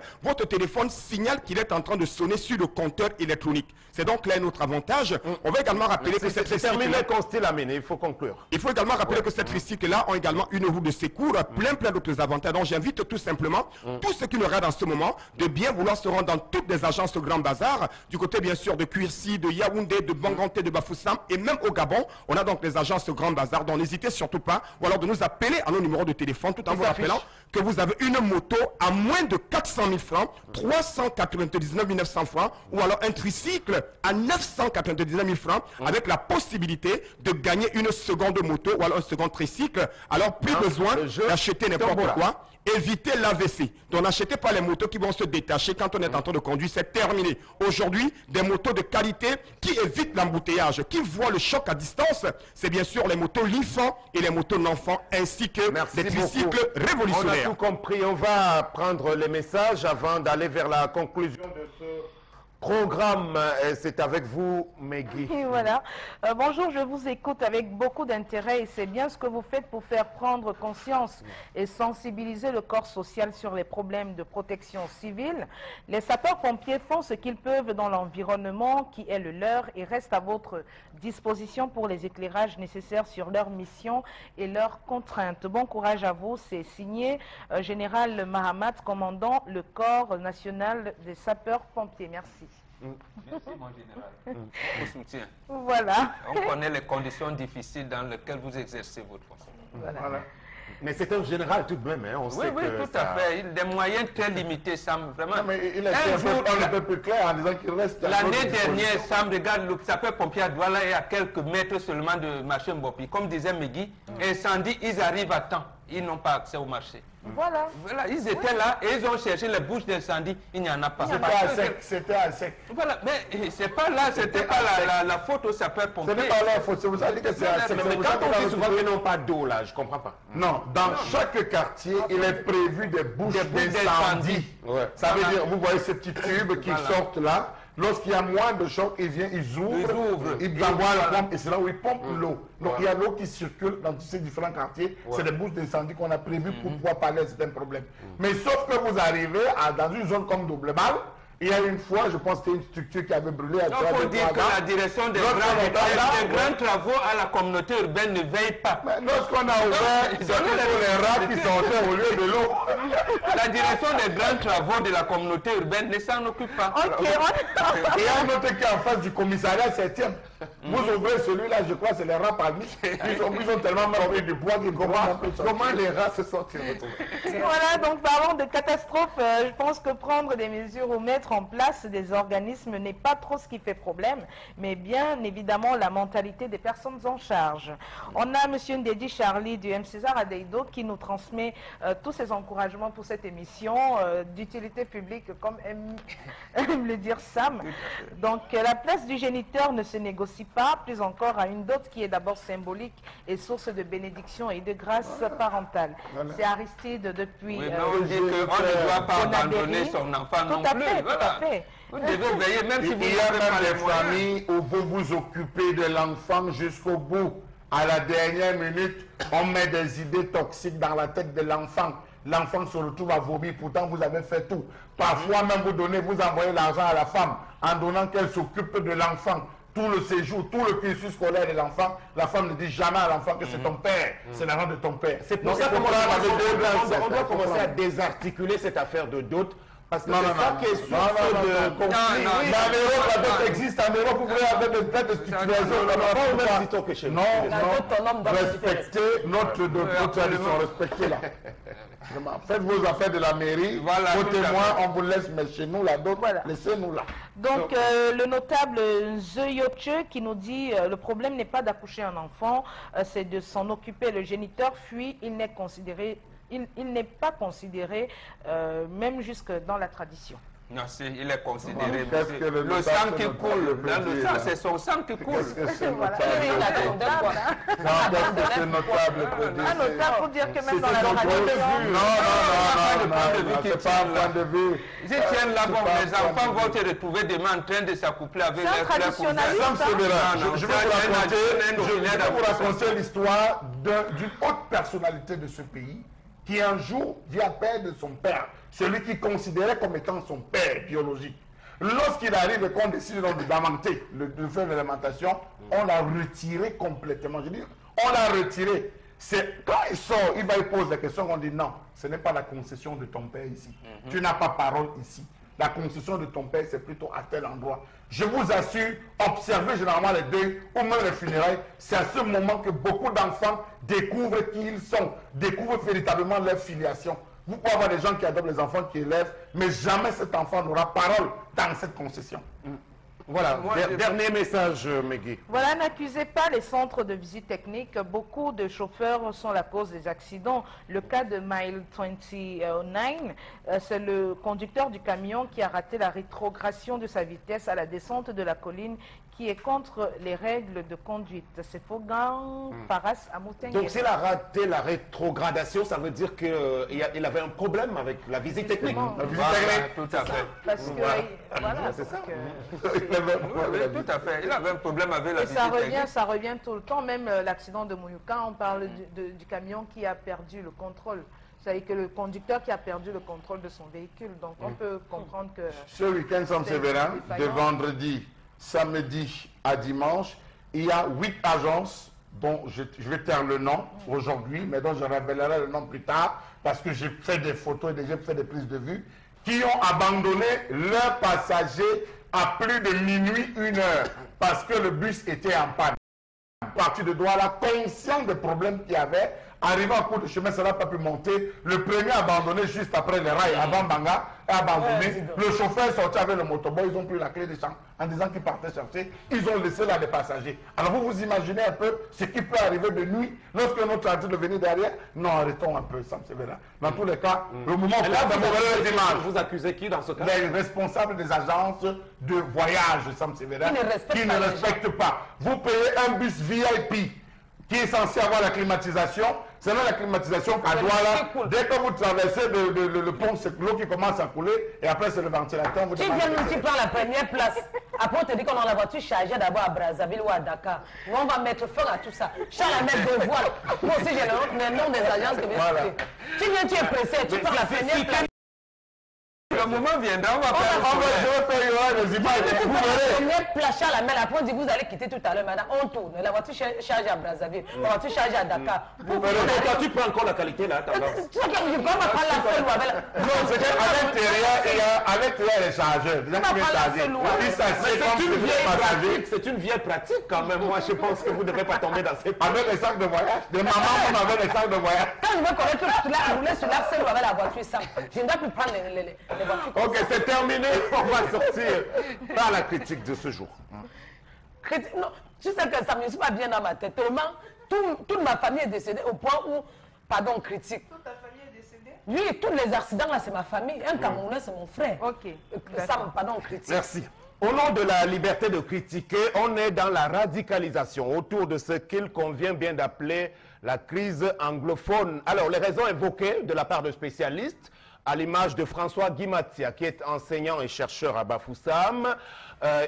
signale qu'il est en train de sonner sur le compteur électronique. C'est donc là un autre avantage. On va également rappeler que cette tricycle-là, il faut conclure. Il faut également rappeler que cette tricycle-là ont également une roue de secours, plein d'autres avantages. Donc j'invite tout simplement tous ceux qui nous regardent en ce moment de bien vouloir se rendre dans toutes les agences de Grand Bazar, du côté bien sûr de Kuirsi, de Yaoundé, de Banganté, de Bafoussam et même au Gabon. On a donc les agences de Grand Bazar, donc n'hésitez surtout pas, ou alors de nous appeler à nos numéros de téléphone tout en vous rappelant que vous avez une moto à moins de 400 000 francs, 399 900 francs, ou alors un tricycle à 999 000 francs, avec la possibilité de gagner une seconde moto ou alors un second tricycle. Alors plus besoin d'acheter n'importe quoi. Évitez l'AVC. Donc n'achetez pas les motos qui vont se détacher quand on est en train de conduire. C'est terminé. Aujourd'hui, des motos de qualité qui évitent l'embouteillage, qui voient le choc à distance, c'est bien sûr les motos Lifan et les motos Nanfan, ainsi que les tricycles révolutionnaires. On a tout compris. On va prendre les messages avant d'aller vers la conclusion de ce programme. C'est avec vous, Megui. Et voilà. Bonjour, je vous écoute avec beaucoup d'intérêt et c'est bien ce que vous faites pour faire prendre conscience et sensibiliser le corps social sur les problèmes de protection civile. Les sapeurs-pompiers font ce qu'ils peuvent dans l'environnement qui est le leur et restent à votre disposition pour les éclairages nécessaires sur leur mission et leurs contraintes. Bon courage à vous. C'est signé Général Mahamat, commandant le corps national des sapeurs-pompiers. Merci. Merci mon général. Au soutien. Voilà. On connaît les conditions difficiles dans lesquelles vous exercez votre fonction. Voilà. Mais c'est un général tout de même, hein. On sait que tout à fait. Des moyens très limités, Sam. Vraiment. Non, mais il a été un peu plus clair en disant qu'il reste. L'année dernière, Sam, regarde, le sapeur-pompier à Douala est à quelques mètres seulement de marché Mbopi. Comme disait Megui, incendie, ils arrivent à temps. Ils n'ont pas accès au marché. Voilà. Ils étaient là et ils ont cherché les bouches d'incendie. Il n'y en a pas. C'était à sec. Voilà, mais c'est pas là, c'était pas la faute au sapeur-pompier. Ce n'est pas la faute, c'est vous savez que c'est à sec. Mais quand on dit souvent qu'ils n'ont pas d'eau là, je comprends pas. Non, dans chaque quartier, il est prévu des bouches d'incendie. Ça veut dire, vous voyez ces petits tubes qui sortent là. Lorsqu'il y a moins de choc, ils ouvrent, ils envoient la pompe et c'est là où ils pompent l'eau. Donc il y a l'eau qui circule dans tous ces différents quartiers. C'est des bouches d'incendie qu'on a prévues pour pouvoir parler de certains problèmes. Mais sauf que vous arrivez dans une zone comme Double-Balle, il y a une fois, je pense que c'était une structure qui avait brûlé à il faut dire que la direction des grands travaux à la communauté urbaine ne veille pas. Lorsqu'on a ouvert, c'est les rats qui sortaient au lieu de l'eau. La direction des grands travaux de la communauté urbaine ne s'en occupe pas. Il y a un autre qui est en face du commissariat 7e. Vous ouvrez celui-là, je crois, c'est les rats parmi. Ils ont tellement mal du bois qu'ils comment les rats se sont-ils retrouvés? Voilà, donc parlons de catastrophe. Je pense que prendre des mesures ou mettre en place des organismes n'est pas trop ce qui fait problème, mais bien évidemment la mentalité des personnes en charge. On a M. Ndedi Charlie du M. César Adeido qui nous transmet tous ses encouragements pour cette émission d'utilité publique, comme aime le dire Sam. Donc la place du géniteur ne se négocie pas, plus encore à une dot qui est d'abord symbolique et source de bénédiction et de grâce parentale. C'est Aristide depuis... Oui, mais on dit qu'on ne doit pas abandonner son enfant non plus. Tout à fait. Vous devez veiller, même si vous Il y a n'avez pas même les des moyens. familles où vous vous occupez de l'enfant jusqu'au bout. À la dernière minute, on met des idées toxiques dans la tête de l'enfant. L'enfant se retrouve à vomir, pourtant vous avez fait tout. Parfois même vous envoyez l'argent à la femme en donnant qu'elle s'occupe de l'enfant. Tout le séjour, tout le cursus scolaire de l'enfant, la femme ne dit jamais à l'enfant que c'est ton père, c'est l'argent de ton père. C'est pour ça qu'on doit commencer à désarticuler cette affaire de dot. Parce que c'est ça qui est source de conflit. En Europe, la dot existe. En Europe, vous voulez avoir des dettes de stipulation. Non, respectez notre tradition, respectez-la. Faites vos affaires de la mairie, votez-moi, on vous laisse, mais chez nous, la dot, laissez-nous là. Donc, le notable Zeyoche qui nous dit le problème n'est pas d'accoucher un enfant, c'est de s'en occuper. Le géniteur fuit, il n'est considéré... Il n'est pas considéré, même jusque dans la tradition. Non, il est considéré. Le sang qui coule, dans le sang, c'est son sang qui coule. C'est notable peut dire. Un notable pour dire que même dans la tradition... Non, c'est pas un point de vue. Si tiennent là, bon, les enfants vont te retrouver demain en train de s'accoupler avec leurs cousins. Je vais vous raconter l'histoire d'une haute personnalité de ce pays qui un jour vient perdre son père, celui qu'il considérait comme étant son père biologique. Lorsqu'il arrive et qu'on décide d'amenter, de faire l'alimentation, on l'a retiré complètement. Je dis, on l'a retiré. Quand il sort, il va y poser la question, on dit non, ce n'est pas la concession de ton père ici. Tu n'as pas parole ici. La concession de ton père, c'est plutôt à tel endroit. Je vous assure, observez généralement les deuils ou même les funérailles, c'est à ce moment que beaucoup d'enfants découvrent qui ils sont, découvrent véritablement leur filiation. Vous pouvez avoir des gens qui adoptent les enfants, qui élèvent, mais jamais cet enfant n'aura parole dans cette concession. Voilà, dernier message, Megui. Voilà, n'accusez pas les centres de visite technique. Beaucoup de chauffeurs sont la cause des accidents. Le cas de Mile 29, c'est le conducteur du camion qui a raté la rétrogradation de sa vitesse à la descente de la colline qui est contre les règles de conduite. C'est Fogan Paras à Moutengue. Donc s'il a raté la rétrogradation, ça veut dire qu'il avait un problème avec la visite technique. Tout à fait. Parce que, voilà, c'est ça. Oui, tout à fait. Il avait un problème avec la visite technique. Ça revient tout le temps. Même l'accident de Mouyouka, on parle du camion qui a perdu le contrôle. C'est-à-dire que le conducteur qui a perdu le contrôle de son véhicule. Donc on peut comprendre que... Ce week-end, Sam Séverin, de vendredi, samedi à dimanche, il y a 8 agences dont je vais taire le nom aujourd'hui, mais dont je révélerai le nom plus tard, parce que j'ai fait des photos et j'ai fait des prises de vue, qui ont abandonné leurs passagers à plus de minuit, 1 heure, parce que le bus était en panne. Parti de Douala, conscient des problèmes qu'il y avait, arrivé en cours de chemin, ça n'a pas pu monter. Le premier abandonné juste après les rails, avant Banga, est abandonné. Le chauffeur est sorti avec le motoboy, ils ont pris la clé des champs en disant qu'ils partaient chercher. Ils ont laissé là des passagers. Alors vous vous imaginez un peu ce qui peut arriver de nuit lorsque notre train de venir derrière. Non, arrêtons un peu, Sam Séverin. Dans tous les cas, le moment où vous accusez qui dans ce cas? Les responsables des agences de voyage, Sam Séverin, qui ne respectent pas. Vous payez un bus VIP qui est censé avoir la climatisation. C'est là la climatisation qu'à Douala, dès que vous traversez le pont, c'est l'eau qui commence à couler et après c'est le ventilateur. Tu viens nous, tu prends la première place. Après on te dit qu'on a la voiture chargée d'abord à Brazzaville ou à Dakar. On va mettre feu à tout ça. Charles à mettre de voile. Moi aussi j'ai le nom des agences que tu viens, tu es pressé, tu prends la première place. Le moment viendra, on va faire des images. Vous verrez. Place Charles à mettre. Après on dit vous allez quitter tout à l'heure. Maintenant on tourne. La voiture chargée à Brazzaville. La voiture chargée à Dakar. Toi tu prends encore la qualité là. Tu sais que je ne peux pas prendre la seule ou avec la... Non, c'est qu'à l'intérieur, à toi, elle est chargeur. C'est une vieille pratique quand même. Moi, je pense que vous ne devez pas tomber dans cette... Avec les sacs de voyage. De maman, on avait les sacs de voyage. Quand je veux connaître rouler sur l'axe ou avec la voiture simple, je ne dois plus prendre les voitures. Ok, c'est terminé. On va sortir par la critique de ce jour. Non, tu sais que ça ne me suit pas bien dans ma tête. Tellement, toute ma famille est décédée au point où, pardon, critique. Toute ta famille est décédée? Oui, tous les accidents là, c'est ma famille. Un Camerounais, c'est mon frère. Ok. Ça, pardon, critique. Merci. Au nom de la liberté de critiquer, on est dans la radicalisation autour de ce qu'il convient bien d'appeler la crise anglophone. Alors, les raisons évoquées de la part de spécialistes, à l'image de François Guimatia, qui est enseignant et chercheur à Bafoussam,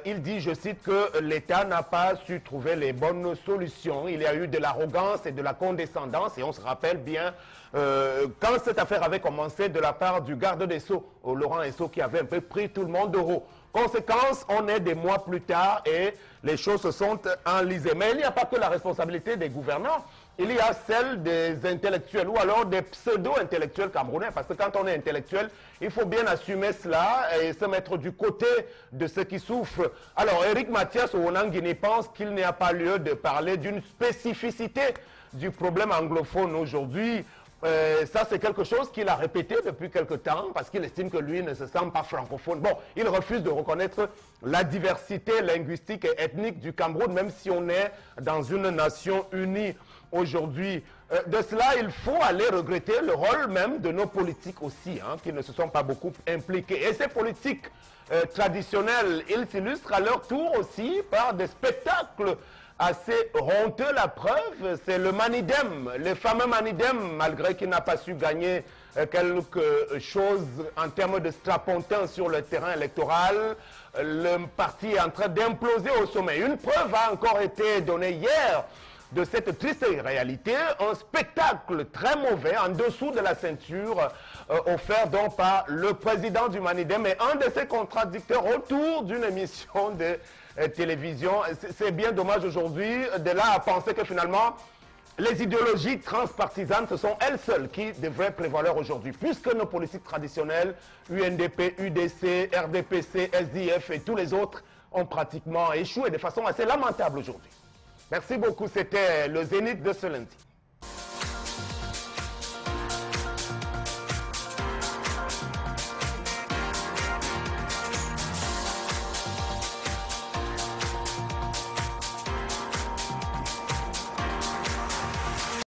il dit, je cite, que l'État n'a pas su trouver les bonnes solutions. Il y a eu de l'arrogance et de la condescendance, et on se rappelle bien quand cette affaire avait commencé de la part du garde des Sceaux, Laurent Esso, qui avait un peu pris tout le monde de haut. Conséquence, on est des mois plus tard et les choses se sont enlisées. Mais il n'y a pas que la responsabilité des gouvernants. Il y a celle des intellectuels ou alors des pseudo-intellectuels camerounais. Parce que quand on est intellectuel, il faut bien assumer cela et se mettre du côté de ceux qui souffrent. Alors, Éric Mathias Ouonanguini pense qu'il n'y a pas lieu de parler d'une spécificité du problème anglophone aujourd'hui. Ça, c'est quelque chose qu'il a répété depuis quelque temps parce qu'il estime que lui ne se sent pas francophone. Bon, il refuse de reconnaître la diversité linguistique et ethnique du Cameroun, même si on est dans une nation unie aujourd'hui. De cela, il faut aller regretter le rôle même de nos politiques aussi, hein, qui ne se sont pas beaucoup impliqués. Et ces politiques traditionnelles, ils s'illustrent à leur tour aussi par des spectacles assez honteux. La preuve, c'est le Manidem, le fameux Manidem, malgré qu'il n'a pas su gagner quelque chose en termes de strapontin sur le terrain électoral. Le parti est en train d'imploser au sommet. Une preuve a encore été donnée hier de cette triste réalité, un spectacle très mauvais en dessous de la ceinture offert donc par le président du Manidem et un de ses contradicteurs autour d'une émission de télévision. C'est bien dommage aujourd'hui de là à penser que finalement les idéologies transpartisanes, ce sont elles seules qui devraient prévaloir aujourd'hui, puisque nos politiques traditionnelles, UNDP, UDC, RDPC, SDF et tous les autres ont pratiquement échoué de façon assez lamentable aujourd'hui. Merci beaucoup, c'était le Zénith de ce lundi.